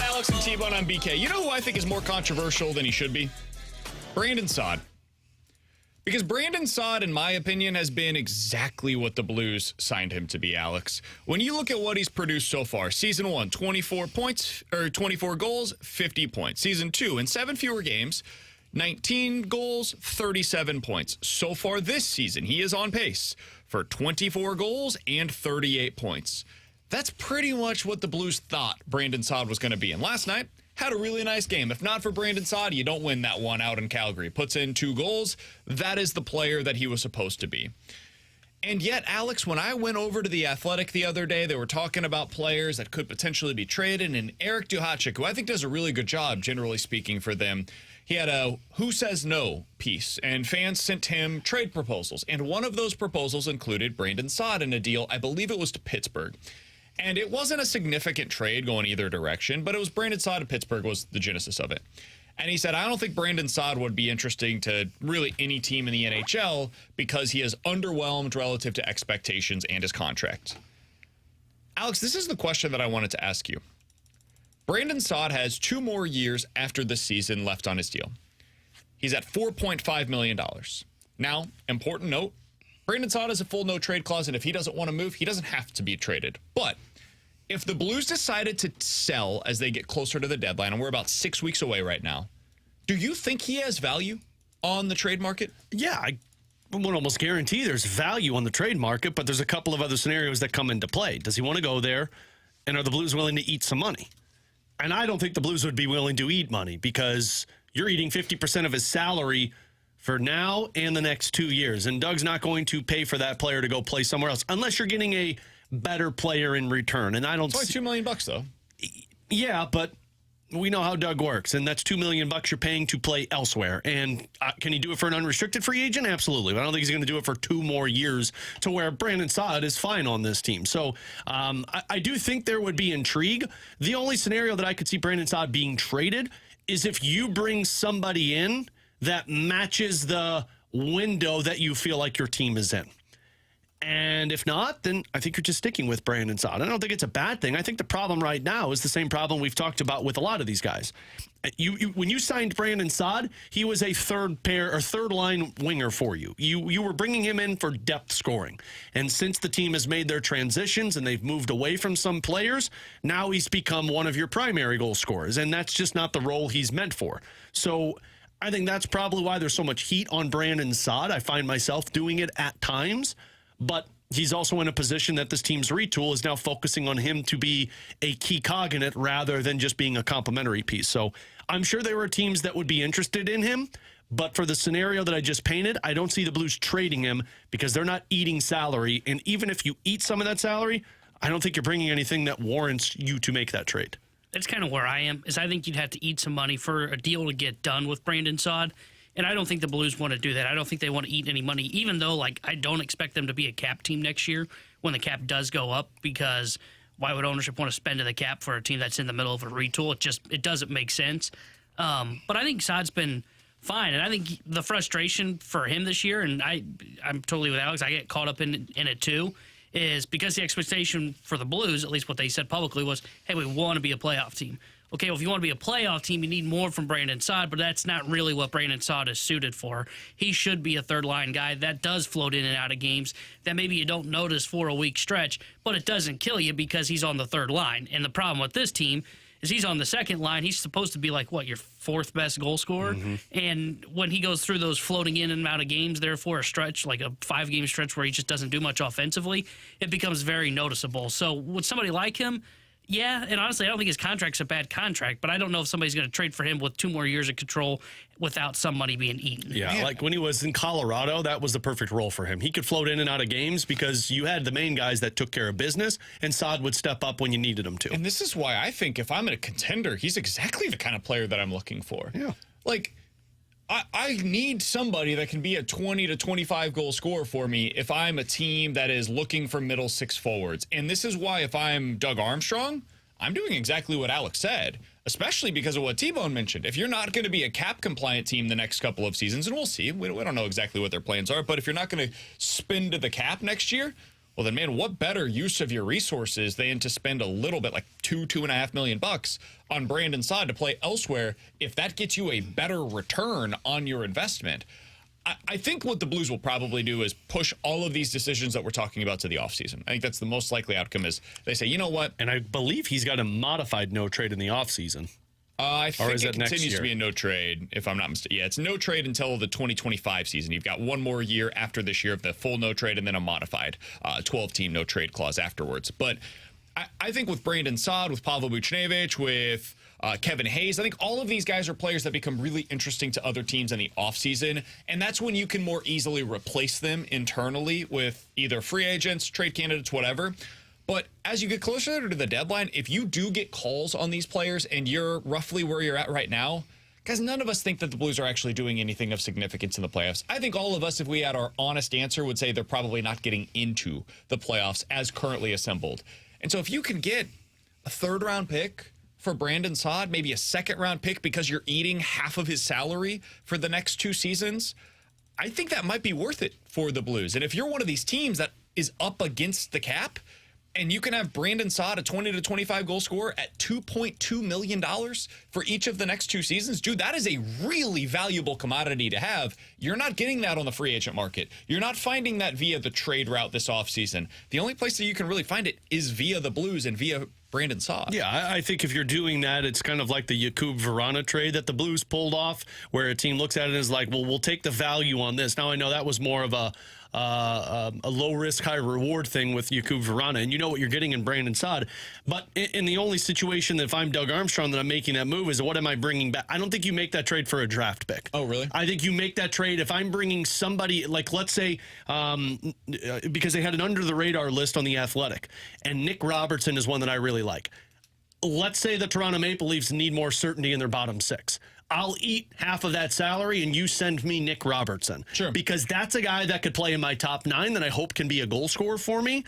[SPEAKER 2] Alex and T-Bone on BK. You know who I think is more controversial than he should be? Brandon Saad. Because Brandon Saad, in my opinion, has been exactly what the Blues signed him to be, Alex. When you look at what he's produced so far, season 1, 24 goals, 50 points. Season 2, in 7 fewer games, 19 goals, 37 points. So far this season, he is on pace for 24 goals and 38 points. That's pretty much what the Blues thought Brandon Saad was going to be. And last night, had a really nice game. If not for Brandon Saad, you don't win that one out in Calgary. Puts in 2 goals. That is the player that he was supposed to be. And yet, Alex, when I went over to The Athletic the other day, they were talking about players that could potentially be traded. And Eric Duhatschek, who I think does a really good job, generally speaking, for them, he had a Who Says No piece, and fans sent him trade proposals. And one of those proposals included Brandon Saad in a deal, I believe it was to Pittsburgh. And it wasn't a significant trade going either direction, but it was Brandon Saad to Pittsburgh was the genesis of it. And he said, I don't think Brandon Saad would be interesting to really any team in the NHL because he is underwhelmed relative to expectations and his contract. Alex, this is the question that I wanted to ask you. Brandon Saad has 2 more years after this season left on his deal. He's at $4.5 million. Now, important note, Brandon Saad has a full no-trade clause, and if he doesn't want to move, he doesn't have to be traded. But if the Blues decided to sell as they get closer to the deadline, and we're about 6 weeks away right now, do you think he has value on the trade market?
[SPEAKER 3] Yeah, I would almost guarantee there's value on the trade market, but there's a couple of other scenarios that come into play. Does he want to go there, and are the Blues willing to eat some money? And I don't think the Blues would be willing to eat money because you're eating 50% of his salary for now and the next 2 years. And Doug's not going to pay for that player to go play somewhere else unless you're getting a better player in return. And I don't
[SPEAKER 2] It's only $2 million, though.
[SPEAKER 3] Yeah, but we know how Doug works, and that's $2 million you're paying to play elsewhere. And can he do it for an unrestricted free agent? Absolutely. But I don't think he's going to do it for 2 more years to where Brandon Saad is fine on this team. So I do think there would be intrigue. The only scenario that I could see Brandon Saad being traded is if you bring somebody in that matches the window that you feel like your team is in. And if not, then I think you're just sticking with Brandon Saad. I don't think it's a bad thing. I think the problem right now is the same problem we've talked about with a lot of these guys. When you signed Brandon Saad, he was a third line winger for you. You were bringing him in for depth scoring. And since the team has made their transitions and they've moved away from some players, now he's become one of your primary goal scorers. And that's just not the role he's meant for. So I think that's probably why there's so much heat on Brandon Saad. I find myself doing it at times. But he's also in a position that this team's retool is now focusing on him to be a key cog in it rather than just being a complementary piece. So I'm sure there are teams that would be interested in him. But for the scenario that I just painted, I don't see the Blues trading him because they're not eating salary. And even if you eat some of that salary, I don't think you're bringing anything that warrants you to make that trade.
[SPEAKER 4] That's kind of where I am, is I think you'd have to eat some money for a deal to get done with Brandon Saad. And I don't think the Blues want to do that. I don't think they want to eat any money, even though, I don't expect them to be a cap team next year when the cap does go up, because why would ownership want to spend to the cap for a team that's in the middle of a retool? It doesn't make sense. But I think Saad's been fine. And I think the frustration for him this year, and I'm totally with Alex, I get caught up in it too, is because the expectation for the Blues, at least what they said publicly, was, hey, we want to be a playoff team. Okay, well, if you want to be a playoff team, you need more from Brandon Saad, but that's not really what Brandon Saad is suited for. He should be a third-line guy that does float in and out of games that maybe you don't notice for a week stretch, but it doesn't kill you because he's on the third line. And the problem with this team is he's on the second line. He's supposed to be your fourth best goal scorer. Mm-hmm. And when he goes through those floating in and out of games there for a stretch, like a 5-game stretch where he just doesn't do much offensively, it becomes very noticeable. So would somebody like him? Yeah, and honestly, I don't think his contract's a bad contract, but I don't know if somebody's going to trade for him with 2 more years of control without some money being eaten.
[SPEAKER 3] Yeah, like when he was in Colorado, that was the perfect role for him. He could float in and out of games because you had the main guys that took care of business, and Saad would step up when you needed him to.
[SPEAKER 2] And this is why I think if I'm in a contender, he's exactly the kind of player that I'm looking for.
[SPEAKER 3] Yeah.
[SPEAKER 2] I need somebody that can be a 20 to 25 goal scorer for me if I'm a team that is looking for middle 6 forwards. And this is why if I'm Doug Armstrong, I'm doing exactly what Alex said, especially because of what T-Bone mentioned. If you're not going to be a cap-compliant team the next couple of seasons, and we'll see, we don't know exactly what their plans are, but if you're not going to spend to the cap next year, well then, man, what better use of your resources than to spend a little bit, like $2.5 million on Brandon Saad to play elsewhere if that gets you a better return on your investment? I think what the Blues will probably do is push all of these decisions that we're talking about to the offseason. I think that's the most likely outcome is they say, you know what?
[SPEAKER 3] And I believe he's got a modified no trade in the offseason.
[SPEAKER 2] I think it continues to be a no trade, if I'm not mistaken. Yeah, it's no trade until the 2025 season. You've got 1 more year after this year of the full no trade and then a modified 12-team no trade clause afterwards. But I think with Brandon Saad, with Pavel Buchnevich, with Kevin Hayes, I think all of these guys are players that become really interesting to other teams in the offseason, and that's when you can more easily replace them internally with either free agents, trade candidates, whatever. But as you get closer to the deadline, if you do get calls on these players and you're roughly where you're at right now, guys, none of us think that the Blues are actually doing anything of significance in the playoffs. I think all of us, if we had our honest answer, would say they're probably not getting into the playoffs as currently assembled. And so if you can get a 3rd-round pick for Brandon Saad, maybe a 2nd-round pick because you're eating half of his salary for the next 2 seasons, I think that might be worth it for the Blues. And if you're one of these teams that is up against the cap, and you can have Brandon Saad, a 20 to 25 goal scorer, at $2.2 million for each of the next 2 seasons. Dude, that is a really valuable commodity to have. You're not getting that on the free agent market. You're not finding that via the trade route this offseason. The only place that you can really find it is via the Blues and via Brandon Saad.
[SPEAKER 3] Yeah, I think if you're doing that, it's kind of like the Jakub Vrana trade that the Blues pulled off, where a team looks at it and is like, well, we'll take the value on this. Now, I know that was more of a low-risk, high-reward thing with Jakub Vrana, and you know what you're getting in Brandon Saad. But in the only situation that if I'm Doug Armstrong that I'm making that move is what am I bringing back? I don't think you make that trade for a draft pick.
[SPEAKER 2] Oh, really?
[SPEAKER 3] I think you make that trade if I'm bringing somebody, like let's say, because they had an under-the-radar list on The Athletic, and Nick Robertson is one that I really like. let's say the Toronto Maple Leafs need more certainty in their bottom six. I'll eat half of that salary and you send me Nick Robertson.
[SPEAKER 2] Sure.
[SPEAKER 3] Because that's a guy that could play in my top 9 that I hope can be a goal scorer for me.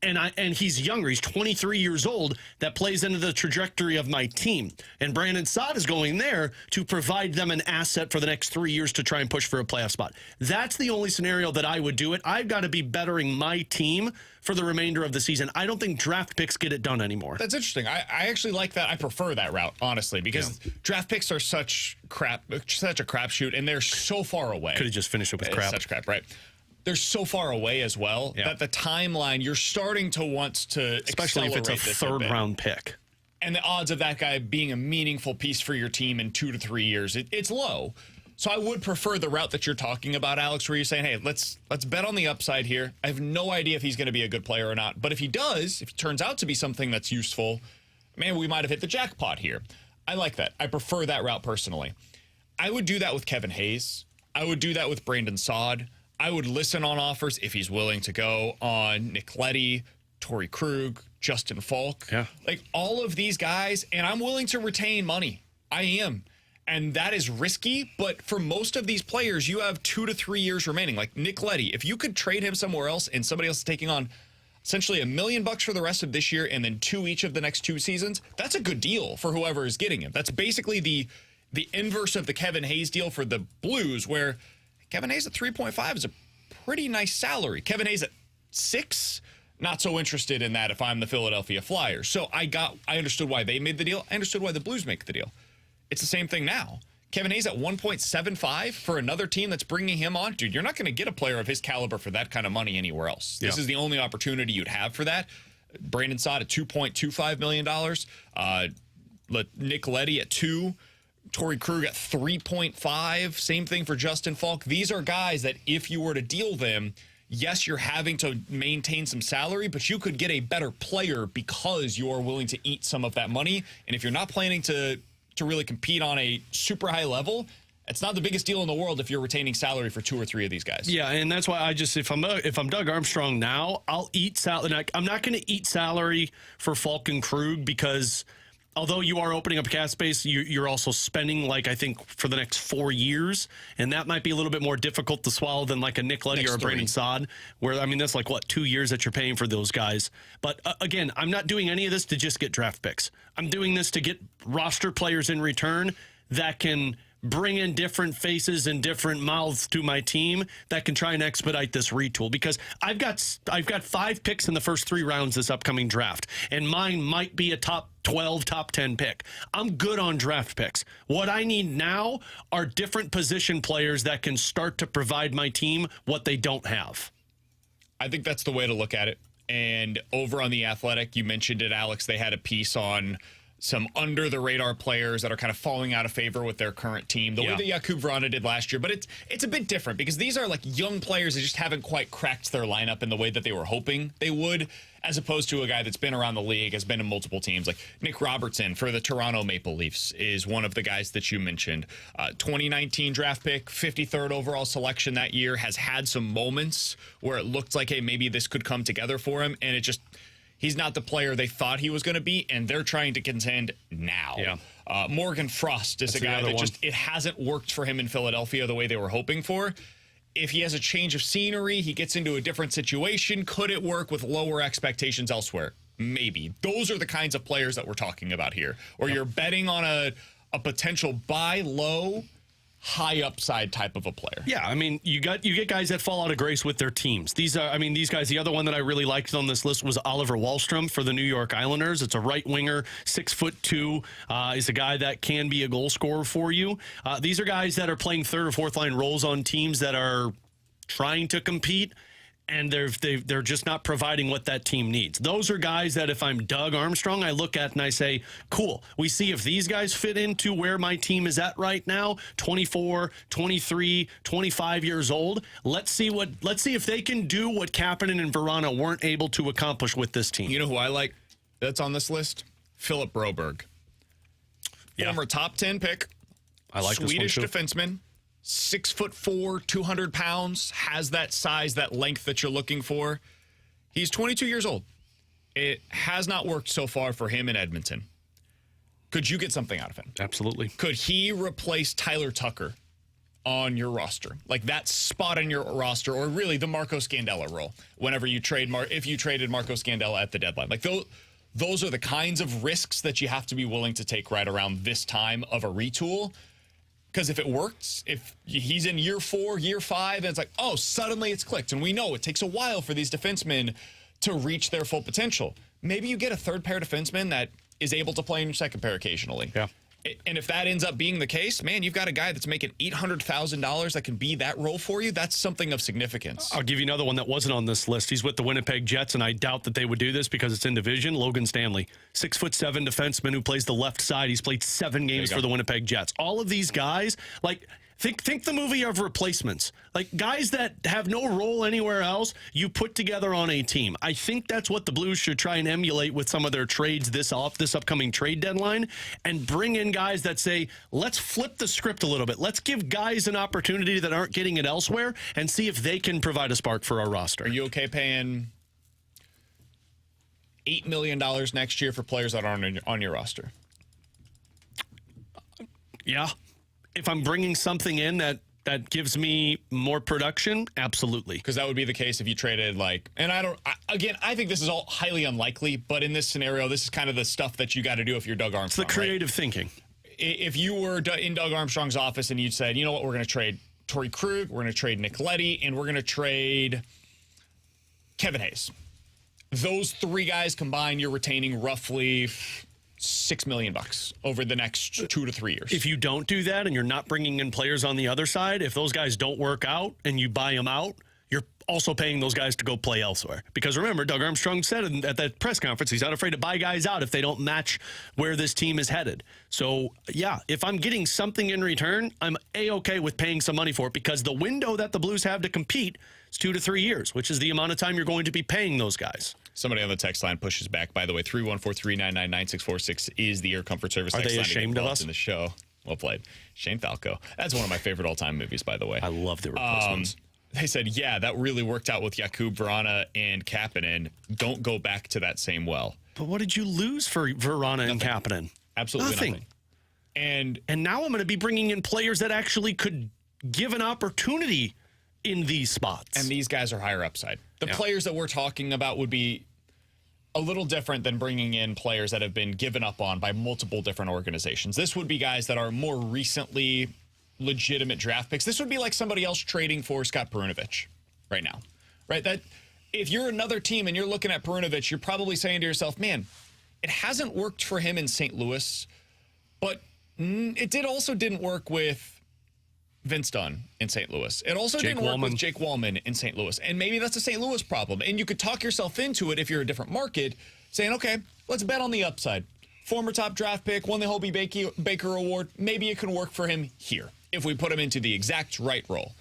[SPEAKER 3] And he's younger. He's 23 years old. That plays into the trajectory of my team. And Brandon Saad is going there to provide them an asset for the next 3 years to try and push for a playoff spot. That's the only scenario that I would do it. I've got to be bettering my team for the remainder of the season. I don't think draft picks get it done anymore.
[SPEAKER 2] That's interesting. I actually like that. I prefer that route, honestly, because draft picks are such a crapshoot, and they're so far away.
[SPEAKER 3] Could have just finished it with crap.
[SPEAKER 2] Such crap, right? They're so far away as well that the timeline, you're starting to want to
[SPEAKER 3] especially if it's a third-round pick.
[SPEAKER 2] And the odds of that guy being a meaningful piece for your team in 2 to 3 years, it's low. So I would prefer the route that you're talking about, Alex, where you're saying, hey, let's bet on the upside here. I have no idea if he's going to be a good player or not. But if he does, if he turns out to be something that's useful, man, we might have hit the jackpot here. I like that. I prefer that route personally. I would do that with Kevin Hayes. I would do that with Brandon Saad. I would listen on offers if he's willing to go on Nick Leddy, Torrey Krug, Justin Falk.
[SPEAKER 3] Yeah.
[SPEAKER 2] Like all of these guys, and I'm willing to retain money. I am. And that is risky, but for most of these players, you have 2 to 3 years remaining. Like Nick Leddy, if you could trade him somewhere else and somebody else is taking on essentially $1 million for the rest of this year and then 2 each of the next 2 seasons, that's a good deal for whoever is getting him. That's basically the inverse of the Kevin Hayes deal for the Blues, where Kevin Hayes at 3.5 is a pretty nice salary. Kevin Hayes at 6, not so interested in that if I'm the Philadelphia Flyers. So I understood why they made the deal. I understood why the Blues make the deal. It's the same thing now. Kevin Hayes at 1.75 for another team that's bringing him on. Dude, you're not going to get a player of his caliber for that kind of money anywhere else. This is the only opportunity you'd have for that. Brandon Saad at $2.25 million. Nick Leddy at 2. Torrey Krug at 3.5. Same thing for Justin Falk. These are guys that if you were to deal them, yes, you're having to maintain some salary, but you could get a better player because you are willing to eat some of that money. And if you're not planning to really compete on a super high level, it's not the biggest deal in the world if you're retaining salary for 2 or 3 of these guys.
[SPEAKER 3] Yeah, and that's why if I'm Doug Armstrong now, I'll eat salary. I'm not going to eat salary for Falk and Krug because although you are opening up cap space, you're also spending, I think, for the next 4 years. And that might be a little bit more difficult to swallow than a Nick Leddy or a Brandon Saad, where, that's 2 years that you're paying for those guys. But again, I'm not doing any of this to just get draft picks. I'm doing this to get roster players in return that can bring in different faces and different mouths to my team that can try and expedite this retool, because I've got 5 picks in the first 3 rounds this upcoming draft, and mine might be a top 12, top 10 pick. I'm good on draft picks. What I need now are different position players that can start to provide my team what they don't have.
[SPEAKER 2] I think that's the way to look at it. And over on The Athletic, you mentioned it, Alex, they had a piece on some under-the-radar players that are kind of falling out of favor with their current team, the way that Jakub Vrana did last year. But it's a bit different because these are young players that just haven't quite cracked their lineup in the way that they were hoping they would, as opposed to a guy that's been around the league, has been in multiple teams. Like Nick Robertson for the Toronto Maple Leafs is one of the guys that you mentioned. 2019 draft pick, 53rd overall selection that year, has had some moments where it looked like, hey, maybe this could come together for him, and he's not the player they thought he was going to be, and they're trying to contend now. Yeah. Morgan Frost is a guy that it hasn't worked for him in Philadelphia the way they were hoping for. If he has a change of scenery, he gets into a different situation, could it work with lower expectations elsewhere? Maybe. Those are the kinds of players that we're talking about here, or you're betting on a potential buy low, high upside type of a player.
[SPEAKER 3] Yeah, you get guys that fall out of grace with their teams. These guys, the other one that I really liked on this list was Oliver Wahlstrom for the New York Islanders. It's a right winger, 6'2", is a guy that can be a goal scorer for you. These are guys that are playing third or fourth line roles on teams that are trying to compete, and they're just not providing what that team needs. Those are guys that if I'm Doug Armstrong, I look at and I say, cool, we see if these guys fit into where my team is at right now, 24, 23, 25 years old. Let's see if they can do what Kapanen and Vrana weren't able to accomplish with this team.
[SPEAKER 2] You know who I like that's on this list? Philip Broberg. Former top 10 pick.
[SPEAKER 3] I like
[SPEAKER 2] Swedish
[SPEAKER 3] this one too.
[SPEAKER 2] defenseman. 6'4", 200 pounds, has that size, that length that you're looking for. He's 22 years old. It has not worked so far for him in Edmonton. Could you get something out of him?
[SPEAKER 3] Absolutely.
[SPEAKER 2] Could he replace Tyler Tucker on your roster? Like that spot on your roster, or really the Marco Scandella role whenever you trade, if you traded Marco Scandella at the deadline. Like those are the kinds of risks that you have to be willing to take right around this time of a retool. Because if it works, if he's in year 4, year 5, and it's like, oh, suddenly it's clicked. And we know it takes a while for these defensemen to reach their full potential. Maybe you get a third pair defenseman that is able to play in your second pair occasionally.
[SPEAKER 3] Yeah.
[SPEAKER 2] And if that ends up being the case, man, you've got a guy that's making $800,000 that can be that role for you. That's something of significance.
[SPEAKER 3] I'll give you another one that wasn't on this list. He's with the Winnipeg Jets, and I doubt that they would do this because it's in division. Logan Stanley, 6'7" defenseman who plays the left side. He's played 7 games for the Winnipeg Jets. All of these guys, like, think the movie of Replacements. Like, guys that have no role anywhere else, you put together on a team. I think that's what the Blues should try and emulate with some of their trades this upcoming trade deadline, and bring in guys that say, let's flip the script a little bit. Let's give guys an opportunity that aren't getting it elsewhere and see if they can provide a spark for our roster.
[SPEAKER 2] Are you okay paying $8 million next year for players that aren't on your roster?
[SPEAKER 3] Yeah. If I'm bringing something in that gives me more production, absolutely.
[SPEAKER 2] Because that would be the case if you traded and I think this is all highly unlikely, but in this scenario, this is kind of the stuff that you got to do if you're Doug Armstrong.
[SPEAKER 3] It's the creative thinking.
[SPEAKER 2] If you were in Doug Armstrong's office and you'd said, you know what, we're going to trade Torrey Krug, we're going to trade Nick Leddy, and we're going to trade Kevin Hayes. Those 3 guys combined, you're retaining roughly $6 million over the next 2 to 3 years.
[SPEAKER 3] If you don't do that and you're not bringing in players on the other side, if those guys don't work out and you buy them out, you're also paying those guys to go play elsewhere. Because remember, Doug Armstrong said at that press conference, he's not afraid to buy guys out if they don't match where this team is headed. So, yeah, if I'm getting something in return, I'm A-okay with paying some money for it, because the window that the Blues have to compete is 2 to 3 years, which is the amount of time you're going to be paying those guys.
[SPEAKER 2] Somebody on the text line pushes back, by the way. 314-399-9646 is the Air Comfort Service
[SPEAKER 3] Are
[SPEAKER 2] text
[SPEAKER 3] they
[SPEAKER 2] line.
[SPEAKER 3] ashamed of us?
[SPEAKER 2] In the show. Well played. Shane Falco. That's one of my favorite all-time movies, by the way.
[SPEAKER 3] I love the Replacements.
[SPEAKER 2] They said, yeah, that really worked out with Jakub Vrana and Kapanen. Don't go back to that same well.
[SPEAKER 3] But what did you lose for Verona and Kapanen?
[SPEAKER 2] Absolutely nothing. And
[SPEAKER 3] now I'm going to be bringing in players that actually could give an opportunity in these spots.
[SPEAKER 2] And these guys are higher upside. The players that we're talking about would be a little different than bringing in players that have been given up on by multiple different organizations. This would be guys that are more recently legitimate draft picks. This would be like somebody else trading for Scott Perunovich right now, right? That if you're another team and you're looking at Perunovich, you're probably saying to yourself, man, it hasn't worked for him in St. Louis, but it didn't work with Vince Dunn in St. Louis. It also didn't work with Jake Wallman in St. Louis. And maybe that's a St. Louis problem. And you could talk yourself into it if you're a different market, saying, okay, let's bet on the upside. Former top draft pick, won the Hobie Baker Award. Maybe it can work for him here if we put him into the exact right role.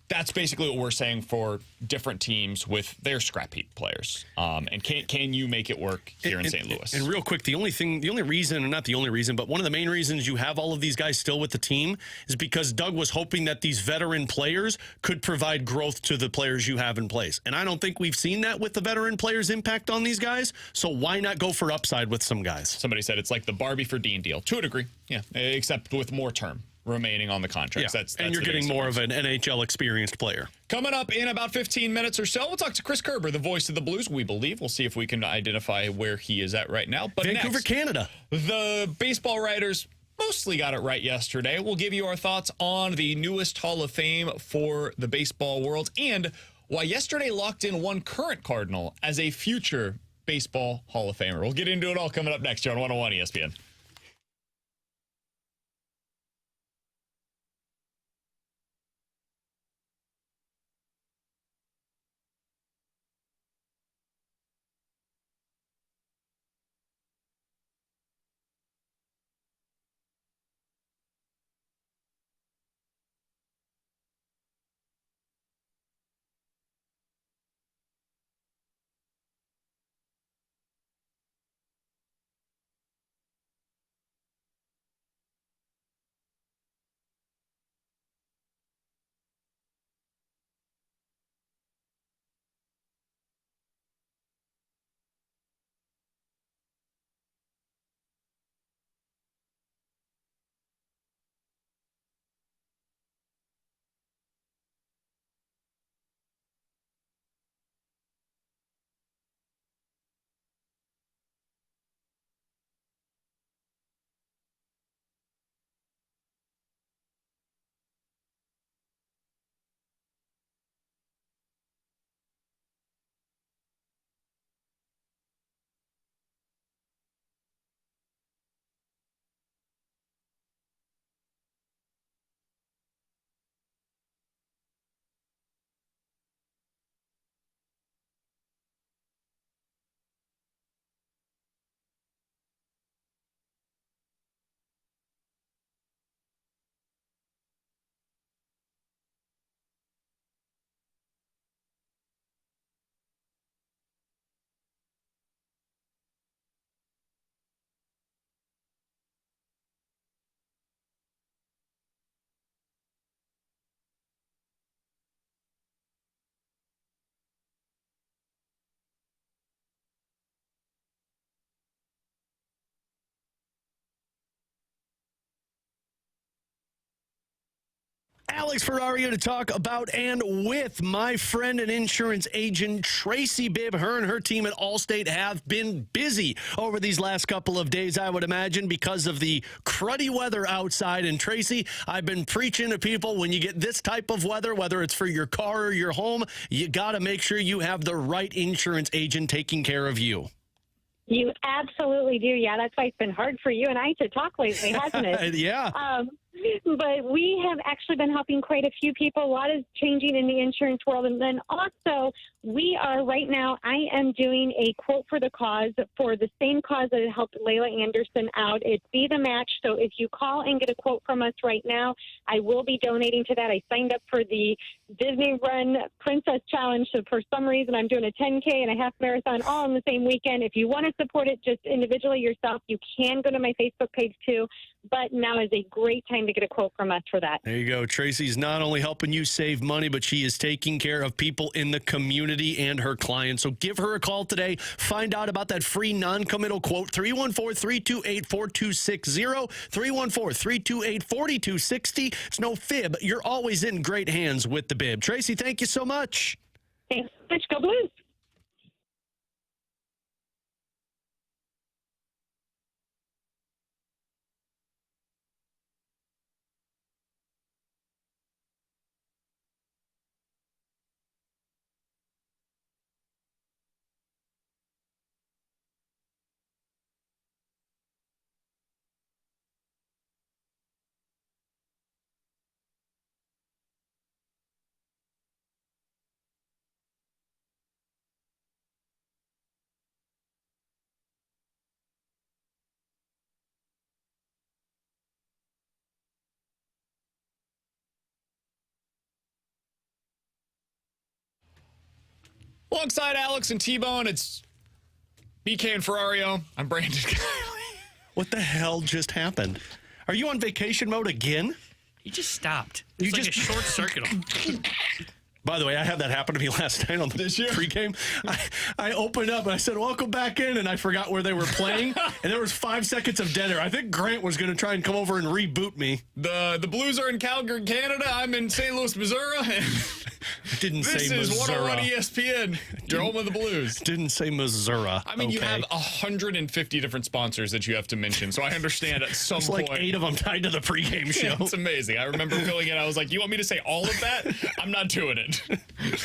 [SPEAKER 2] That's basically what we're saying for different teams with their scrap heap players. And can you make it work here in St. Louis?
[SPEAKER 3] And real quick, the only reason, or not the only reason, but one of the main reasons you have all of these guys still with the team is because Doug was hoping that these veteran players could provide growth to the players you have in place. And I don't think we've seen that with the veteran players' impact on these guys. So why not go for upside with some guys?
[SPEAKER 2] Somebody said it's like the Barbie for Dean deal, to a degree. Yeah, except with more term remaining on the contracts.
[SPEAKER 3] Yeah.
[SPEAKER 2] That's
[SPEAKER 3] and you're getting more of an NHL experienced player.
[SPEAKER 2] Coming up in about 15 minutes or so, we'll talk to Chris Kerber, the voice of the Blues, we believe. We'll see if we can identify where he is at right now. But
[SPEAKER 3] Vancouver,
[SPEAKER 2] next,
[SPEAKER 3] Canada.
[SPEAKER 2] The baseball writers mostly got it right yesterday. We'll give you our thoughts on the newest Hall of Fame for the baseball world and why yesterday locked in one current Cardinal as a future baseball Hall of Famer. We'll get into it all coming up next here on 101 ESPN.
[SPEAKER 3] Alex Ferrario to talk about and with my friend and insurance agent, Tracy Bibb. Her and her team at Allstate have been busy over these last couple of days, I would imagine, because of the cruddy weather outside. And Tracy, I've been preaching to people, when you get this type of weather, whether it's for your car or your home, you got to make sure you have the right insurance agent taking care of you.
[SPEAKER 8] You absolutely do. Yeah, that's why it's been hard for you and I to talk lately, hasn't it?
[SPEAKER 3] Yeah.
[SPEAKER 8] But we have actually been helping quite a few people. A lot is changing in the insurance world. And then also, we are right now, I am doing a quote for the cause for the same cause that helped Layla Anderson out. It's Be the Match. So if you call and get a quote from us right now, I will be donating to that. I signed up for the Disney Run Princess Challenge. So for some reason, I'm doing a 10K and a half marathon all in the same weekend. If you want to support it just individually yourself, you can go to my Facebook page too. But now is a great time to get a quote from us for that.
[SPEAKER 3] There you go. Tracy's not only helping you save money, but she is taking care of people in the community and her clients. So give her a call today. Find out about that free non-committal quote, 314-328-4260, 314-328-4260. It's no fib. You're always in great hands with the Bib. Tracy, thank you so much.
[SPEAKER 8] Thanks so much. Go Blues.
[SPEAKER 2] Alongside Alex and T-Bone, it's BK and Ferrario. I'm Brandon Saad.
[SPEAKER 3] What the hell just happened? Are you on vacation mode again?
[SPEAKER 4] He just stopped. It's like a short circuit.
[SPEAKER 3] By the way, I had that happen to me last night on the pregame. I opened up and I said, welcome back in, and I forgot where they were playing, and there was 5 seconds of dead air. I think Grant was going to try and come over and reboot me.
[SPEAKER 2] The Blues are in Calgary, Canada. I'm in St. Louis, Missouri.
[SPEAKER 3] Didn't say Missouri.
[SPEAKER 2] This is 101 ESPN, your home of the Blues.
[SPEAKER 3] Didn't say Missouri.
[SPEAKER 2] I mean, you have 150 different sponsors that you have to mention, so I understand at some point.
[SPEAKER 3] Like 8 of them tied to the pregame show.
[SPEAKER 2] Yeah, it's amazing. I remember filling in. I was like, you want me to say all of that? I'm not doing it.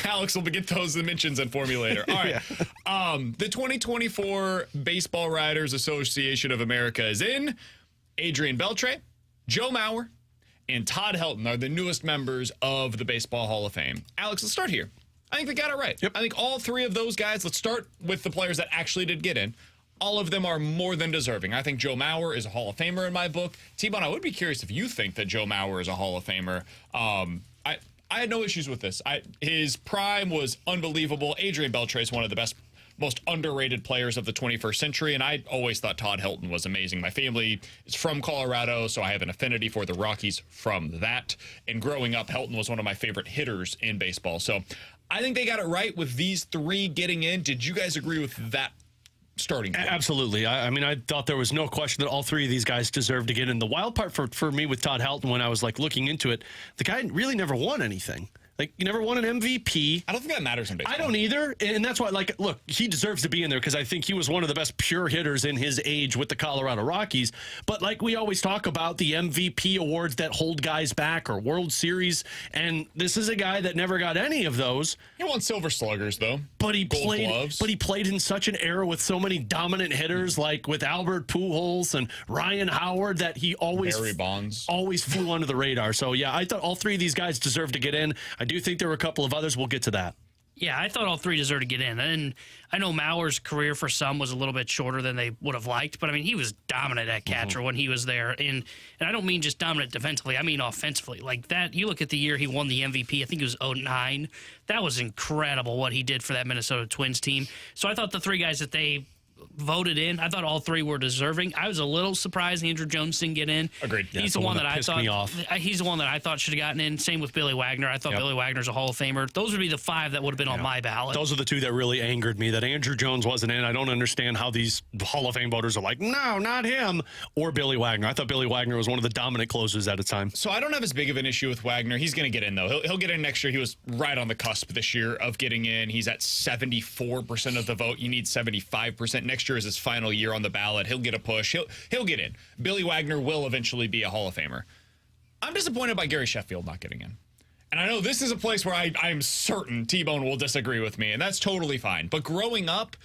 [SPEAKER 2] Alex will get those mentions and for me later. All right. Yeah. The 2024 Baseball Writers Association of America is in. Adrian Beltre, Joe Mauer, and Todd Helton are the newest members of the Baseball Hall of Fame. Alex, let's start here. I think they got it right. Yep. I think all three of those guys, let's start with the players that actually did get in. All of them are more than deserving. I think Joe Mauer is a Hall of Famer in my book. T-Bone, I would be curious if you think that Joe Mauer is a Hall of Famer. I had no issues with this. His prime was unbelievable. Adrian Beltre is one of the best, most underrated players of the 21st century, and I always thought Todd Helton was amazing. My family is from Colorado, so I have an affinity for the Rockies from that. And growing up, Helton was one of my favorite hitters in baseball. So I think they got it right with these three getting in. Did you guys agree with that starting point?
[SPEAKER 3] Absolutely. I mean, I thought there was no question that all three of these guys deserved to get in. The wild part for me with Todd Helton, when I was like looking into it, the guy really never won anything. Like, you never won an MVP.
[SPEAKER 2] I don't think that matters in baseball.
[SPEAKER 3] I don't either. And that's why, like, look, he deserves to be in there because I think he was one of the best pure hitters in his age with the Colorado Rockies. But like we always talk about, the MVP awards that hold guys back or World Series, and this is a guy that never got any of those.
[SPEAKER 2] He won Silver Sluggers, though.
[SPEAKER 3] But he
[SPEAKER 2] Gold
[SPEAKER 3] played.
[SPEAKER 2] Gloves.
[SPEAKER 3] But he played in such an era with so many dominant hitters, like with Albert Pujols and Ryan Howard, that he always
[SPEAKER 2] Barry Bonds
[SPEAKER 3] always flew under the radar. So yeah, I thought all three of these guys deserved to get in. I do think there were a couple of others. We'll get to that.
[SPEAKER 4] Yeah, I thought all three deserved to get in. And I know Mauer's career for some was a little bit shorter than they would have liked, but I mean, he was dominant at catcher when he was there. And I don't mean just dominant defensively, I mean offensively. Like that, you look at the year he won the MVP, I think it was 2009. That was incredible what he did for that Minnesota Twins team. So I thought the three guys that they voted in. I thought all three were deserving. I was a little surprised Andrew Jones didn't get in.
[SPEAKER 2] Agreed.
[SPEAKER 3] Yeah,
[SPEAKER 4] He's the one that I
[SPEAKER 3] pissed
[SPEAKER 4] thought
[SPEAKER 3] me off.
[SPEAKER 4] He's the one that I thought should have gotten in. Same with Billy Wagner. I thought Billy Wagner's a Hall of Famer. Those would be the five that would have been on my ballot.
[SPEAKER 3] Those are the two that really angered me, that Andrew Jones wasn't in. I don't understand how these Hall of Fame voters are like, no, not him, or Billy Wagner. I thought Billy Wagner was one of the dominant closers at a time.
[SPEAKER 2] So I don't have as big of an issue with Wagner. He's going to get in, though. He'll get in next year. He was right on the cusp this year of getting in. He's at 74% of the vote. You need 75%. Next year is his final year on the ballot. He'll get a push. He'll get in. Billy Wagner will eventually be a Hall of Famer. I'm disappointed by Gary Sheffield not getting in. And I know this is a place where I'm certain T-Bone will disagree with me, and that's totally fine. But growing up,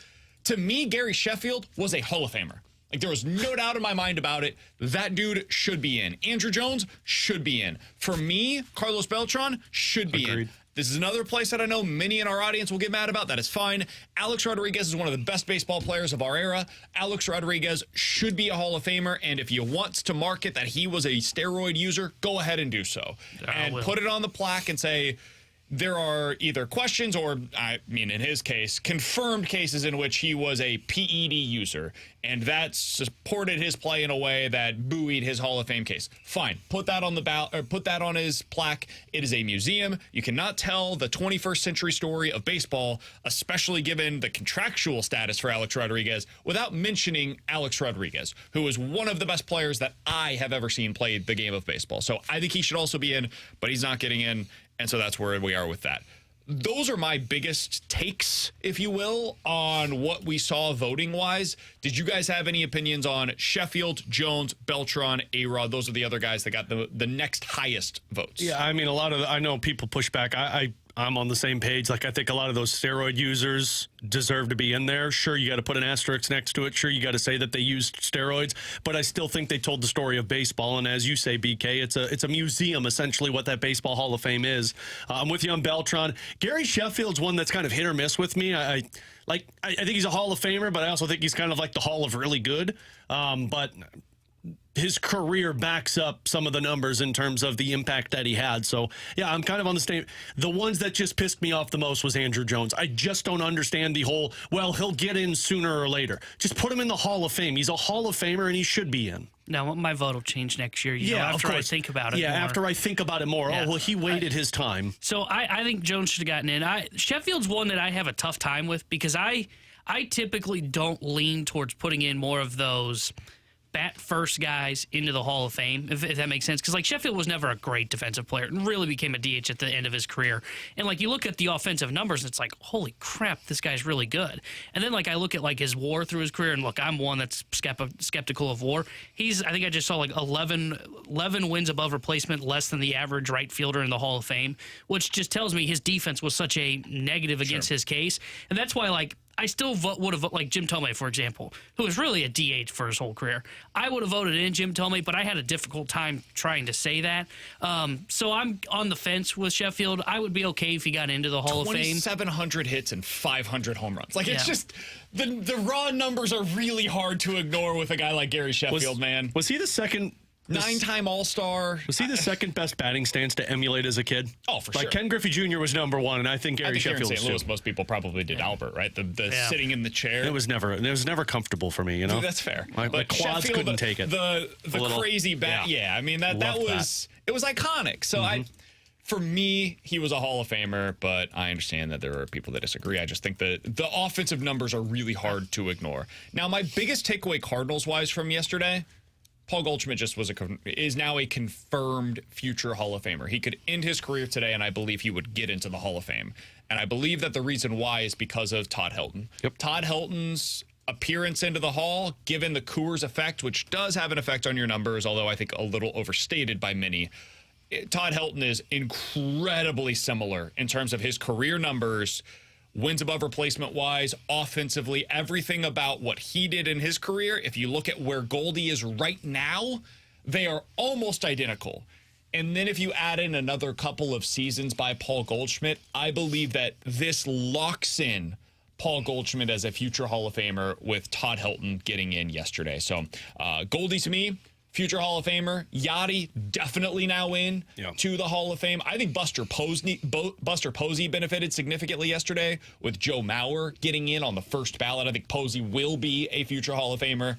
[SPEAKER 2] to me, Gary Sheffield was a Hall of Famer. Like, there was no doubt in my mind about it. That dude should be in. Andrew Jones should be in. For me, Carlos Beltran should be in. This is another place that I know many in our audience will get mad about. That is fine. Alex Rodriguez is one of the best baseball players of our era. Alex Rodriguez should be a Hall of Famer, and if you want to market that he was a steroid user, go ahead and do so. And put it on the plaque and say, there are either questions or, I mean, in his case, confirmed cases in which he was a PED user, and that supported his play in a way that buoyed his Hall of Fame case. Fine, put that on the ballot, or put that on his plaque. It is a museum. You cannot tell the 21st century story of baseball, especially given the contractual status for Alex Rodriguez, without mentioning Alex Rodriguez, who is one of the best players that I have ever seen play the game of baseball. So I think he should also be in, but he's not getting in. And so that's where we are with that. Those are my biggest takes, if you will, on what we saw voting-wise. Did you guys have any opinions on Sheffield, Jones, Beltran, A-Rod? Those are the other guys that got the next highest votes.
[SPEAKER 3] Yeah, I mean, I know people push back. I'm on the same page. Like, I think a lot of those steroid users deserve to be in there. Sure, you got to put an asterisk next to it. Sure, you got to say that they used steroids, but I still think they told the story of baseball. And as you say, BK, it's a museum, essentially, what that Baseball Hall of Fame is. I'm with you on Beltran. Gary Sheffield's one that's kind of hit or miss with me. I think he's a Hall of Famer, but I also think he's kind of like the Hall of really good. But his career backs up some of the numbers in terms of the impact that he had. So, yeah, I'm kind of on the same. The ones that just pissed me off the most was Andrew Jones. I just don't understand the whole, well, he'll get in sooner or later. Just put him in the Hall of Fame. He's a Hall of Famer, and he should be in.
[SPEAKER 4] No, my vote will change next year. You know, after I think about it more.
[SPEAKER 3] After I think about it more. Yeah. Oh, well, he waited his time.
[SPEAKER 4] So I think Jones should have gotten in. Sheffield's one that I have a tough time with because I typically don't lean towards putting in more of those bat first guys into the Hall of Fame, if that makes sense. Because, like, Sheffield was never a great defensive player and really became a DH at the end of his career. And, like, you look at the offensive numbers, it's like, holy crap, this guy's really good. And then, like, I look at, like, his WAR through his career, and, look, I'm one that's skeptical of WAR. I think I just saw, like, 11 wins above replacement, less than the average right fielder in the Hall of Fame, which just tells me his defense was such a negative against his case. And that's why, like, I still would have voted, like Jim Thome, for example, who was really a DH for his whole career. I would have voted in Jim Thome, but I had a difficult time trying to say that. So I'm on the fence with Sheffield. I would be okay if he got into the Hall of Fame.
[SPEAKER 2] 2,700 hits and 500 home runs. Like, it's just, the raw numbers are really hard to ignore with a guy like Gary Sheffield, man.
[SPEAKER 3] Was he the second...
[SPEAKER 2] 9-time All-Star.
[SPEAKER 3] Was he the second best batting stance to emulate as a kid?
[SPEAKER 2] Oh, for sure.
[SPEAKER 3] Like, Ken Griffey Jr. was number one, and I think Gary Sheffield was
[SPEAKER 2] in St. Louis, most people probably did Albert, right? The sitting in the chair.
[SPEAKER 3] It was never comfortable for me, you know?
[SPEAKER 2] That's fair.
[SPEAKER 3] My quads couldn't take it.
[SPEAKER 2] The crazy bat. Yeah, I mean, that was iconic. So for me, he was a Hall of Famer, but I understand that there are people that disagree. I just think that the offensive numbers are really hard to ignore. Now, my biggest takeaway Cardinals-wise from yesterday, Paul Goldschmidt just is now a confirmed future Hall of Famer. He could end his career today, and I believe he would get into the Hall of Fame. And I believe that the reason why is because of Todd Helton.
[SPEAKER 3] Yep.
[SPEAKER 2] Todd Helton's appearance into the Hall, given the Coors effect, which does have an effect on your numbers, although I think a little overstated by many, Todd Helton is incredibly similar in terms of his career numbers, wins above replacement wise, offensively, everything about what he did in his career. If you look at where Goldie is right now, they are almost identical. And then if you add in another couple of seasons by Paul Goldschmidt, I believe that this locks in Paul Goldschmidt as a future Hall of Famer with Todd Helton getting in yesterday. So Goldie, to me, future Hall of Famer. Yachty definitely now in to the Hall of Fame. I think Buster Posey benefited significantly yesterday with Joe Mauer getting in on the first ballot. I think Posey will be a future Hall of Famer.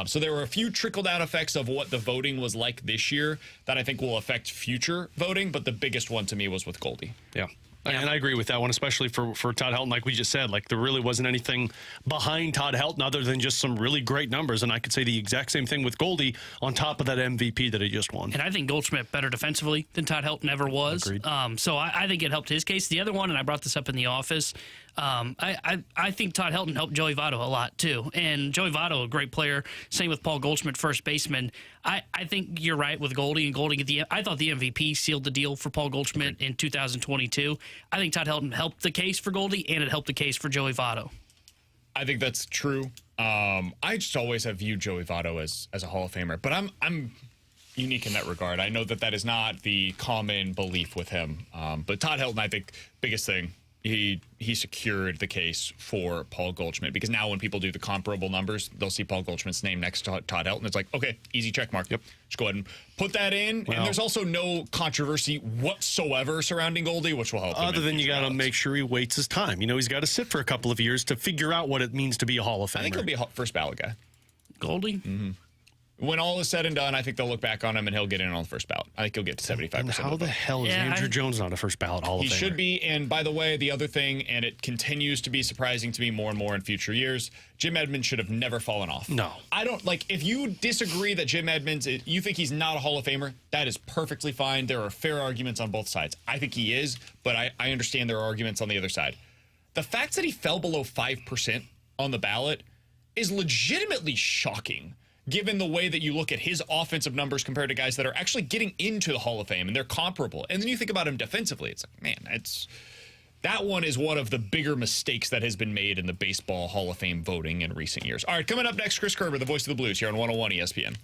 [SPEAKER 2] So there were a few trickle-down effects of what the voting was like this year that I think will affect future voting, but the biggest one to me was with Goldie.
[SPEAKER 3] Yeah. And I agree with that one, especially for Todd Helton. Like we just said, like there really wasn't anything behind Todd Helton other than just some really great numbers. And I could say the exact same thing with Goldie on top of that MVP that he just won.
[SPEAKER 4] And I think Goldschmidt better defensively than Todd Helton ever was.
[SPEAKER 3] Agreed.
[SPEAKER 4] So I think it helped his case. The other one, and I brought this up in the office, I think Todd Helton helped Joey Votto a lot too. And Joey Votto, a great player. Same with Paul Goldschmidt, first baseman. I think you're right with Goldie, and Goldie I thought the MVP sealed the deal for Paul Goldschmidt in 2022. I think Todd Helton helped the case for Goldie, and it helped the case for Joey Votto.
[SPEAKER 2] I think that's true. I just always have viewed Joey Votto as a Hall of Famer, but I'm unique in that regard. I know that is not the common belief with him. But Todd Helton, I think, biggest thing, he secured the case for Paul Goldschmidt, because now when people do the comparable numbers, they'll see Paul Goldschmidt's name next to Todd Helton. It's like, okay, easy check mark.
[SPEAKER 3] Yep.
[SPEAKER 2] Just go ahead and put that in.
[SPEAKER 3] Well,
[SPEAKER 2] and there's also no controversy whatsoever surrounding Goldie, which will help him.
[SPEAKER 3] Other than you got to make sure he waits his time. You know, he's got to sit for a couple of years to figure out what it means to be a Hall of Famer.
[SPEAKER 2] I think he'll be a first ballot guy.
[SPEAKER 4] Goldie?
[SPEAKER 2] Mm-hmm. When all is said and done, I think they'll look back on him and he'll get in on the first ballot. I think he'll get to 75%.
[SPEAKER 3] How the hell is Andrew Jones not a first ballot Hall of Famer?
[SPEAKER 2] He should be. And by the way, the other thing, and it continues to be surprising to me more and more in future years, Jim Edmonds should have never fallen off.
[SPEAKER 3] No.
[SPEAKER 2] I don't, like, if you disagree that Jim Edmonds, you think he's not a Hall of Famer, that is perfectly fine. There are fair arguments on both sides. I think he is, but I understand there are arguments on the other side. The fact that he fell below 5% on the ballot is legitimately shocking, given the way that you look at his offensive numbers compared to guys that are actually getting into the Hall of Fame, and they're comparable. And then you think about him defensively, it's like, man, that one is one of the bigger mistakes that has been made in the Baseball Hall of Fame voting in recent years. All right, coming up next, Chris Kerber, the voice of the Blues, here on 101 ESPN.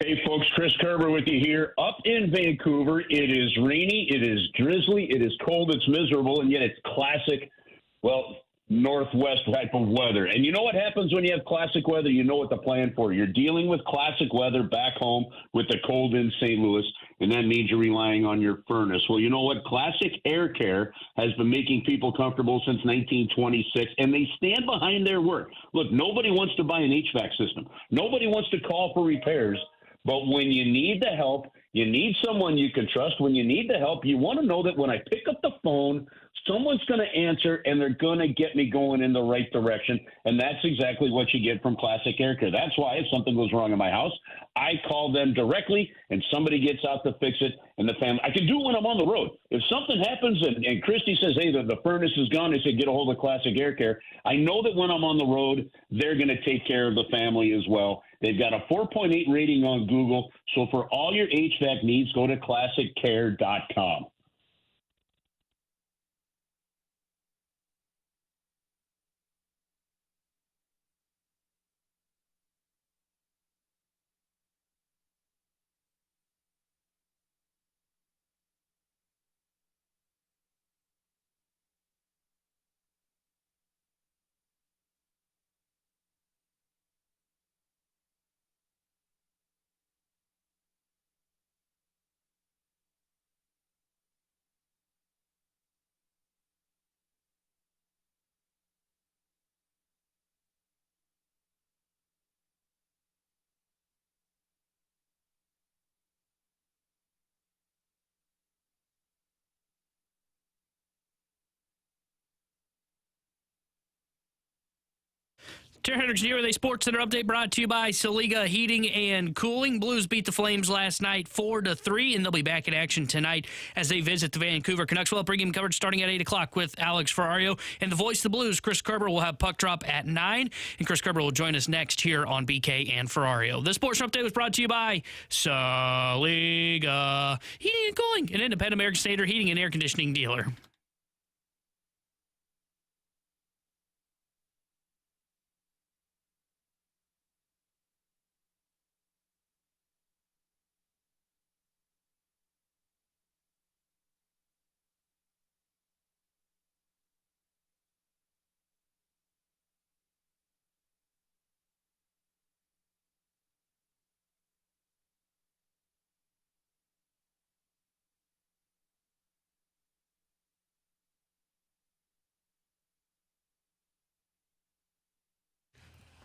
[SPEAKER 9] Hey, folks, Chris Kerber with you here. Up in Vancouver, it is rainy, it is drizzly, it is cold, it's miserable, and yet it's classic, well, northwest type of weather. And you know what happens when you have classic weather? You know what to plan for. You're dealing with classic weather back home with the cold in St. Louis, and that means you're relying on your furnace. Well, you know what? Classic Air Care has been making people comfortable since 1926, and they stand behind their work. Look, nobody wants to buy an HVAC system. Nobody wants to call for repairs. But when you need the help, you need someone you can trust. When you need the help, you want to know that when I pick up the phone, someone's going to answer and they're going to get me going in the right direction. And that's exactly what you get from Classic Air Care. That's why if something goes wrong in my house, I call them directly and somebody gets out to fix it. And the family, I can do it when I'm on the road. If something happens and Christy says, hey, the furnace is gone, I say, get a hold of Classic Air Care. I know that when I'm on the road, they're going to take care of the family as well. They've got a 4.8 rating on Google. So for all your HVAC needs, go to ClassicCare.com.
[SPEAKER 4] Terry Hendricks here with a Sports Center update brought to you by Saliga Heating and Cooling. Blues beat the Flames last night 4-3, and they'll be back in action tonight as they visit the Vancouver Canucks. We'll have pregame coverage starting at 8 o'clock with Alex Ferrario. And the voice of the Blues, Chris Kerber, will have puck drop at 9. And Chris Kerber will join us next here on BK and Ferrario. This Sports Center update was brought to you by Saliga Heating and Cooling, an independent American Standard heating and air conditioning dealer.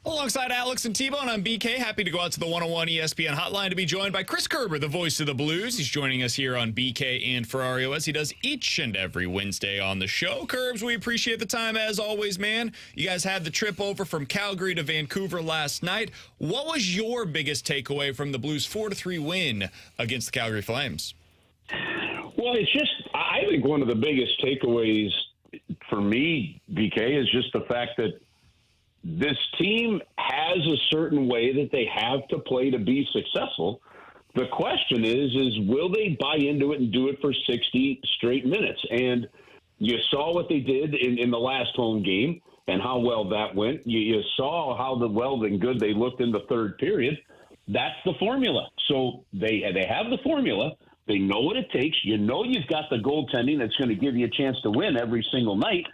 [SPEAKER 2] Alongside Alex and T-Bone, I'm BK. Happy to go out to the 101 ESPN hotline to be joined by Chris Kerber, the voice of the Blues. He's joining us here on BK and Ferrario as he does each and every Wednesday on the show. Kerbs, we appreciate the time as always, man. You guys had the trip over from Calgary to Vancouver last night. What was your biggest takeaway from the Blues' 4-3 win against the Calgary Flames?
[SPEAKER 9] Well, it's just, I think one of the biggest takeaways for me, BK, is just the fact that this team has a certain way that they have to play to be successful. The question is will they buy into it and do it for 60 straight minutes? And you saw what they did in the last home game and how well that went. You saw how well and good they looked in the third period. That's the formula. So they have the formula. They know what it takes. You know you've got the goaltending that's going to give you a chance to win every single night.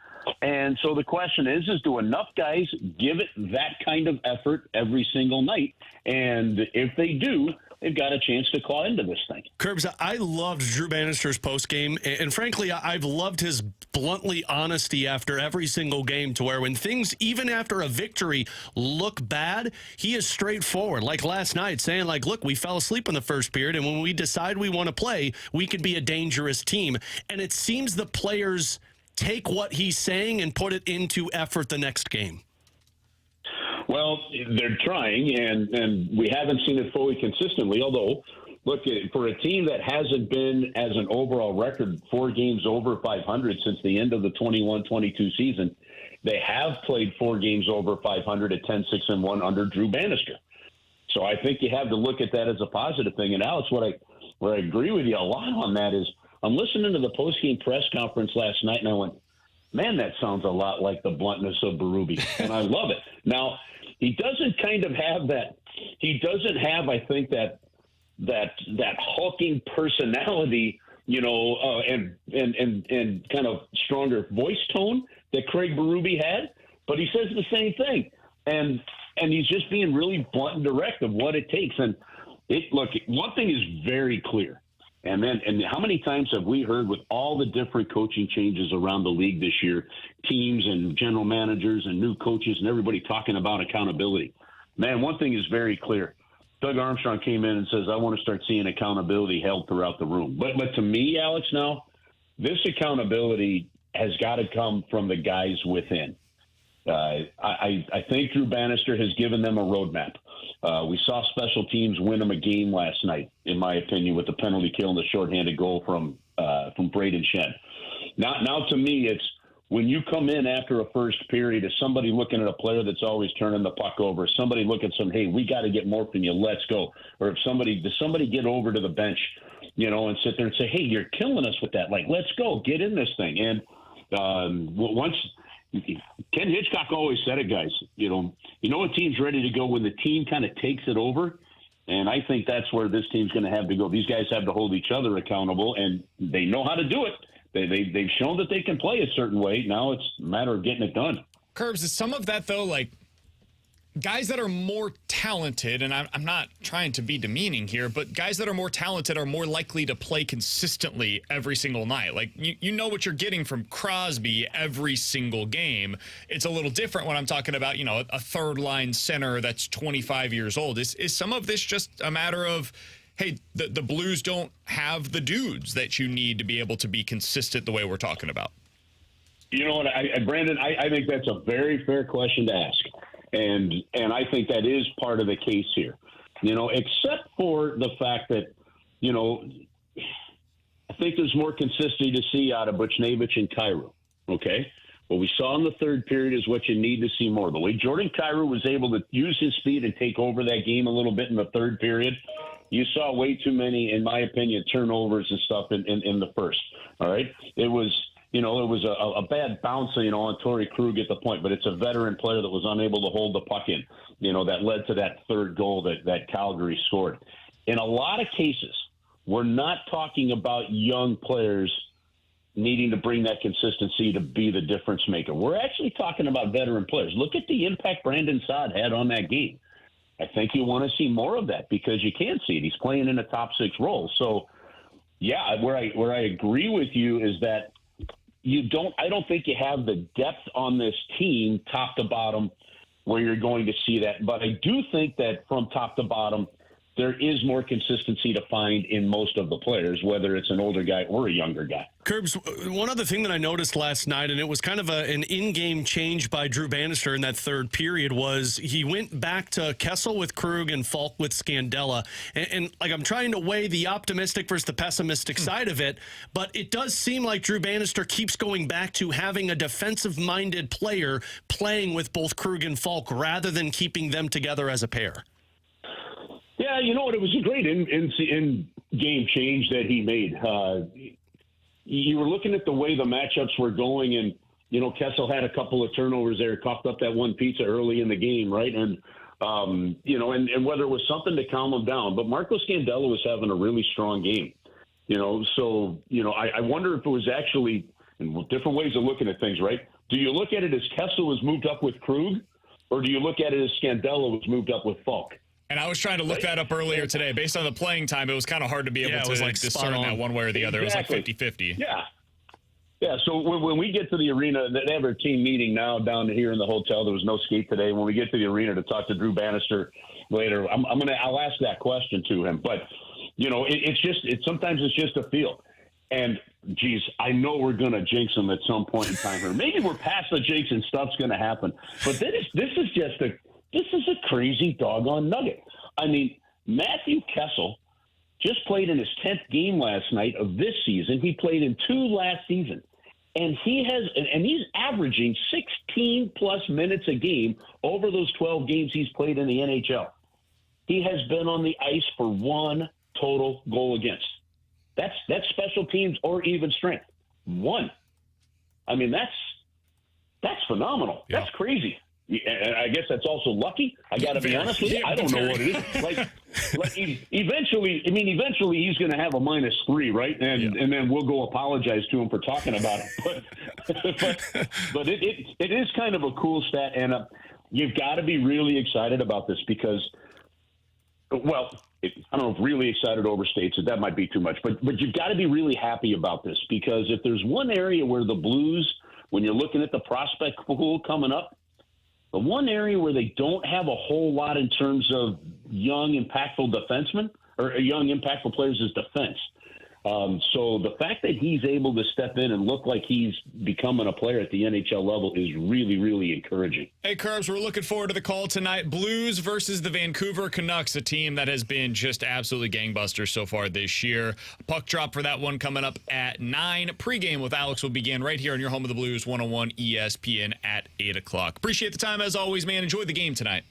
[SPEAKER 9] And so the question is do enough guys give it that kind of effort every single night? And if they do, they've got a chance to claw into this thing.
[SPEAKER 3] Kerbs, I loved Drew Bannister's postgame, and frankly, I've loved his bluntly honesty after every single game to where when things, even after a victory, look bad, he is straightforward. Like last night, saying, like, look, we fell asleep in the first period, and when we decide we want to play, we could be a dangerous team. And it seems the players take what he's saying and put it into effort the next game.
[SPEAKER 9] Well, they're trying, and we haven't seen it fully consistently, although, look, for a team that hasn't been, as an overall record, 4 games over 500 since the end of the 21-22 season, they have played 4 games over 500 at 10-6-1 under Drew Bannister. So I think you have to look at that as a positive thing. And Alex, where I agree with you a lot on that is, I'm listening to the postgame press conference last night, and I went, man, that sounds a lot like the bluntness of Berube, and I love it. Now, he doesn't kind of have that. He doesn't have, I think, that that hulking personality, and kind of stronger voice tone that Craig Berube had, but he says the same thing, and he's just being really blunt and direct of what it takes. And look, one thing is very clear, and how many times have we heard with all the different coaching changes around the league this year, teams and general managers and new coaches and everybody talking about accountability. Man, one thing is very clear. Doug Armstrong came in and says, I want to start seeing accountability held throughout the room. But to me, Alex, now, this accountability has got to come from the guys within. I think Drew Bannister has given them a roadmap. We saw special teams win them a game last night, in my opinion, with the penalty kill and the shorthanded goal from Brandon Saad. Now, to me, it's when you come in after a first period, is somebody looking at a player that's always turning the puck over, somebody look at some, hey, we got to get more from you, let's go. Or does somebody get over to the bench, and sit there and say, hey, you're killing us with that. Like, let's go, get in this thing. And once Ken Hitchcock always said it, guys, a team's ready to go when the team kind of takes it over. And I think that's where this team's going to have to go. These guys have to hold each other accountable, and they know how to do it. They've shown that they can play a certain way. Now it's a matter of getting it done.
[SPEAKER 2] Curbs, is some of that, though, like guys that are more talented, and I'm not trying to be demeaning here, but guys that are more talented are more likely to play consistently every single night. Like, you know what you're getting from Crosby every single game. It's a little different when I'm talking about, a third-line center that's 25 years old. Is some of this just a matter of, hey, the Blues don't have the dudes that you need to be able to be consistent the way we're talking about?
[SPEAKER 9] You know what, Brandon, I think that's a very fair question to ask. And I think that is part of the case here, except for the fact that, I think there's more consistency to see out of Buchnevich and Kyrou. Okay. What we saw in the third period is what you need to see more. The way Jordan Kyrou was able to use his speed and take over that game a little bit in the third period, you saw way too many, in my opinion, turnovers and stuff in the first. All right. It was a bad bounce, on Torrey Krug at the point, but it's a veteran player that was unable to hold the puck in, that led to that third goal that Calgary scored. In a lot of cases, we're not talking about young players needing to bring that consistency to be the difference maker. We're actually talking about veteran players. Look at the impact Brandon Saad had on that game. I think you want to see more of that because you can see it. He's playing in a top six role. So, yeah, where I agree with you is that I don't think you have the depth on this team top to bottom where you're going to see that. But I do think that from top to bottom, there is more consistency to find in most of the players, whether it's an older guy or a younger guy.
[SPEAKER 3] Curbs, one other thing that I noticed last night, and it was kind of an in-game change by Drew Bannister in that third period, was he went back to Kessel with Krug and Falk with Scandella. And I'm trying to weigh the optimistic versus the pessimistic side of it, but it does seem like Drew Bannister keeps going back to having a defensive-minded player playing with both Krug and Falk rather than keeping them together as a pair.
[SPEAKER 9] Yeah, you know what? It was a great in-game change that he made. You were looking at the way the matchups were going, and, Kessel had a couple of turnovers there, coughed up that one pizza early in the game, right? And, and whether it was something to calm him down. But Marco Scandella was having a really strong game, So, I wonder if it was actually different ways of looking at things, right? Do you look at it as Kessel was moved up with Krug, or do you look at it as Scandella was moved up with Falk?
[SPEAKER 2] And I was trying to look that up earlier today. Based on the playing time, it was kind of hard to be able to discern that one way or the other.
[SPEAKER 9] Exactly.
[SPEAKER 2] It was like 50-50.
[SPEAKER 9] Yeah, so when we get to the arena, they have a team meeting now down here in the hotel. There was no skate today. When we get to the arena to talk to Drew Bannister later, I'll ask that question to him. But, sometimes it's just a feel. And, geez, I know we're going to jinx them at some point in time here. Maybe we're past the jinx and stuff's going to happen. But this is a crazy doggone nugget. I mean, Matthew Kessel just played in his 10th game last night of this season. He played in 2 last season. And he's averaging 16-plus minutes a game over those 12 games he's played in the NHL. He has been on the ice for 1 total goal against. That's special teams or even strength. 1. I mean, that's phenomenal. Yeah. That's crazy. I guess that's also lucky. I got to be honest with you. I don't know what it is. Eventually he's going to have a -3, right? And then we'll go apologize to him for talking about it. But it is kind of a cool stat, and you've got to be really excited about this because, well, I don't know if really excited overstates it. That might be too much. But you've got to be really happy about this because if there's one area where the Blues, when you're looking at the prospect pool coming up, the one area where they don't have a whole lot in terms of young, impactful defensemen or young, impactful players is defense. So the fact that he's able to step in and look like he's becoming a player at the NHL level is really, really encouraging.
[SPEAKER 2] Hey, Kerbs, we're looking forward to the call tonight. Blues versus the Vancouver Canucks, a team that has been just absolutely gangbusters so far this year. Puck drop for that one coming up at 9. Pre-game with Alex will begin right here on your home of the Blues, 101 ESPN at 8 o'clock. Appreciate the time as always, man. Enjoy the game tonight.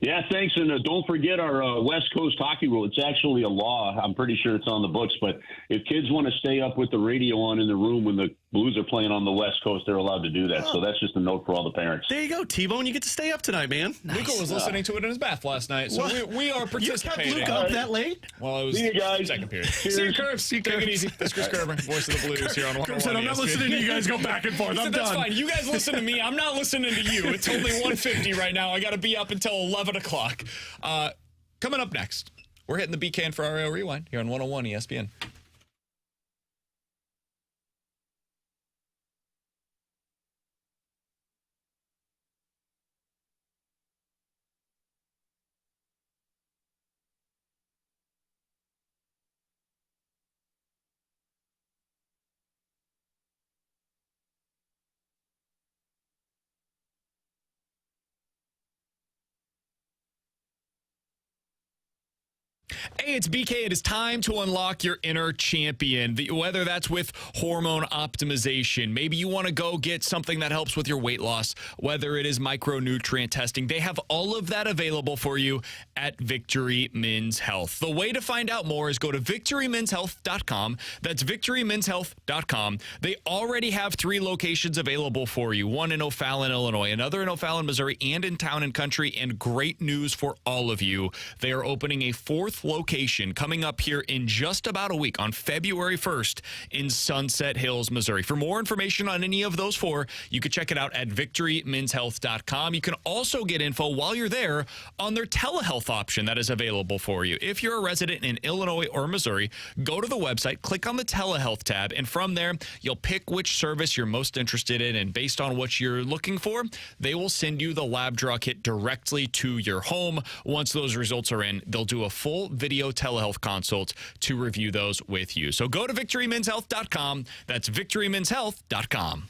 [SPEAKER 9] Yeah, thanks. And don't forget our West Coast hockey rule. It's actually a law. I'm pretty sure it's on the books. But if kids want to stay up with the radio on in the room when the Blues are playing on the West Coast, they're allowed to do that. So that's just a note for all the parents.
[SPEAKER 3] There you go, T-Bone. You get to stay up tonight, man.
[SPEAKER 2] Nice. Luca was listening to it in his bath last night, so we are participating.
[SPEAKER 3] You kept Luca up that late?
[SPEAKER 2] Well, it was
[SPEAKER 9] See you guys.
[SPEAKER 2] second period. See you, Kerbs. Take it easy. This is Chris Kerber, voice of the Blues here on 101
[SPEAKER 3] Kerb said, I'm not listening to you guys go back and forth. I'm
[SPEAKER 2] That's
[SPEAKER 3] done.
[SPEAKER 2] fine. You guys listen to me. I'm not listening to you. It's only 1:50 right now. I got to be up until 11 o'clock. Coming up next, we're hitting the BK and Ferrario Rewind here on 101 ESPN. Hey, it's BK. It is time to unlock your inner champion, whether that's with hormone optimization. Maybe you want to go get something that helps with your weight loss, whether it is micronutrient testing. They have all of that available for you at Victory Men's Health. The way to find out more is go to victorymenshealth.com. That's victorymenshealth.com. They already have 3 locations available for you, one in O'Fallon, Illinois, another in O'Fallon, Missouri, and in Town and Country. And great news for all of you. They are opening a 4th location coming up here in just about a week on February 1st in Sunset Hills, Missouri. For more information on any of those 4, you can check it out at victorymenshealth.com. You can also get info while you're there on their telehealth option that is available for you. If you're a resident in Illinois or Missouri, go to the website, click on the telehealth tab, and from there, you'll pick which service you're most interested in, and based on what you're looking for, they will send you the lab draw kit directly to your home. Once those results are in, they'll do a full video telehealth consult to review those with you. So go to victorymenshealth.com. That's victorymenshealth.com.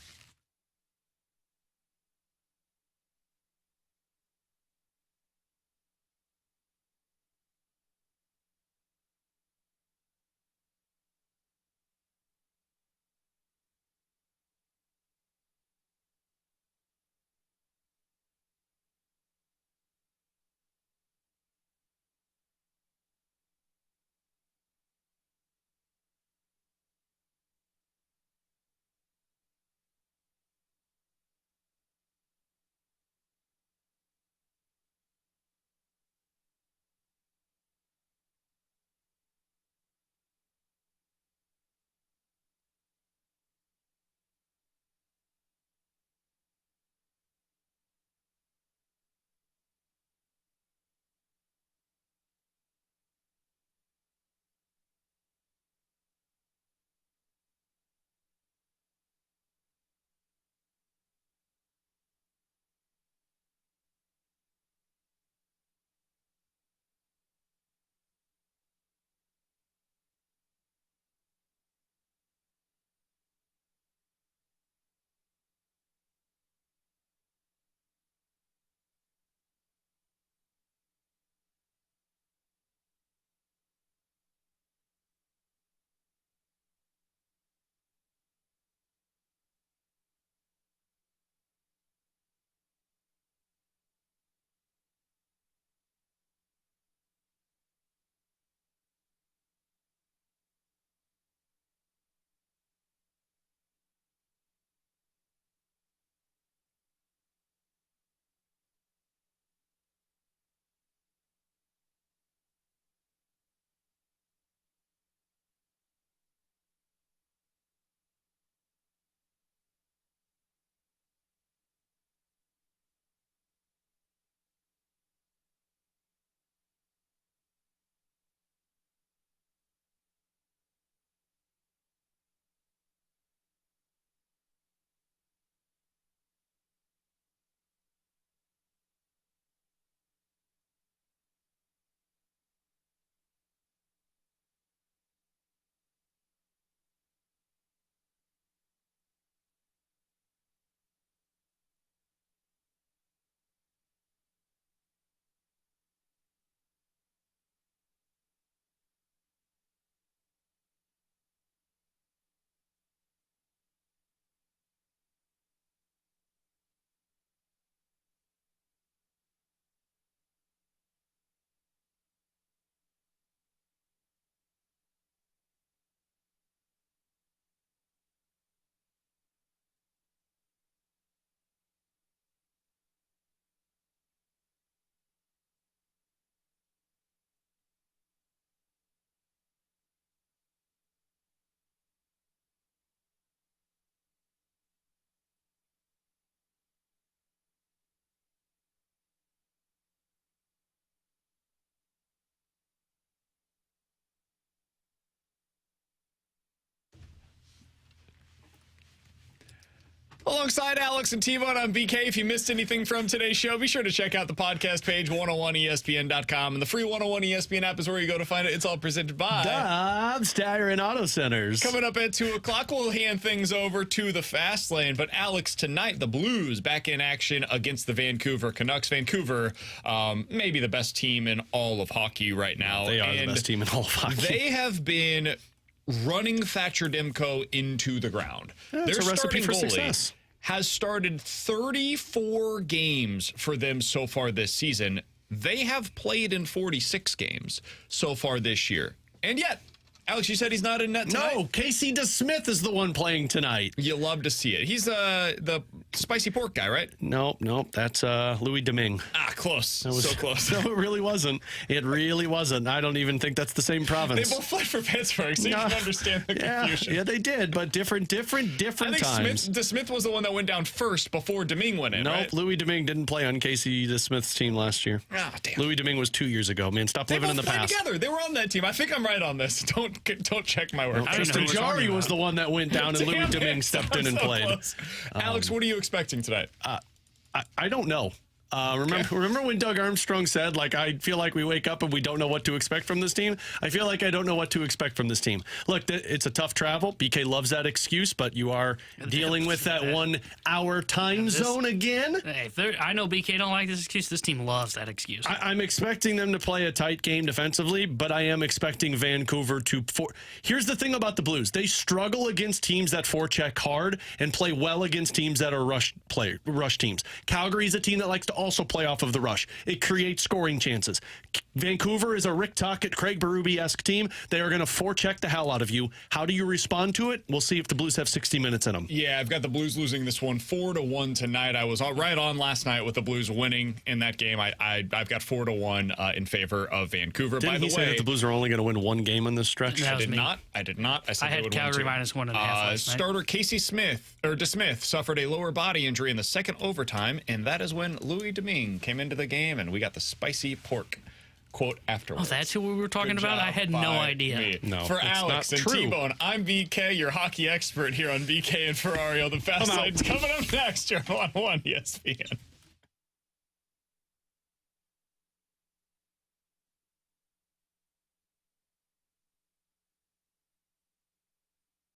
[SPEAKER 2] Alongside Alex and T-Bone, I'm BK. If you missed anything from today's show, be sure to check out the podcast page, 101ESPN.com. And the free 101 ESPN app is where you go to find it. It's all presented by
[SPEAKER 3] Dobbs Tire and Auto Centers.
[SPEAKER 2] Coming up at 2 o'clock, we'll hand things over to the fast lane. But Alex, tonight, the Blues back in action against the Vancouver Canucks. Vancouver, maybe the best team in all of hockey right now.
[SPEAKER 3] They are the best team in all of hockey.
[SPEAKER 2] They have been running Thatcher Demko into the ground.
[SPEAKER 3] It's a recipe for success.
[SPEAKER 2] Has started 34 games for them so far this season. They have played in 46 games so far this year. And yet, Alex, you said he's not in net tonight?
[SPEAKER 3] No, Casey DeSmith is the one playing tonight.
[SPEAKER 2] You love to see it. He's the spicy pork guy, right?
[SPEAKER 3] Nope, that's Louis Domingue.
[SPEAKER 2] Ah, close. So close.
[SPEAKER 3] No, it really wasn't. It really wasn't. I don't even think that's the same province.
[SPEAKER 2] They both played for Pittsburgh, so you can understand the confusion.
[SPEAKER 3] Yeah, they did, but different
[SPEAKER 2] I think
[SPEAKER 3] times.
[SPEAKER 2] DeSmith was the one that went down first before Domingue went in,
[SPEAKER 3] Nope,
[SPEAKER 2] right?
[SPEAKER 3] Louis Domingue didn't play on Casey DeSmith's team last year.
[SPEAKER 2] Ah, damn.
[SPEAKER 3] Louis Domingue was 2 years ago. Man, stop living in the past.
[SPEAKER 2] Together. They were on that team. I think I'm right on this. Don't check my work.
[SPEAKER 3] Tristan Jarry was the one that went down, and Louis Domingue stepped in and played.
[SPEAKER 2] Alex, what are you expecting tonight?
[SPEAKER 3] I don't know. Remember when Doug Armstrong said, I feel like we wake up and we don't know what to expect from this team? I feel like I don't know what to expect from this team. Look, it's a tough travel. BK loves that excuse, but you are dealing with that 1 hour time zone again.
[SPEAKER 4] Hey, I know BK don't like this excuse. This team loves that excuse.
[SPEAKER 3] I'm expecting them to play a tight game defensively, but I am expecting Vancouver to... Here's the thing about the Blues. They struggle against teams that forecheck hard and play well against teams that are rush teams. Calgary's a team that likes to also play off of the rush. It creates scoring chances. Vancouver is a Rick Tocchet, Craig Berube-esque team. They are going to forecheck the hell out of you. How do you respond to it? We'll see if the Blues have 60 minutes in them.
[SPEAKER 2] Yeah, I've got the Blues losing this one 4-1 tonight. I was right on last night with the Blues winning in that game. I've got 4-1 in favor of Vancouver.
[SPEAKER 3] Didn't
[SPEAKER 2] By the
[SPEAKER 3] he say that the Blues are only going to win one game in this stretch?
[SPEAKER 2] I did not. I said
[SPEAKER 4] I
[SPEAKER 2] they
[SPEAKER 4] had
[SPEAKER 2] would
[SPEAKER 4] Calgary
[SPEAKER 2] win
[SPEAKER 4] -1.5 last night.
[SPEAKER 2] Starter Casey DeSmith suffered a lower body injury in the second overtime, and that is when Louis Domingue came into the game, and we got the spicy pork quote afterwards.
[SPEAKER 4] Oh, that's who we were talking
[SPEAKER 2] Good
[SPEAKER 4] about? I
[SPEAKER 2] job
[SPEAKER 4] had no
[SPEAKER 2] by
[SPEAKER 4] idea.
[SPEAKER 2] me.
[SPEAKER 3] No,
[SPEAKER 2] For
[SPEAKER 3] it's
[SPEAKER 2] Alex
[SPEAKER 3] not
[SPEAKER 2] and
[SPEAKER 3] true.
[SPEAKER 2] T-Bone, I'm BK, your hockey expert here on BK and Ferrario. The Fast Lane's coming up next. You're on 1 ESPN.